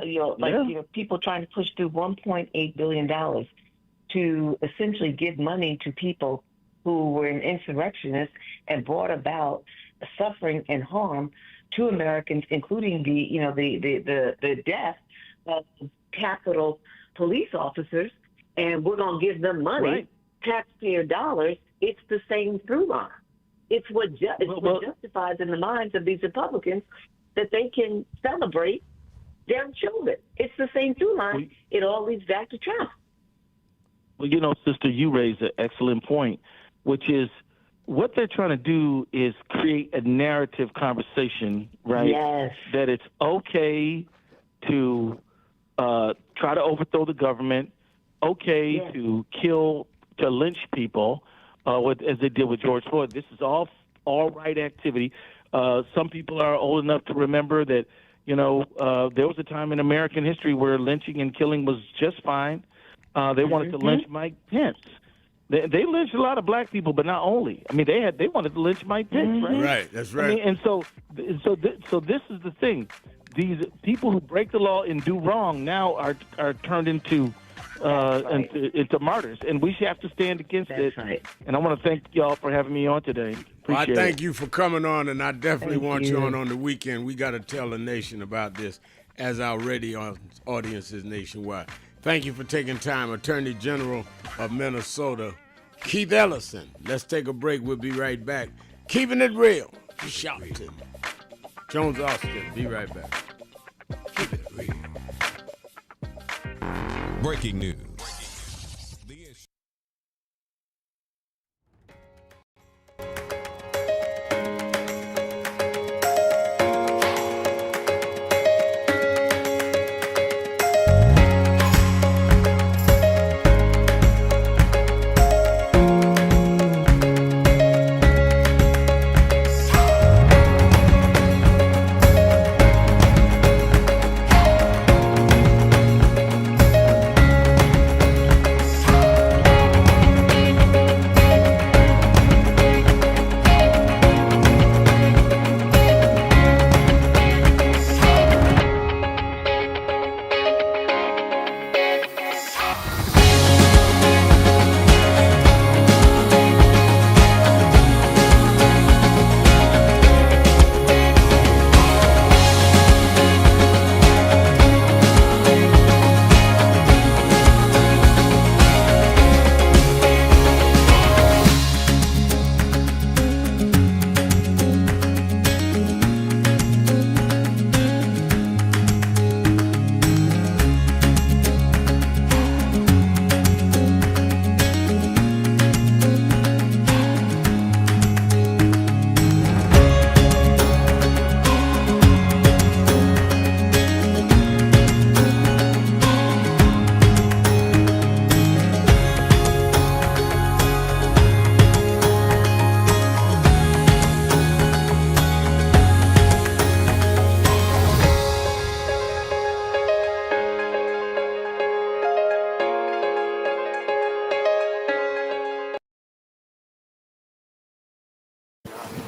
people trying to push through $1.8 billion to essentially give money to people who were an insurrectionists and brought about suffering and harm to Americans, including the death of Capitol police officers, and we're going to give them money, taxpayer dollars. It's the same through line. It's what justifies in the minds of these Republicans that they can celebrate their children. It's the same through line. It all leads back to Trump. Well, sister, you raised an excellent point, which is what they're trying to do is create a narrative conversation, right? Yes. That it's okay to try to overthrow the government, to lynch people, as they did with George Floyd. This is all right activity. Some people are old enough to remember that, there was a time in American history where lynching and killing was just fine. They wanted to lynch Mike Pence. They lynched a lot of black people, but not only. I mean, they wanted to lynch Mike Pence, right? Right, that's right. I mean, and so this is the thing. These people who break the law and do wrong now are turned into martyrs, and we have to stand against it. Right. And I want to thank y'all for having me on today. I thank you for coming on, and I definitely want you on the weekend. We got to tell the nation about this, as our radio audiences nationwide. Thank you for taking time, Attorney General of Minnesota, Keith Ellison. Let's take a break. We'll be right back. Keeping it real. Sharpton. Jones Austin. Be right back. Keep it real. Breaking news.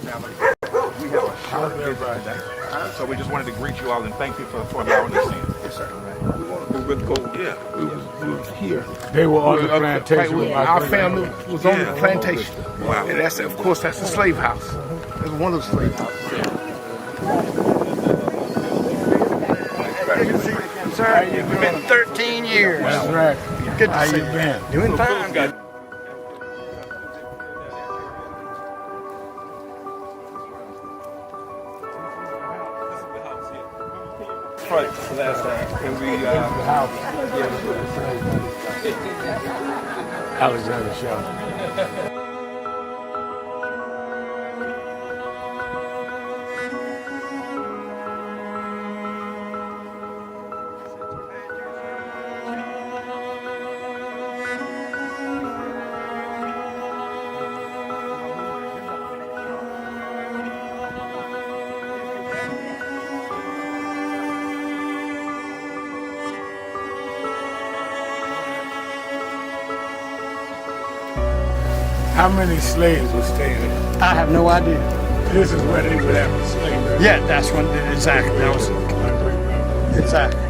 We have a short visit today. So we just wanted to greet you all and thank you for allowing us in. Yes, sir. Right. We want to move with the gold. Yeah, we was here. They were on the plantation. Our family was on the plantation. Wow. And that's, of course, that's the slave house. It was one of the slave houses. Sir, it's been 13 years. That's right. Good to How see you been? Doing fine. Good. Right, so that's and we Alexander Sharpton. How many slaves were staying there? I have no idea. This is where they would have a slave. Yeah, that's when exactly. That was exactly.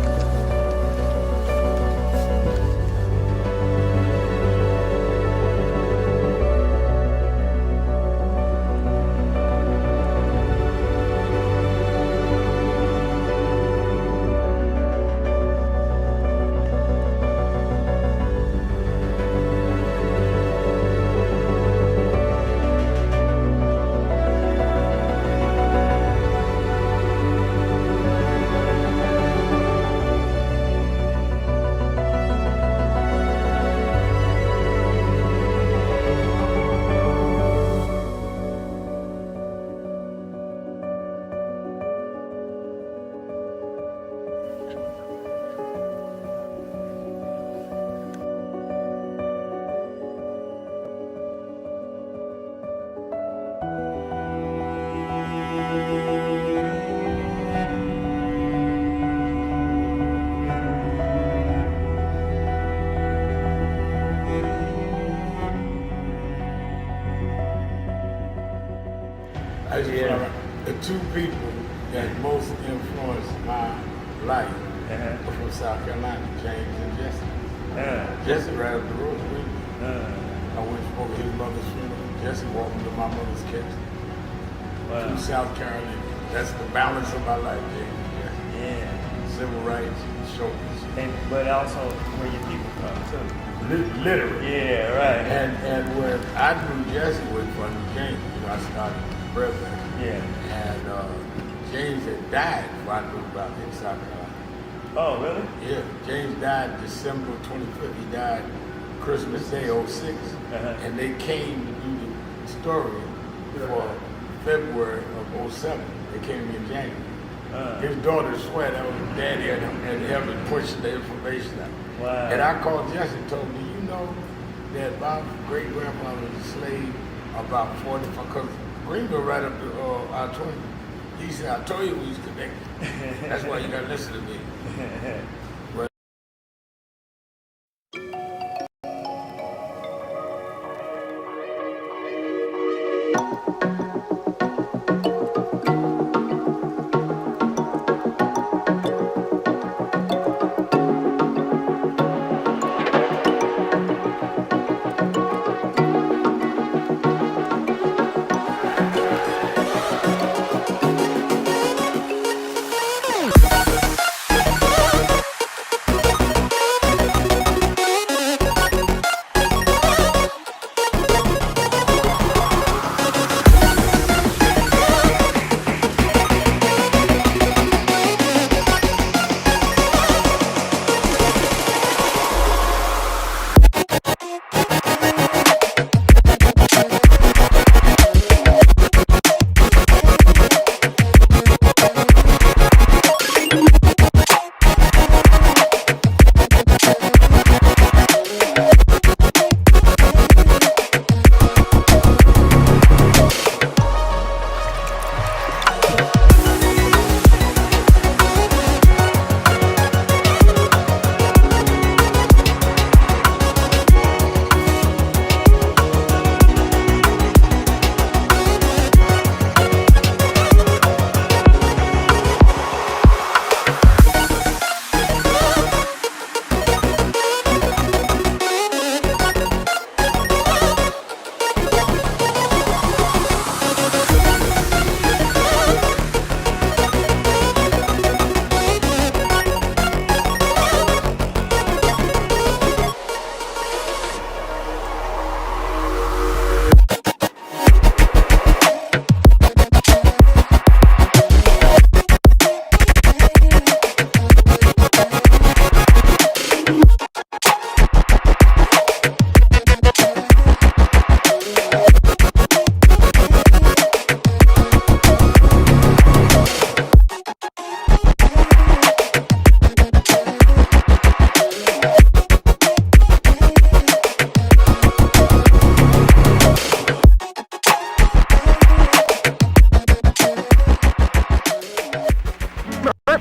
I just the two people that most influenced my life are from South Carolina, James and Jesse. Jesse right up the road with me. I went over his mother's funeral. Jesse walked me to my mother's kitchen. From South Carolina. That's the balance of my life, James. Yeah. Civil rights, shoulders. But also where your people from too. Literally. Yeah, right. And when I knew Jesse was from James, I started president. Yeah. And James had died before I knew about him in South Carolina. Oh, really? Yeah. James died December 25th. He died Christmas Day, 06. And they came to do the story for February of 07. They came in January. His daughter swear that was his daddy and him pushing the information out. Wow. And I called Jesse and told him, do you know that my great-grandfather was a slave about 45, because Greenville right up to I-20. He said, I told you we was connected. That's why you gotta listen to me. But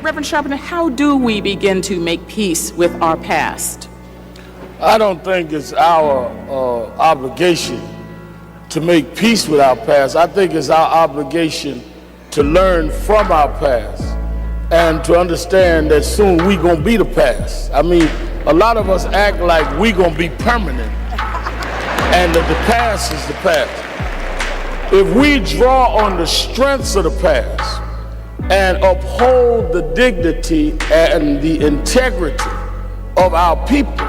Reverend Sharpton, how do we begin to make peace with our past? I don't think it's our obligation to make peace with our past. I think it's our obligation to learn from our past and to understand that soon we gonna be the past. I mean, a lot of us act like we gonna be permanent and that the past is the past. If we draw on the strengths of the past and uphold the dignity and the integrity of our people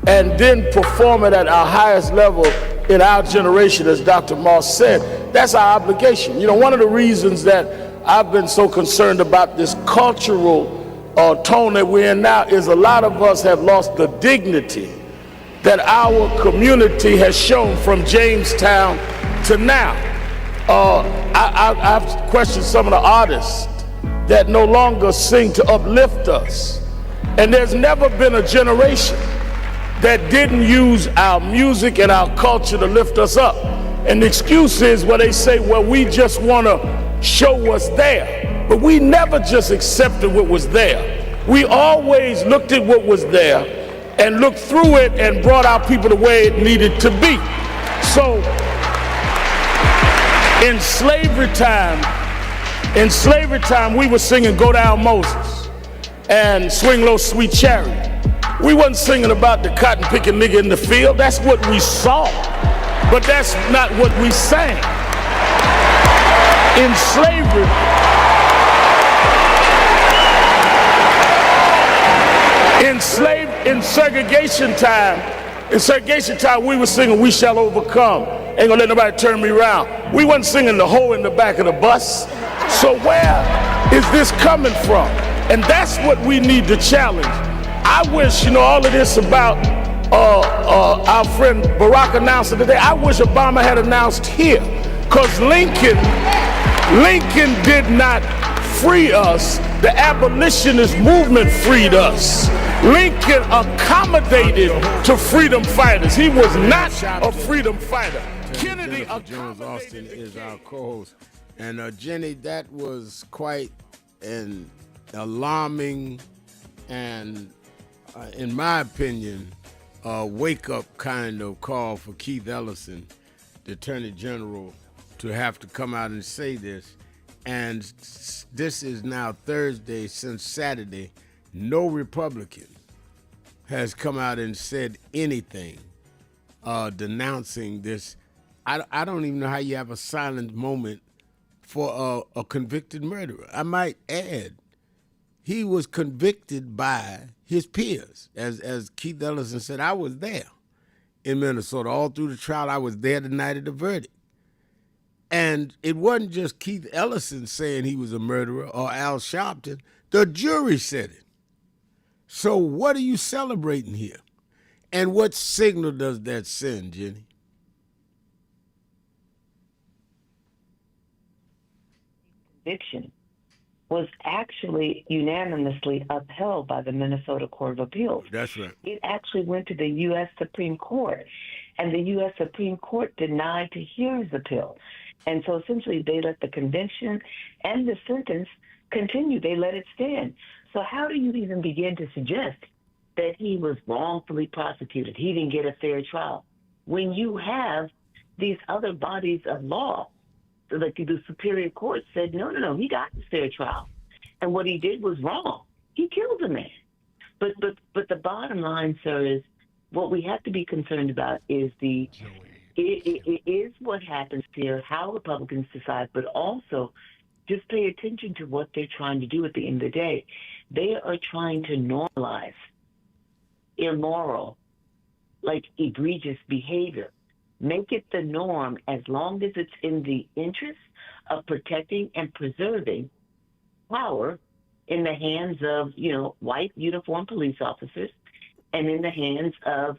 and then perform it at our highest level in our generation, as Dr. Moss said, that's our obligation. You know, one of the reasons that I've been so concerned about this cultural tone that we're in now is a lot of us have lost the dignity that our community has shown from Jamestown to now. I've questioned some of the artists that no longer sing to uplift us. And there's never been a generation that didn't use our music and our culture to lift us up. And the excuse is where they say, well, we just want to show what's there. But we never just accepted what was there. We always looked at what was there and looked through it and brought our people the way it needed to be. So in slavery time, we were singing Go Down Moses and Swing Low Sweet Chariot. We wasn't singing about the cotton picking nigga in the field. That's what we saw, but that's not what we sang. In slavery, in segregation time, we were singing We Shall Overcome. Ain't gonna let nobody turn me around. We wasn't singing the hoe in the back of the bus. So where is this coming from? And that's what we need to challenge. I wish, you know, all of this about our friend Barack announced it today. I wish Obama had announced here, because Lincoln did not free us. The abolitionist movement freed us. Lincoln accommodated to freedom fighters. He was not a freedom fighter. Kennedy Jones Austin is our co-host. And Jenny, that was quite an alarming and, in my opinion, a wake-up kind of call for Keith Ellison, the Attorney General, to have to come out and say this. And this is now Thursday. Since Saturday, no Republican has come out and said anything denouncing this. I don't even know how you have a silent moment for a convicted murderer. I might add, he was convicted by his peers. As Keith Ellison said, I was there in Minnesota all through the trial. I was there the night of the verdict. And it wasn't just Keith Ellison saying he was a murderer or Al Sharpton. The jury said it. So what are you celebrating here? And what signal does that send, Jenny? Conviction was actually unanimously upheld by the Minnesota Court of Appeals. That's right. It actually went to the U.S. Supreme Court, and the U.S. Supreme Court denied to hear his appeal. And so essentially they let the conviction and the sentence continue. They let it stand. So how do you even begin to suggest that he was wrongfully prosecuted, he didn't get a fair trial, when you have these other bodies of law? So like the Superior Court said, no, he got a fair trial. And what he did was wrong. He killed a man. But the bottom line, sir, is what we have to be concerned about is it is what happens here, how Republicans decide, but also just pay attention to what they're trying to do at the end of the day. They are trying to normalize immoral, like egregious behavior. Make it the norm as long as it's in the interest of protecting and preserving power in the hands of, white uniformed police officers and in the hands of,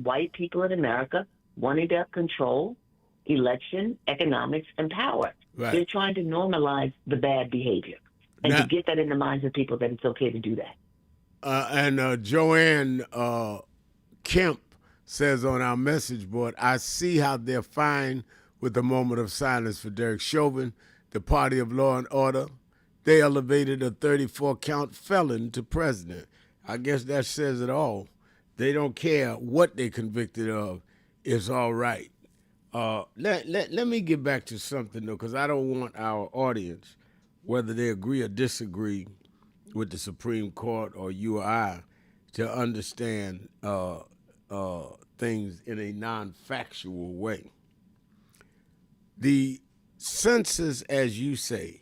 white people in America wanting to control election, economics, and power. Right. They're trying to normalize the bad behavior and to get that in the minds of people that it's okay to do that. And Joanne Kemp says on our message board, I see how they're fine with a moment of silence for Derek Chauvin, the party of law and order. they elevated a 34-count felon to president. I guess that says it all. They don't care what they're convicted of. It's all right. Let me get back to something, though, because I don't want our audience, whether they agree or disagree with the Supreme Court or you or I, to understand things in a non-factual way. The census, as you say,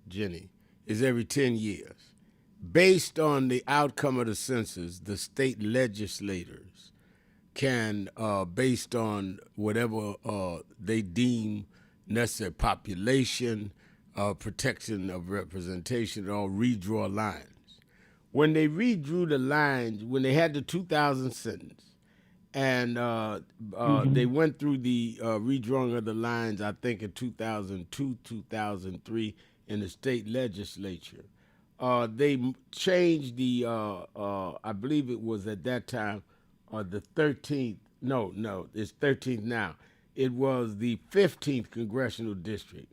Jenny, is every 10 years. Based on the outcome of the census, the state legislators can, based on whatever they deem necessary, population, protection of representation, or redraw lines. When they redrew the lines, when they had the 2000 census, and they went through the redrawing of the lines, I think in 2002, 2003, in the state legislature. They changed the, I believe it was at that time, the 13th, no, it's 13th now. It was the 15th congressional district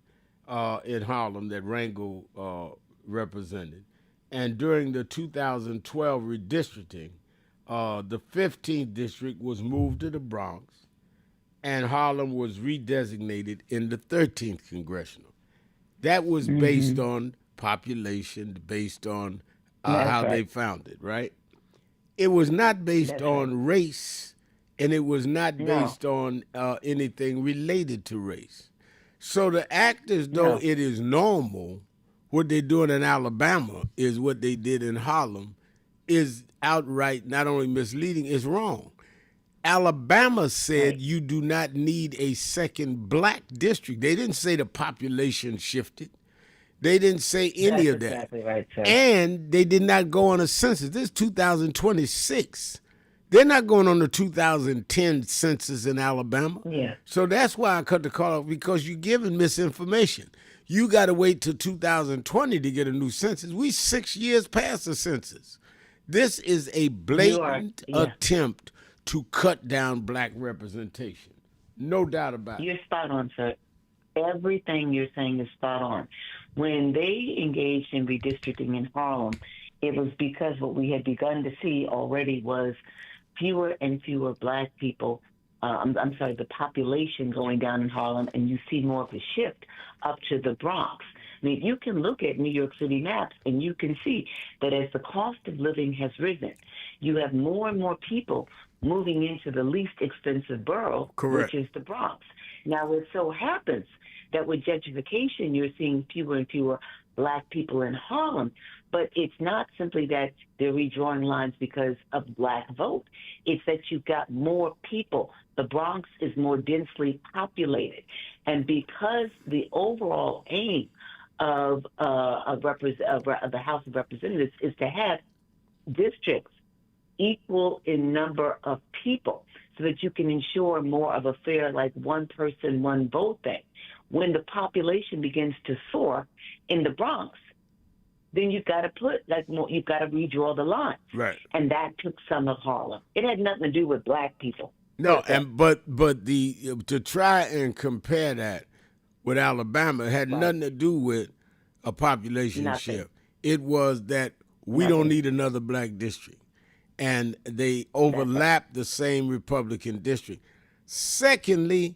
in Harlem that Rangel represented. And during the 2012 redistricting, the 15th district was moved to the Bronx, and Harlem was redesignated in the 13th congressional. That was based on population, based on how they found it, right? It was not based on race, and it was not based on anything related to race. So to act as though it is normal, what they're doing in Alabama is what they did in Harlem, is outright not only misleading, it's wrong. Alabama said you do not need a second black district. They didn't say the population shifted. They didn't say any of that. Exactly right, sir. And they did not go on a census. This is 2026. They're not going on the 2010 census in Alabama. Yeah. So that's why I cut the call off, because you're giving misinformation. You got to wait till 2020 to get a new census. We 6 years past the census. This is a blatant attempt to cut down black representation. No doubt about it. You're spot on, sir. Everything you're saying is spot on. When they engaged in redistricting in Harlem, it was because what we had begun to see already was fewer and fewer black people, the population going down in Harlem, and you see more of a shift up to the Bronx. I mean, you can look at New York City maps, and you can see that as the cost of living has risen, you have more and more people moving into the least expensive borough, which is the Bronx. Now, it so happens that with gentrification, you're seeing fewer and fewer black people in Harlem, but it's not simply that they're redrawing lines because of black vote. It's that you've got more people. The Bronx is more densely populated. And because the overall aim of the House of Representatives is to have districts equal in number of people so that you can ensure more of a fair, like one person, one vote thing. When the population begins to soar in the Bronx, then you've got to you've got to redraw the line. Right. And that took some of Harlem. It had nothing to do with black people. No, but the to try and compare that with Alabama had nothing to do with a population shift. It was that we don't need another black district. And they overlap the same Republican district. Secondly,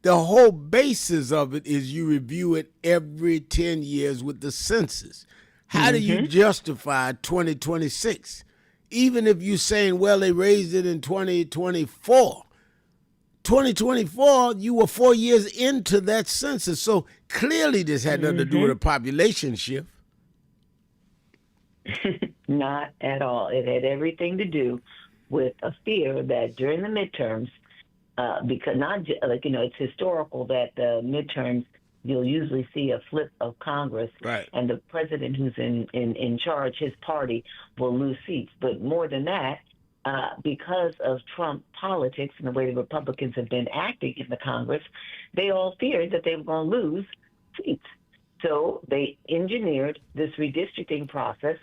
the whole basis of it is you review it every 10 years with the census. How do you justify 2026? Even if you're saying, well, they raised it in 2024. 2024, you were 4 years into that census. So clearly this had nothing to do with a population shift. Not at all. It had everything to do with a fear that during the midterms, because it's historical that the midterms, you'll usually see a flip of Congress, and the president who's in charge, his party, will lose seats. But more than that, because of Trump politics and the way the Republicans have been acting in the Congress, they all feared that they were going to lose seats. So they engineered this redistricting process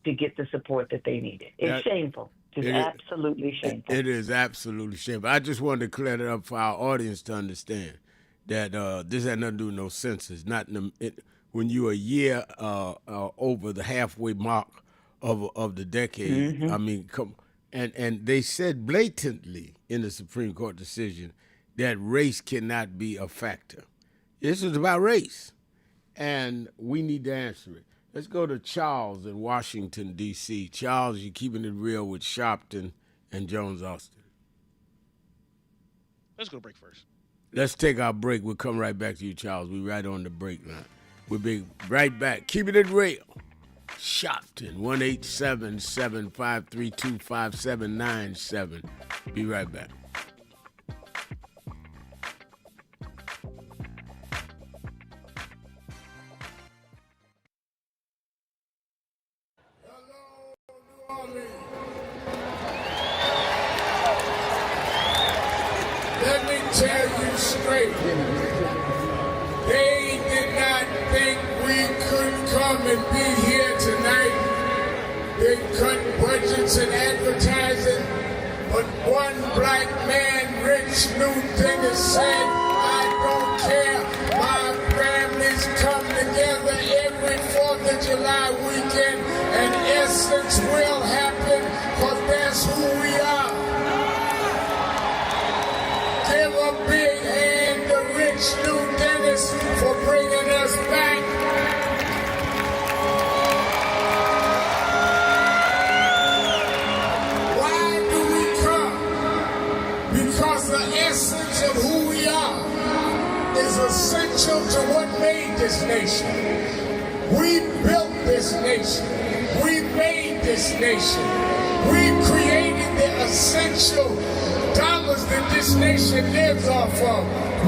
to get the support that they needed. It's shameful. It's absolutely shameful. It is absolutely shameful. I just wanted to clear that up for our audience to understand that this had nothing to do with no census. When when you're a year over the halfway mark of the decade. Mhm. I mean, and they said blatantly in the Supreme Court decision that race cannot be a factor. This is about race, and we need to answer it. Let's go to Charles in Washington, D.C. Charles, you're keeping it real with Sharpton and Jones Austin. Let's go to break first. Let's take our break. We'll come right back to you, Charles. We're right on the break now. We'll be right back. Keeping it real. Sharpton, 1-877-532-5797. Be right back. Let me tell you straight. They did not think we could come and be here tonight. They cut budgets and advertising, but one black man, Rich Newton, said, I don't care. My families come together every 4th of July weekend, and Essence will happen, because that's who we are. Give a big hand to Rich New Dennis for bringing us back. Why do we come? Because the essence of who we are is essential to what made this nation. We built this nation. We made this nation. We created the essential dollars that this nation lives off of.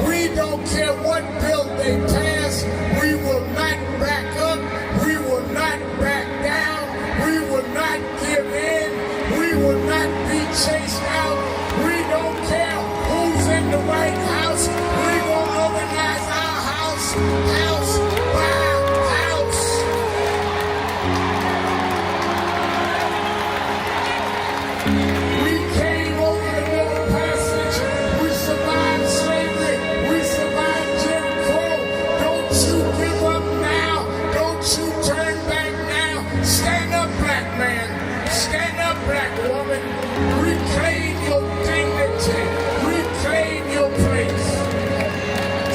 We don't care what bill they pass. We will not back up. We will not back down. We will not give in. We will not be chased out. We don't care who's in the White House. We will organize our house by house. We came over the Middle Passage. We survived slavery. We survived Jim Crow. Don't you give up now. Don't you turn back now. Stand up, black man. Stand up, black woman. Reclaim your dignity. Reclaim your place.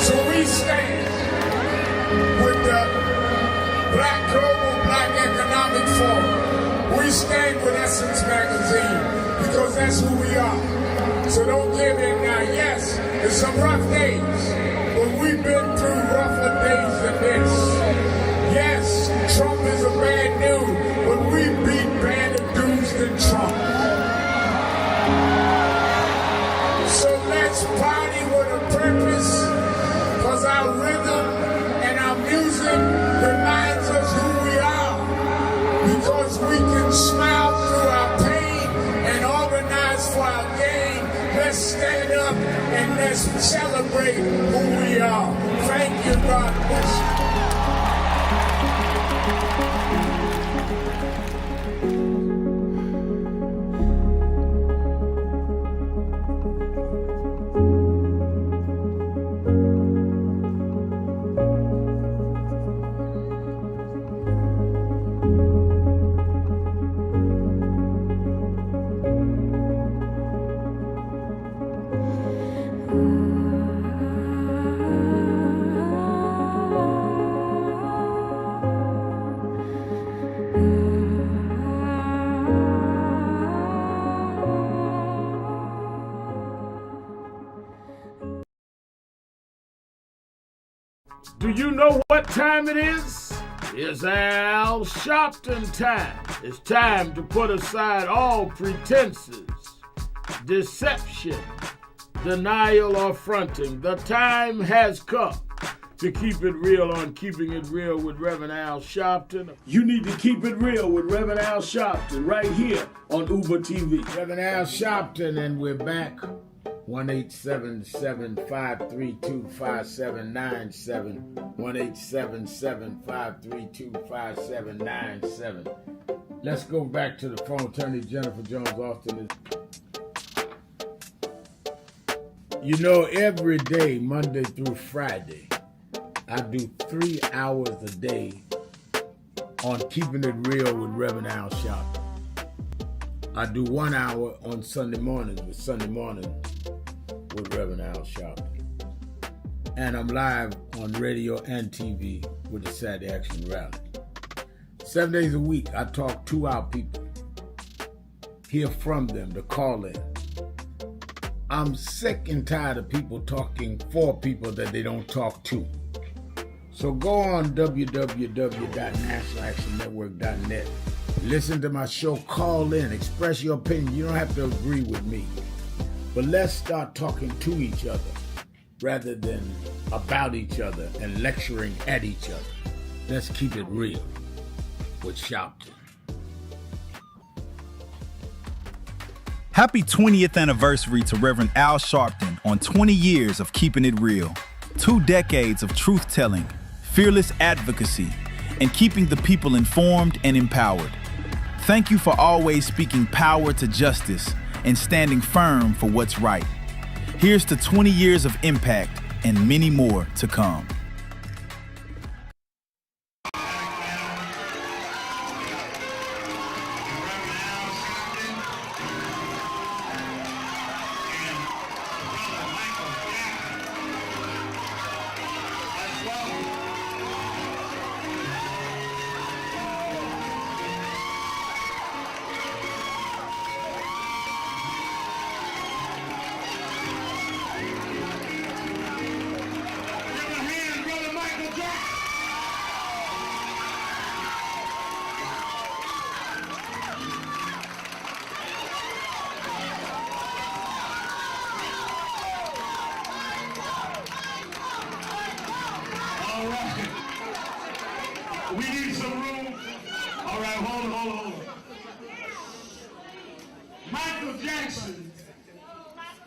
So we stand with the Black Global Black Economic Forum. We stand with Essence Magazine because that's who we are. So don't give in now. Yes, there's some rough days, but we've been through rougher days than this. Yes, Trump is a bad dude, but we beat badder dudes than Trump. So let's party with a purpose, because our rhythm and our music reminds us who we are. Because we can smile through our pain and organize for our gain. Let's stand up and let's celebrate who we are. Thank you, God bless you. Do you know what time it is? It's Al Sharpton time. It's time to put aside all pretenses, deception, denial, or fronting. The time has come to keep it real on Keeping It Real with Reverend Al Sharpton. You need to keep it real with Reverend Al Sharpton right here on Uber TV. Reverend Al Sharpton, and we're back. 1-877-532-5797. 1-877-532-5797. Let's go back to the phone. Attorney Jennifer Jones Austin. You know, every day, Monday through Friday, I do 3 hours a day on Keeping It Real with Reverend Al Sharpton. I do 1 hour on Sunday mornings with Reverend Al Sharpton. And I'm live on radio and TV with the Saturday Action Rally. 7 days a week, I talk to our people, hear from them, to call in. I'm sick and tired of people talking for people that they don't talk to. So go on www.nationalactionnetwork.net. Listen to my show, call in, express your opinion. You don't have to agree with me. But let's start talking to each other rather than about each other and lecturing at each other. Let's keep it real with Sharpton. Happy 20th anniversary to Reverend Al Sharpton on 20 years of Keeping It Real. 2 decades of truth-telling, fearless advocacy, and keeping the people informed and empowered. Thank you for always speaking power to justice and standing firm for what's right. Here's to 20 years of impact and many more to come. We need some room. All right, hold on. Michael Jackson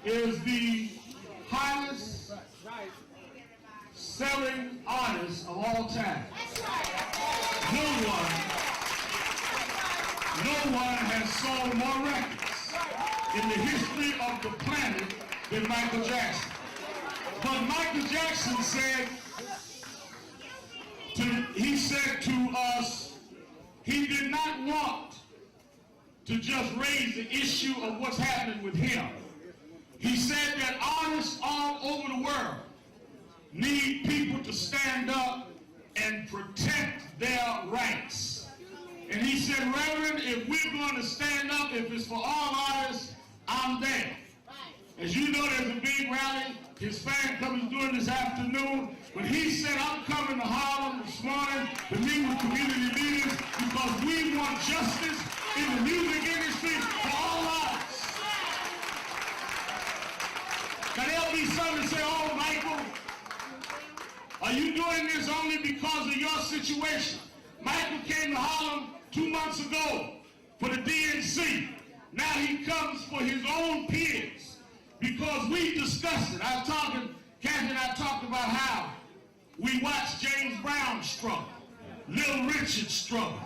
is the highest selling artist of all time. No one has sold more records in the history of the planet than Michael Jackson. But Michael Jackson said to us, he did not want to just raise the issue of what's happening with him. He said that artists all over the world need people to stand up and protect their rights. And he said, Reverend, if we're going to stand up, if it's for all artists, I'm there. As you know, there's a big rally his fan club is doing this afternoon, but he said, I'm coming to Harlem this morning to meet with community leaders because we want justice in the music industry for all artists. Now there'll be some that say, oh, Michael, are you doing this only because of your situation? Michael came to Harlem 2 months ago for the DNC. Now he comes for his own peers. Because we discussed it. Kathy and I talked about how we watched James Brown struggle, Little Richard struggle.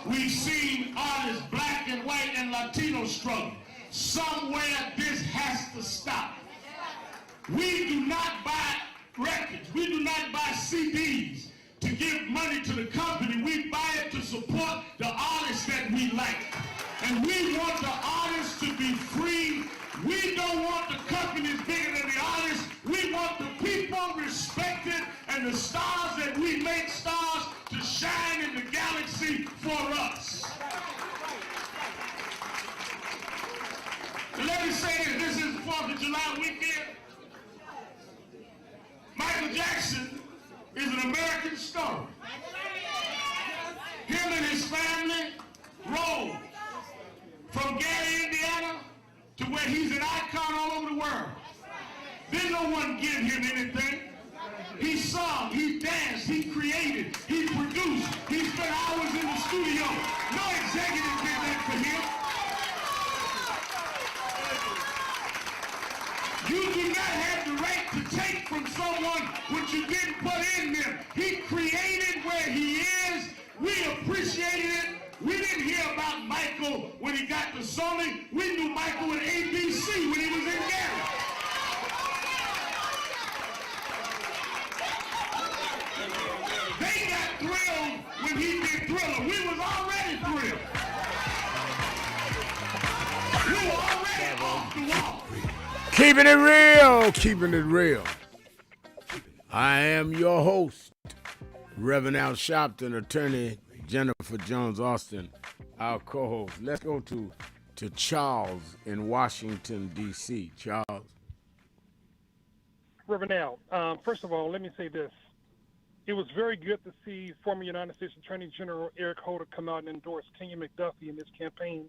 We've seen artists, black and white and Latino struggle. Somewhere this has to stop. We do not buy records. We do not buy CDs to give money to the company. We buy it to support the artists that we like. And we want the artists to be free. We don't want the companies bigger than the artists. We want the people respected and the stars that we make stars to shine in the galaxy for us. So let me say this is the 4th of July weekend. Michael Jackson is an American story. Him and his family rode from Gary, Indiana, to where he's an icon all over the world. Didn't no one give him anything. He sung, he danced, he created, he produced, he spent hours in the studio. No executive did that for him. You do not have the right to take from someone what you didn't put in them. He created where he is. We appreciated it. We didn't hear about Michael when he got to Sony. We knew Michael with ABC when he was in Gary. when he did Thriller. We was already thrilled. We were already off the wall. Keeping it real, keeping it real. I am your host, Reverend Al Sharpton, attorney Jennifer Jones Austin, our co-host. Let's go to Charles in Washington, D.C. Charles. Reverend Al, first of all, let me say this. It was very good to see former United States Attorney General Eric Holder come out and endorse Kenya McDuffie in his campaign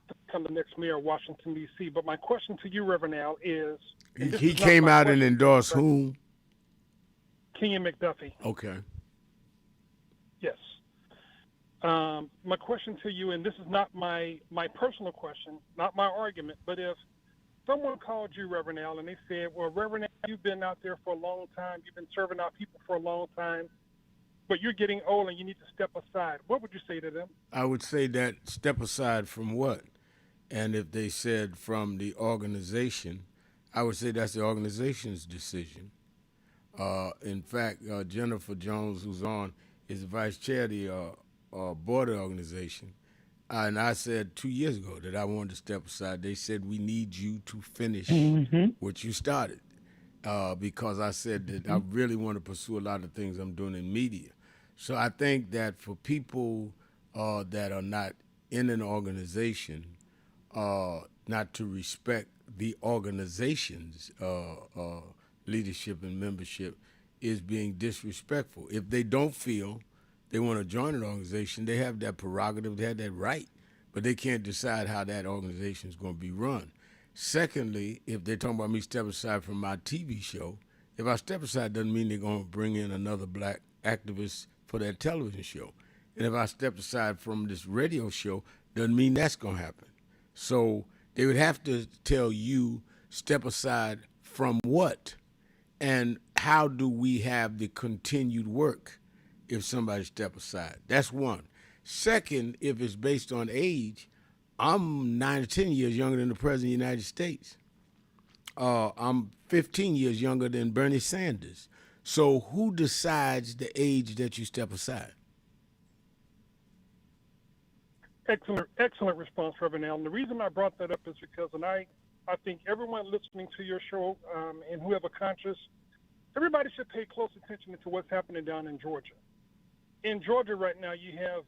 to become the next mayor of Washington, D.C. But my question to you, Reverend Al, is... He came out and endorsed whom? Kenya McDuffie. Okay. Yes. My question to you, and this is not my personal question, not my argument, but if someone called you, Reverend Al, and they said, well, Reverend Al, you've been out there for a long time, you've been serving our people for a long time, but you're getting old and you need to step aside, what would you say to them? I would say that step aside from what? And if they said from the organization, I would say that's the organization's decision. In fact, Jennifer Jones, who's on, is the vice chair of the board of the organization. And I said 2 years ago that I wanted to step aside. They said, we need you to finish what you started. Because I said that I really want to pursue a lot of things I'm doing in media. So I think that for people that are not in an organization, not to respect the organization's leadership and membership is being disrespectful. If they don't feel they want to join an organization, they have that prerogative, they have that right, but they can't decide how that organization is going to be run. Secondly, if they're talking about me stepping aside from my TV show, if I step aside doesn't mean they're going to bring in another black activist for that television show. And if I step aside from this radio show, doesn't mean that's going to happen. So they would have to tell you, step aside from what? And how do we have the continued work if somebody step aside? That's one. Second, if it's based on age, I'm 9 or 10 years younger than the President of the United States. I'm 15 years younger than Bernie Sanders. So who decides the age that you step aside? Excellent response, Reverend Al. And the reason I brought that up is because, and I think everyone listening to your show and who have a conscience, everybody should pay close attention to what's happening down in Georgia. In Georgia right now, you have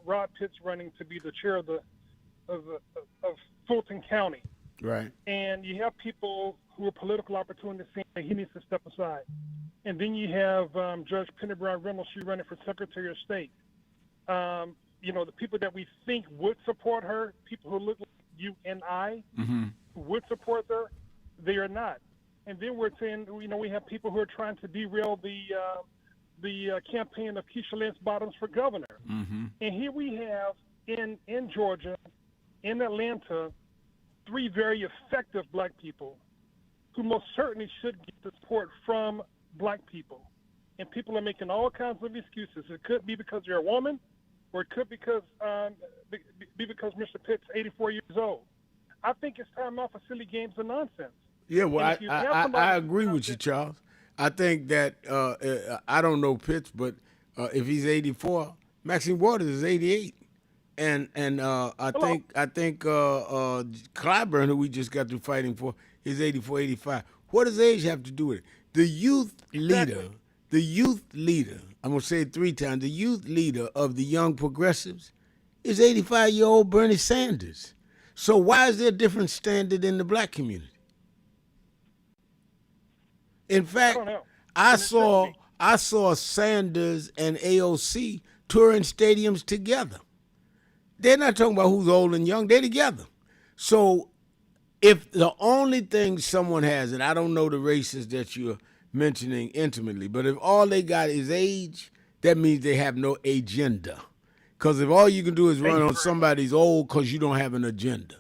Rod Pitts running to be the chair of Fulton County. Right. And you have people who are political opportunists saying that he needs to step aside. And then you have Judge Penny Brown Reynolds, she's running for Secretary of State. The people that we think would support her, people who look like you and I, who would support her, they are not. And then we're saying, we have people who are trying to derail the campaign of Keisha Lance Bottoms for governor. And here we have in Georgia, in Atlanta, 3 very effective black people who most certainly should get the support from black people. And people are making all kinds of excuses. It could be because you're a woman, or it could be because Mr. Pitt's 84 years old. I think it's time off for silly games and nonsense. Yeah, well, I agree with you, Charles. I think that I don't know Pitts, but if he's 84, Maxine Waters is 88, and I think Clyburn, who we just got through fighting for, is 84, 85. What does age have to do with it? The youth leader, I'm gonna say it 3 times. The youth leader of the Young Progressives is 85-year-old Bernie Sanders. So why is there a different standard in the black community? In fact, I saw Sanders and AOC touring stadiums together. They're not talking about who's old and young. They're together. So if the only thing someone has, and I don't know the races that you're mentioning intimately, but if all they got is age, that means they have no agenda. Because if all you can do is run on somebody's old because you don't have an agenda.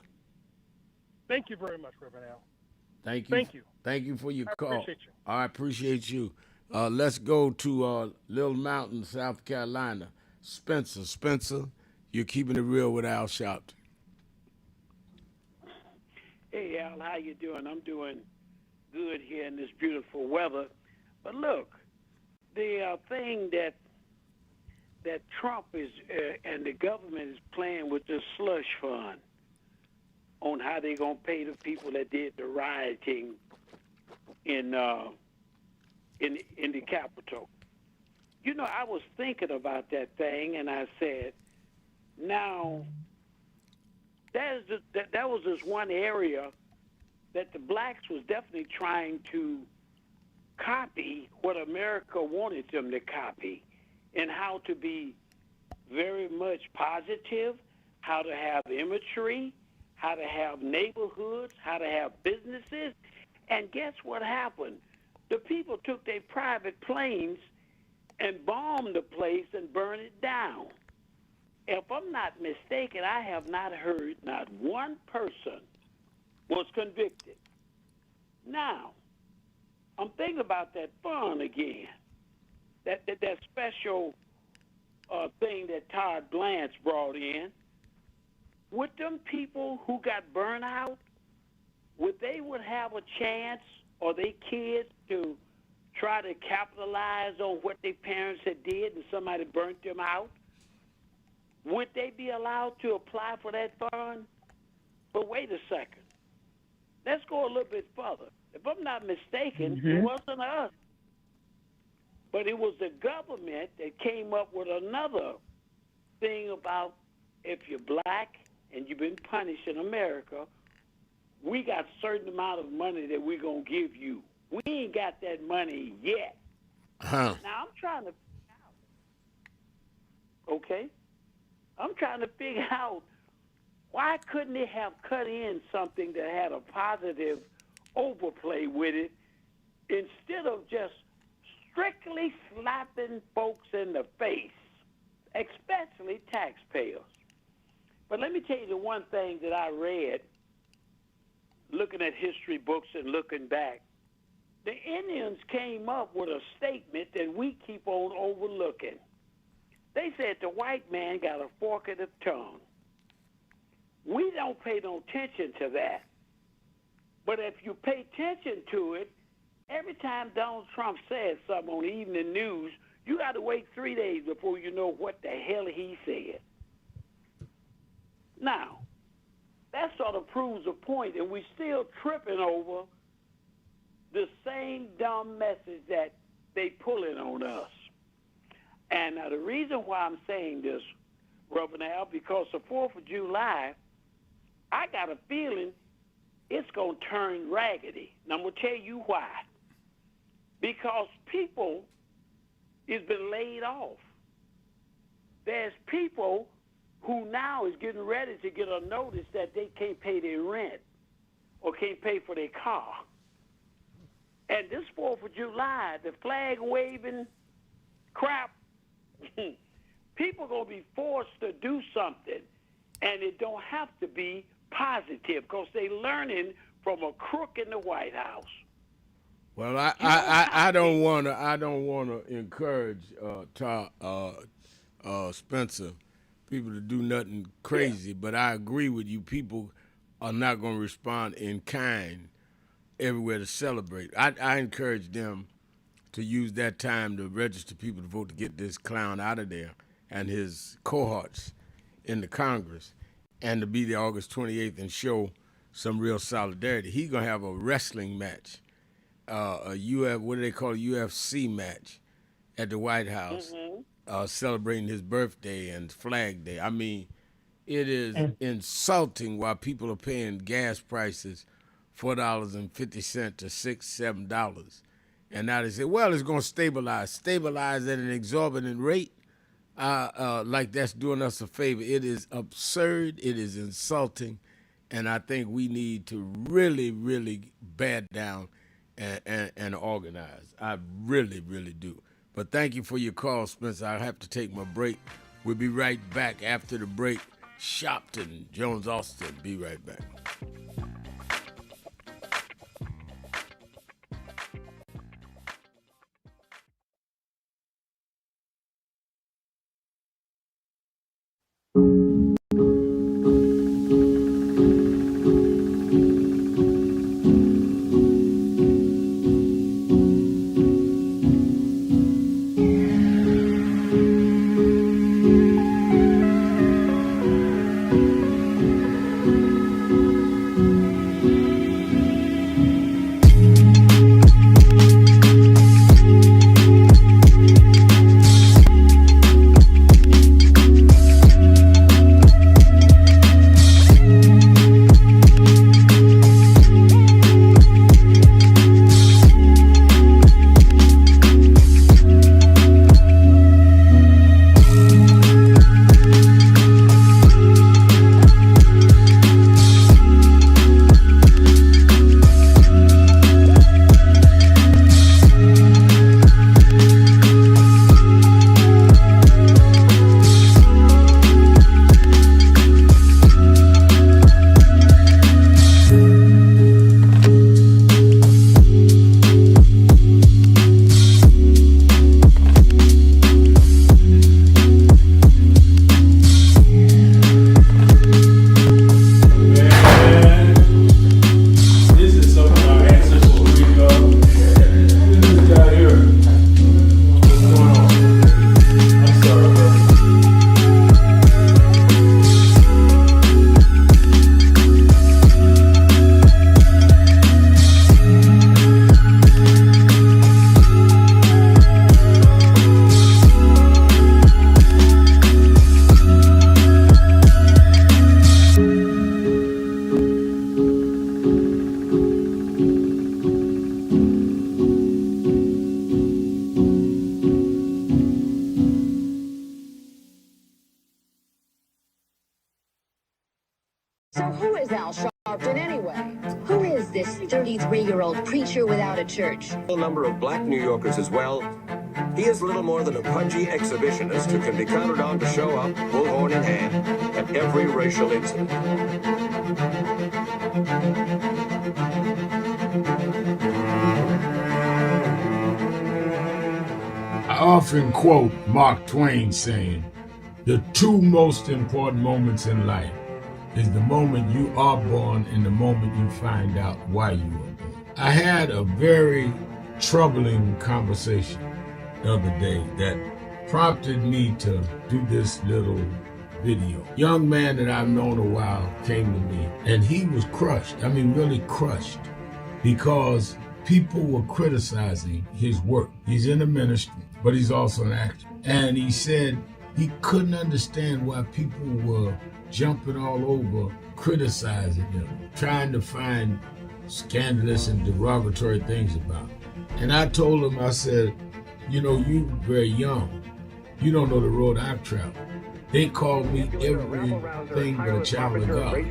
Thank you very much, Reverend Al. Thank you. Thank you. Thank you for your call. I appreciate you. I appreciate you. Let's go to Little Mountain, South Carolina. Spencer, you're keeping it real with Al Sharpton. Hey, Al, how you doing? I'm doing good here in this beautiful weather. But look, the thing that that Trump is and the government is playing with the slush fund on how they're going to pay the people that did the rioting in the Capitol. You know, I was thinking about that thing, and I said, now, that was just one area that the blacks was definitely trying to copy what America wanted them to copy, and how to be very much positive, how to have imagery, how to have neighborhoods, how to have businesses. And guess what happened? The people took their private planes and bombed the place and burned it down. If I'm not mistaken, I have not heard not one person was convicted. Now, I'm thinking about that fund again, that special thing that Todd Blanche brought in. Would them people who got burned out, would have a chance, or they kids, to try to capitalize on what their parents had did and somebody burnt them out? Would they be allowed to apply for that fund? But wait a second. Let's go a little bit further. If I'm not mistaken, it wasn't us, but it was the government that came up with another thing about if you're black and you've been punished in America, we got a certain amount of money that we're going to give you. We ain't got that money yet. Now, I'm trying to figure out, okay? I'm trying to figure out, why couldn't they have cut in something that had a positive overplay with it instead of just strictly slapping folks in the face, especially taxpayers? But let me tell you the one thing that I read, looking at history books and looking back. The Indians came up with a statement that we keep on overlooking. They said the white man got a fork in the tongue. We don't pay no attention to that. But if you pay attention to it, every time Donald Trump says something on the evening news, you got to wait 3 days before you know what the hell he said. Now, that sort of proves a point, and we're still tripping over the same dumb message that they pulling on us. And now the reason why I'm saying this, Reverend Al, because the 4th of July, I got a feeling it's going to turn raggedy. And I'm going to tell you why. Because people has been laid off. There's people who now is getting ready to get a notice that they can't pay their rent or can't pay for their car. And this 4th of July, the flag waving crap, people are going to be forced to do something, and it don't have to be positive because they're learning from a crook in the White House. Well, I don't want to encourage Spencer, people to do nothing crazy, but I agree with you. People are not going to respond in kind everywhere to celebrate. I encourage them to use that time to register people to vote to get this clown out of there and his cohorts in the Congress, and to be there August 28th and show some real solidarity. He's going to have a wrestling match, what do they call a UFC match at the White House, celebrating his birthday and Flag Day. I mean, it is insulting why people are paying gas prices $4.50 to $6, $7. And now they say, well, it's going to stabilize at an exorbitant rate, like that's doing us a favor. It is absurd. It is insulting. And I think we need to really, really bed down and organize. I really, really do. But thank you for your call, Spencer. I have to take my break. We'll be right back after the break. Sharpton, Jones Austin. Be right back. is Al Sharpton anyway? Who is this 33-year-old preacher without a church? A number of black New Yorkers as well. He is little more than a pudgy exhibitionist who can be counted on to show up, bullhorn in hand, at every racial incident. I often quote Mark Twain saying, "The two most important moments in life is the moment you are born and the moment you find out why you were born." I had a very troubling conversation the other day that prompted me to do this little video. Young man that I've known a while came to me and he was crushed. I mean, really crushed, because people were criticizing his work. He's in the ministry, but he's also an actor. And he said he couldn't understand why people were jumping all over, criticizing him, trying to find scandalous and derogatory things about him. And I told him, I said, you know, you very young. You don't know the road I've traveled. They called me everything but a child of God. A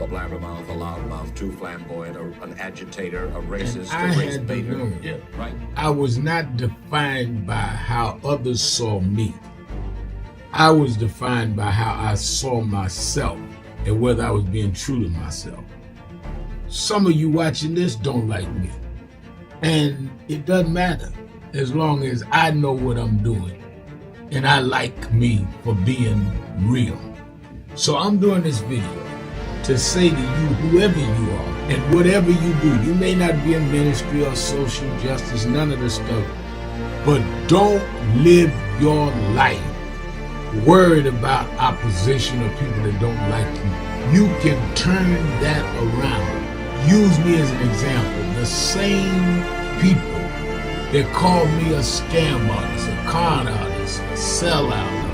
blabbermouth, a loudmouth, too flamboyant, an agitator, a racist, I had to know. Yeah, right. I was not defined by how others saw me. I was defined by how I saw myself and whether I was being true to myself. Some of you watching this don't like me. And it doesn't matter as long as I know what I'm doing and I like me for being real. So I'm doing this video to say to you, whoever you are and whatever you do, you may not be in ministry or social justice, none of this stuff, but don't live your life worried about opposition or people that don't like you. You can turn that around. Use me as an example. The same people that call me a scam artist, a con artist, a sellout,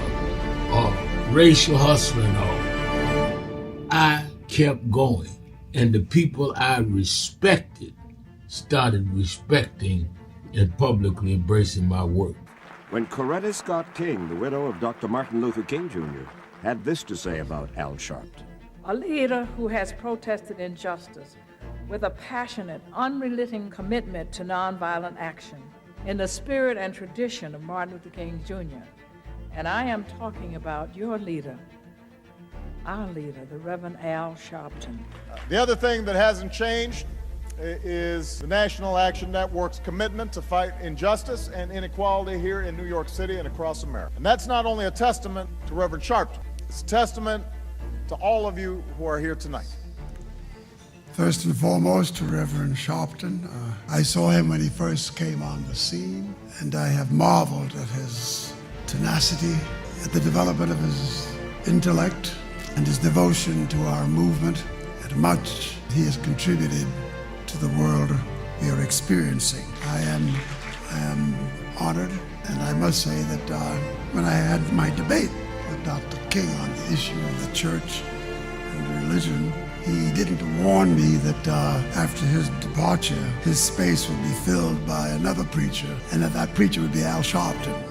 or racial hustler and all, I kept going. And the people I respected started respecting and publicly embracing my work. When Coretta Scott King, the widow of Dr. Martin Luther King Jr., had this to say about Al Sharpton. A leader who has protested injustice with a passionate, unrelenting commitment to nonviolent action in the spirit and tradition of Martin Luther King Jr. And I am talking about your leader, our leader, the Reverend Al Sharpton. The other thing that hasn't changed is the National Action Network's commitment to fight injustice and inequality here in New York City and across America. And that's not only a testament to Reverend Sharpton, it's a testament to all of you who are here tonight. First and foremost, to Reverend Sharpton. I saw him when he first came on the scene, and I have marveled at his tenacity, at the development of his intellect, and his devotion to our movement, and much he has contributed to the world we are experiencing. I am honored, and I must say that when I had my debate with Dr. King on the issue of the church and religion, he didn't warn me that after his departure, his space would be filled by another preacher, and that preacher would be Al Sharpton.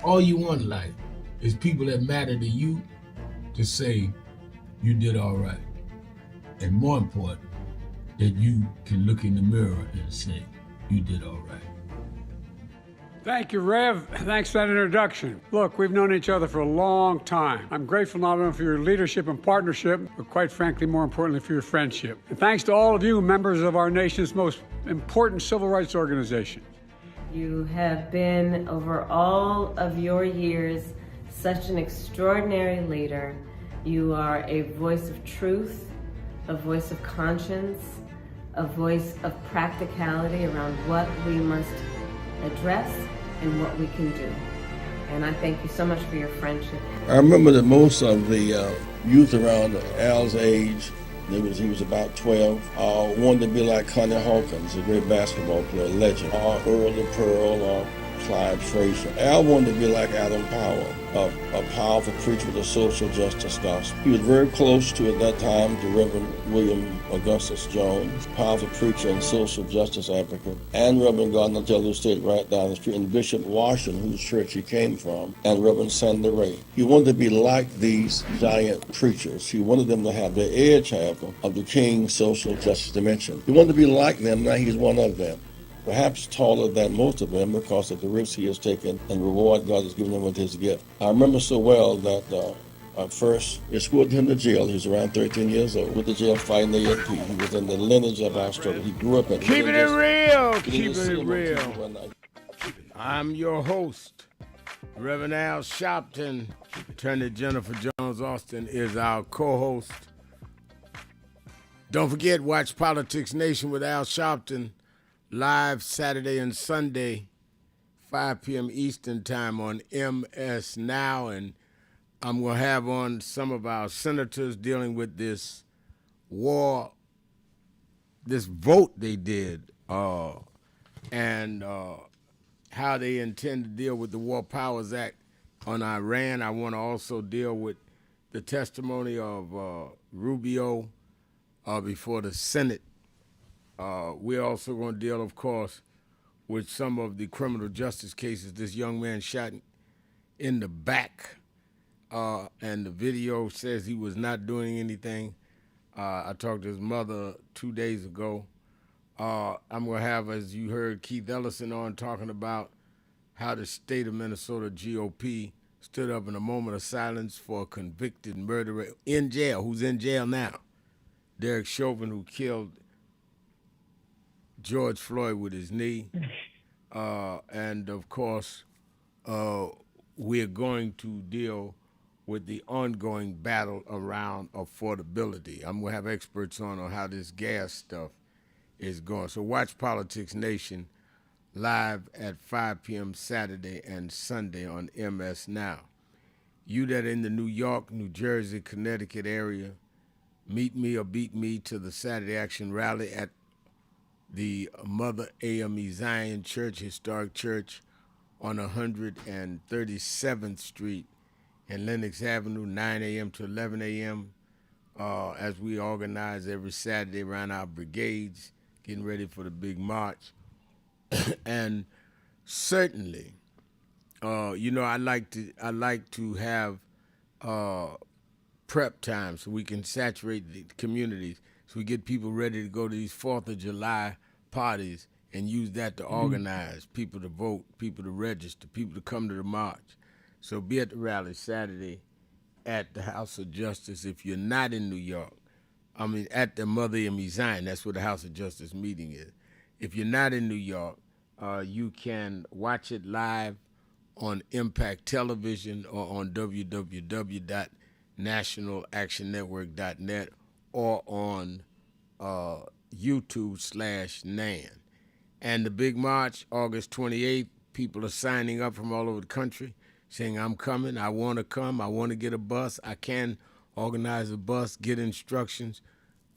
All you want in life is people that matter to you to say you did all right. And more important, that you can look in the mirror and say you did all right. Thank you, Rev. Thanks for that introduction. Look, we've known each other for a long time. I'm grateful not only for your leadership and partnership, but quite frankly, more importantly, for your friendship. And thanks to all of you, members of our nation's most important civil rights organization. You have been, over all of your years, such an extraordinary leader. You are a voice of truth, a voice of conscience, a voice of practicality around what we must address and what we can do. And I thank you so much for your friendship. I remember that most of the youth around Al's age, he was about 12, wanted to be like Connie Hawkins, a great basketball player, legend, or Earl the Pearl, or Clyde Frazier. Al wanted to be like Adam Powell, a powerful preacher with a social justice gospel. He was very close to, at that time, the Reverend William Augustus Jones, powerful preacher and social justice advocate, and Reverend Gardner Taylor State right down the street, and Bishop Washington, whose church he came from, and Reverend Sandy Ray. He wanted to be like these giant preachers. He wanted them to have the edge, however, of the King's social justice dimension. He wanted to be like them. Now he's one of them. Perhaps taller than most of them because of the risks he has taken and the reward God has given him with his gift. I remember so well that first escorted him to jail. He was around 13 years old with the jail fighting the ANP. He was in the lineage of our struggle. He grew up in it. Keeping it real, keeping it real. I'm your host, Reverend Al Sharpton. Attorney Jennifer Jones Austin is our co-host. Don't forget, watch Politics Nation with Al Sharpton live Saturday and Sunday, 5 p.m. Eastern Time on MS Now. And I'm going to have on some of our senators dealing with this war, this vote they did, and how they intend to deal with the War Powers Act on Iran. I want to also deal with the testimony of Rubio before the Senate. We're also going to deal, of course, with some of the criminal justice cases. This young man shot in the back, and the video says he was not doing anything. I talked to his mother 2 days ago. I'm going to have, as you heard, Keith Ellison on talking about how the state of Minnesota GOP stood up in a moment of silence for a convicted murderer in jail, who's in jail now, Derek Chauvin, who killed George Floyd with his knee. And, of course, we're going to deal with the ongoing battle around affordability. I'm going to have experts on how this gas stuff is going. So watch Politics Nation live at 5 p.m. Saturday and Sunday on MS Now. You that are in the New York, New Jersey, Connecticut area, meet me or beat me to the Saturday Action Rally at the Mother AME Zion Church, Historic Church on 137th Street and Lenox Avenue, 9 a.m. to 11 a.m. As we organize every Saturday around our brigades, getting ready for the big march. And certainly, I like to have prep time so we can saturate the communities, so we get people ready to go to these 4th of July parties and use that to organize people to vote, people to register, people to come to the march. So be at the rally Saturday at the House of Justice. If you're not in New York, at the Mother AME Zion, that's where the House of Justice meeting is. If you're not in New York, you can watch it live on Impact Television or on www.nationalactionnetwork.net or on YouTube/NAN. And the big march, August 28th, people are signing up from all over the country saying, I'm coming, I want to come, I want to get a bus, I can organize a bus, get instructions,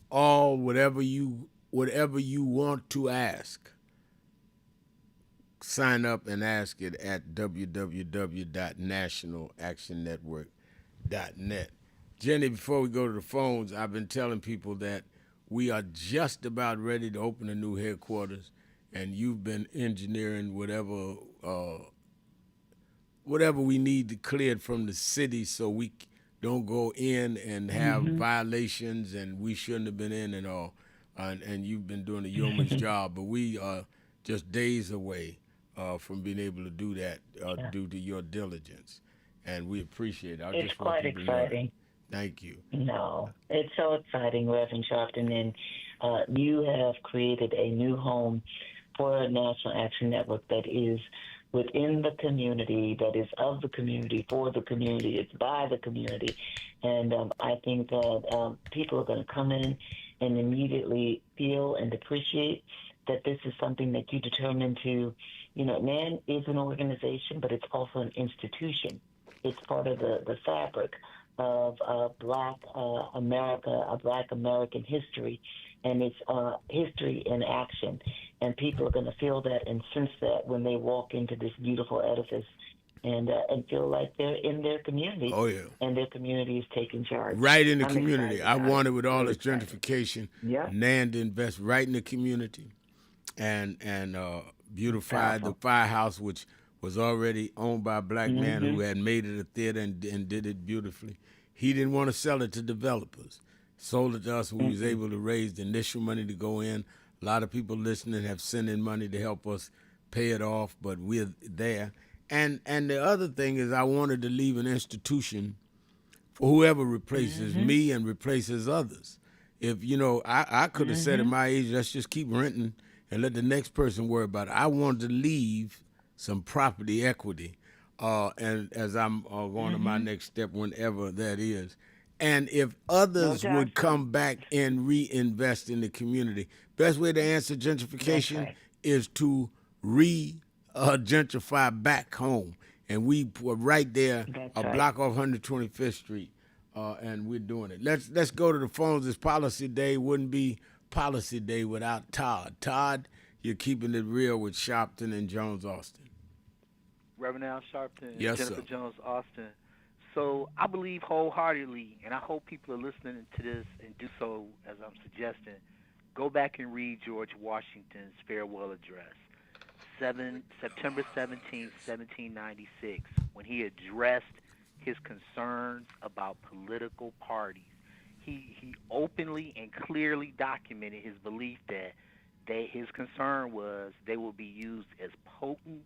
whatever you want to ask. Sign up and ask it at www.nationalactionnetwork.net. Jenny, before we go to the phones, I've been telling people that we are just about ready to open a new headquarters, and you've been engineering whatever we need to clear it from the city so we don't go in and have violations and we shouldn't have been in and all. And you've been doing a yeoman's job, but we are just days away from being able to do that due to your diligence. And we appreciate it. It's quite exciting. Thank you. No, it's so exciting, Reverend Sharpton, and you have created a new home for National Action Network that is within the community, that is of the community, for the community, it's by the community. And I think that people are going to come in and immediately feel and appreciate that this is something that you determined to, NAN is an organization, but it's also an institution. It's part of the fabric of Black America, Black American history, and it's history in action. and people are going to feel that and sense that when they walk into this beautiful edifice and feel like they're in their community. Oh, yeah. And their community is taking charge. Right in the I'm community. excited I about want it with all Really this gentrification. Yeah. Land to invest right in the community and beautify the firehouse, which was already owned by a black man who had made it a theater and did it beautifully. He didn't want to sell it to developers. Sold it to us. We was able to raise the initial money to go in. A lot of people listening have sent in money to help us pay it off, but we're there. And the other thing is I wanted to leave an institution for whoever replaces me and replaces others. If, I could have said at my age, let's just keep renting and let the next person worry about it. I wanted to leave some property equity, and as I'm going to my next step, whenever that is. And if others would come back and reinvest in the community, best way to answer gentrification is to gentrify back home. And we were right there, block off 125th Street, and we're doing it. Let's go to the phones. It's Policy Day. Wouldn't be Policy Day without Todd. Todd, you're keeping it real with Sharpton and Jones Austin. Reverend Al Sharpton and Yes, Jennifer sir. Jones Austin. So I believe wholeheartedly, and I hope people are listening to this and do so as I'm suggesting, go back and read George Washington's farewell address, September 17th, 1796, when he addressed his concerns about political parties. He openly and clearly documented his belief that his concern was they will be used as potent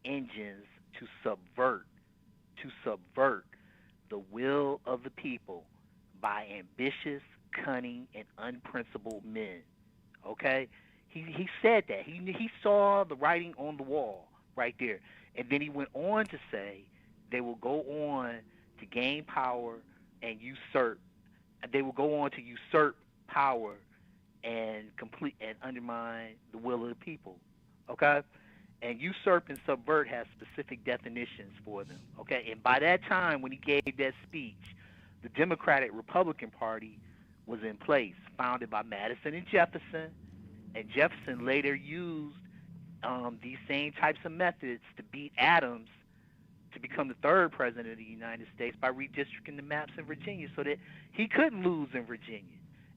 engines to subvert the will of the people by ambitious, cunning, and unprincipled men. Okay? He said that. He saw the writing on the wall right there. And then he went on to say they will go on to gain power and usurp. They will go on to usurp power and complete and undermine the will of the people. Okay? And usurp and subvert has specific definitions for them. Okay? And by that time, when he gave that speech, the Democratic Republican Party was in place, founded by Madison and Jefferson. And Jefferson later used these same types of methods to beat Adams to become the third president of the United States by redistricting the maps in Virginia so that he couldn't lose in Virginia.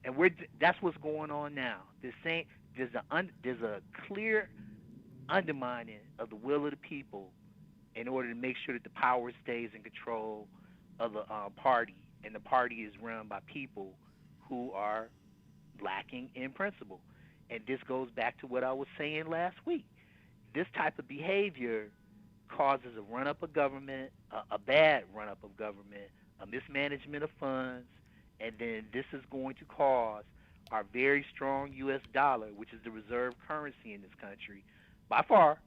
And that's what's going on now. There's a clear undermining of the will of the people in order to make sure that the power stays in control of the party, and the party is run by people who are lacking in principle. And this goes back to what I was saying last week. This type of behavior causes a run-up of government, a bad run-up of government, a mismanagement of funds, and then this is going to cause our very strong U.S. dollar, which is the reserve currency in this country, by far,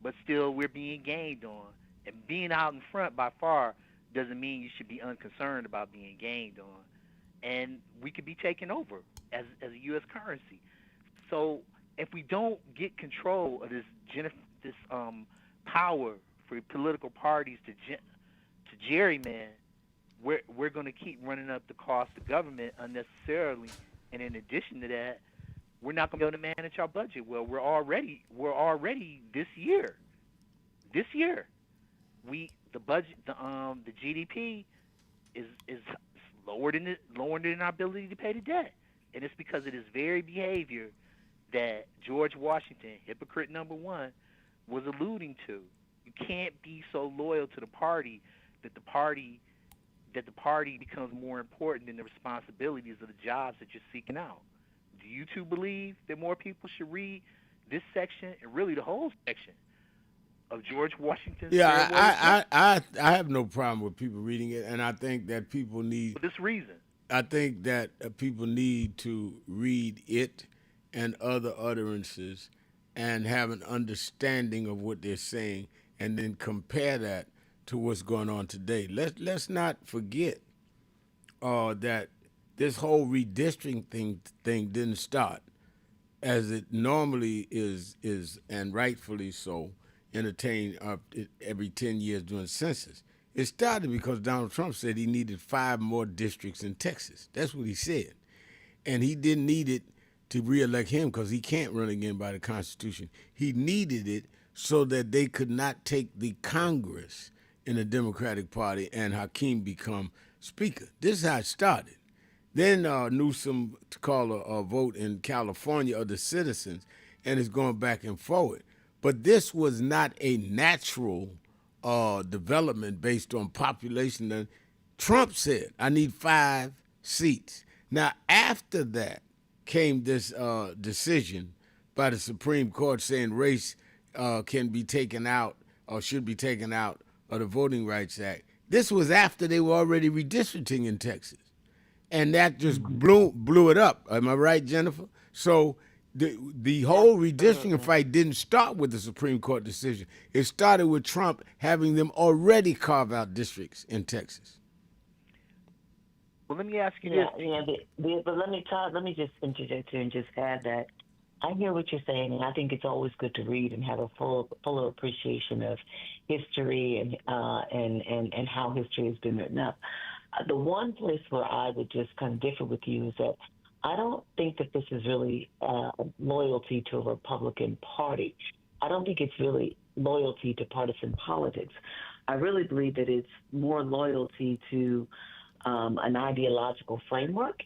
but still we're being gained on. And being out in front by far doesn't mean you should be unconcerned about being gained on. And we could be taken over as a U.S. currency. So if we don't get control of this power for political parties to gerrymander, we're going to keep running up the cost of government unnecessarily. And in addition to that, we're not going to be able to manage our budget well. We're already this year. The budget, the GDP is lower than our ability to pay the debt, and it's because of this very behavior that George Washington, hypocrite number one, was alluding to. You can't be so loyal to the party that the party becomes more important than the responsibilities of the jobs that you're seeking out. Do you two believe that more people should read this section and really the whole section of George Washington's? Yeah, I have no problem with people reading it, and I think that people need. For this reason. I think that people need to read it and other utterances and have an understanding of what they're saying, and then compare that to what's going on today. Let's not forget that this whole redistricting thing didn't start as it normally is and rightfully so, entertained every 10 years during the census. It started because Donald Trump said he needed 5 more districts in Texas. That's what he said. And he didn't need it to reelect him because he can't run again by the Constitution. He needed it so that they could not take the Congress in the Democratic Party and Hakeem become Speaker. This is how it started. Then Newsom called a vote in California of the citizens, and it's going back and forward. But this was not a natural development based on population. Trump said, I need 5 seats. Now, after that came this decision by the Supreme Court saying race can be taken out or should be taken out of the Voting Rights Act. This was after they were already redistricting in Texas. And that just blew it up. Am I right, Jennifer? So the whole redistricting fight didn't start with the Supreme Court decision. It started with Trump having them already carve out districts in Texas. Well, let me ask you this. But let me just interject here and just add that I hear what you're saying, and I think it's always good to read and have a fuller appreciation of history and how history has been written up. The one place where I would just kind of differ with you is that I don't think that this is really loyalty to a Republican Party. I don't think it's really loyalty to partisan politics. I really believe that it's more loyalty to an ideological framework,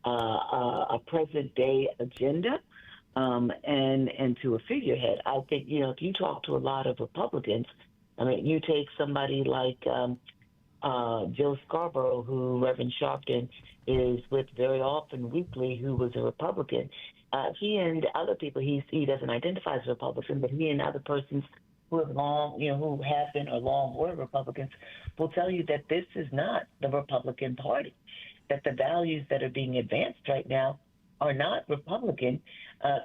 a present-day agenda, and to a figurehead. I think, if you talk to a lot of Republicans, I mean, you take somebody like Joe Scarborough, who Reverend Sharpton is with very often weekly, who was a Republican. He and other people, he doesn't identify as a Republican, but he and other persons who have who have been or long were Republicans will tell you that this is not the Republican Party, that the values that are being advanced right now are not Republican,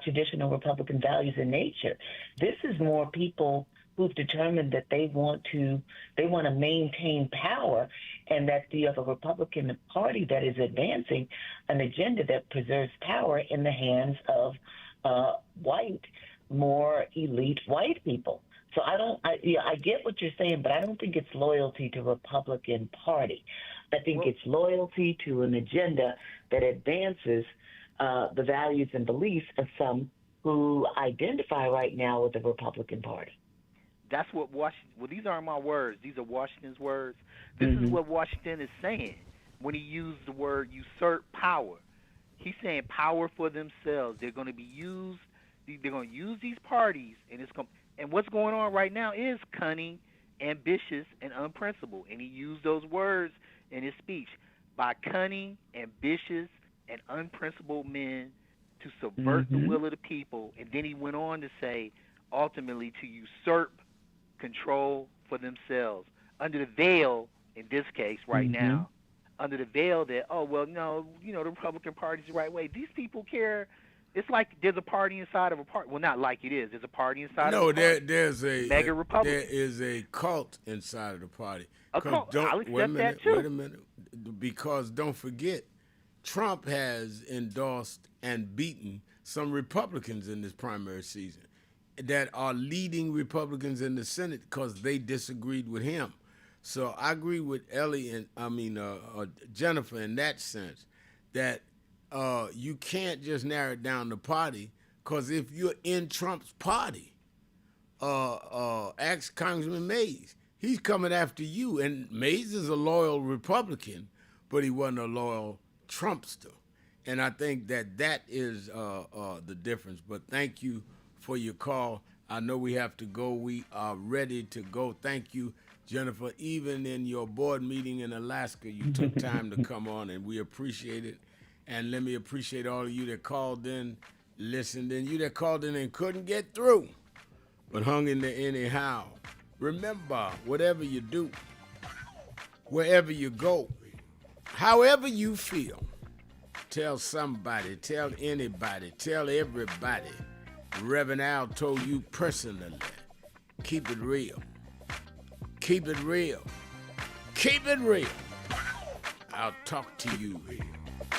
traditional Republican values in nature. This is more people who've determined that they want to maintain power, and that you have a Republican Party that is advancing an agenda that preserves power in the hands of white, more elite white people. So I get what you're saying, but I don't think it's loyalty to Republican Party. I think it's loyalty to an agenda that advances the values and beliefs of some who identify right now with the Republican Party. That's what Washington. Well, these aren't my words. These are Washington's words. This is what Washington is saying when he used the word usurp power. He's saying power for themselves. They're going to be used. They're going to use these parties, and what's going on right now is cunning, ambitious, and unprincipled. And he used those words in his speech. By cunning, ambitious, and unprincipled men to subvert the will of the people. And then he went on to say, ultimately, to usurp control for themselves under the veil, in this case right now, under the veil that, the Republican Party's the right way. These people care. It's like there's a party inside of a party. Well, not like it is. There's a party inside of a party. No, there's a mega Republican. There is a cult inside of the party. A cult. I'll accept that too. Wait a minute. Because don't forget, Trump has endorsed and beaten some Republicans in this primary season that are leading Republicans in the Senate because they disagreed with him. So I agree with Jennifer in that sense, that you can't just narrow it down to party, because if you're in Trump's party, ask Congressman Mays. He's coming after you, and Mays is a loyal Republican, but he wasn't a loyal Trumpster. And I think that is the difference. But thank you for your call. I know we have to go. We are ready to go. Thank you, Jennifer. Even in your board meeting in Alaska, you took time to come on, and we appreciate it. And let me appreciate all of you that called in, listened, and you that called in and couldn't get through, but hung in there anyhow. Remember, whatever you do, wherever you go, however you feel, tell somebody, tell anybody, tell everybody. Reverend Al told you personally, keep it real. Keep it real. Keep it real. I'll talk to you real.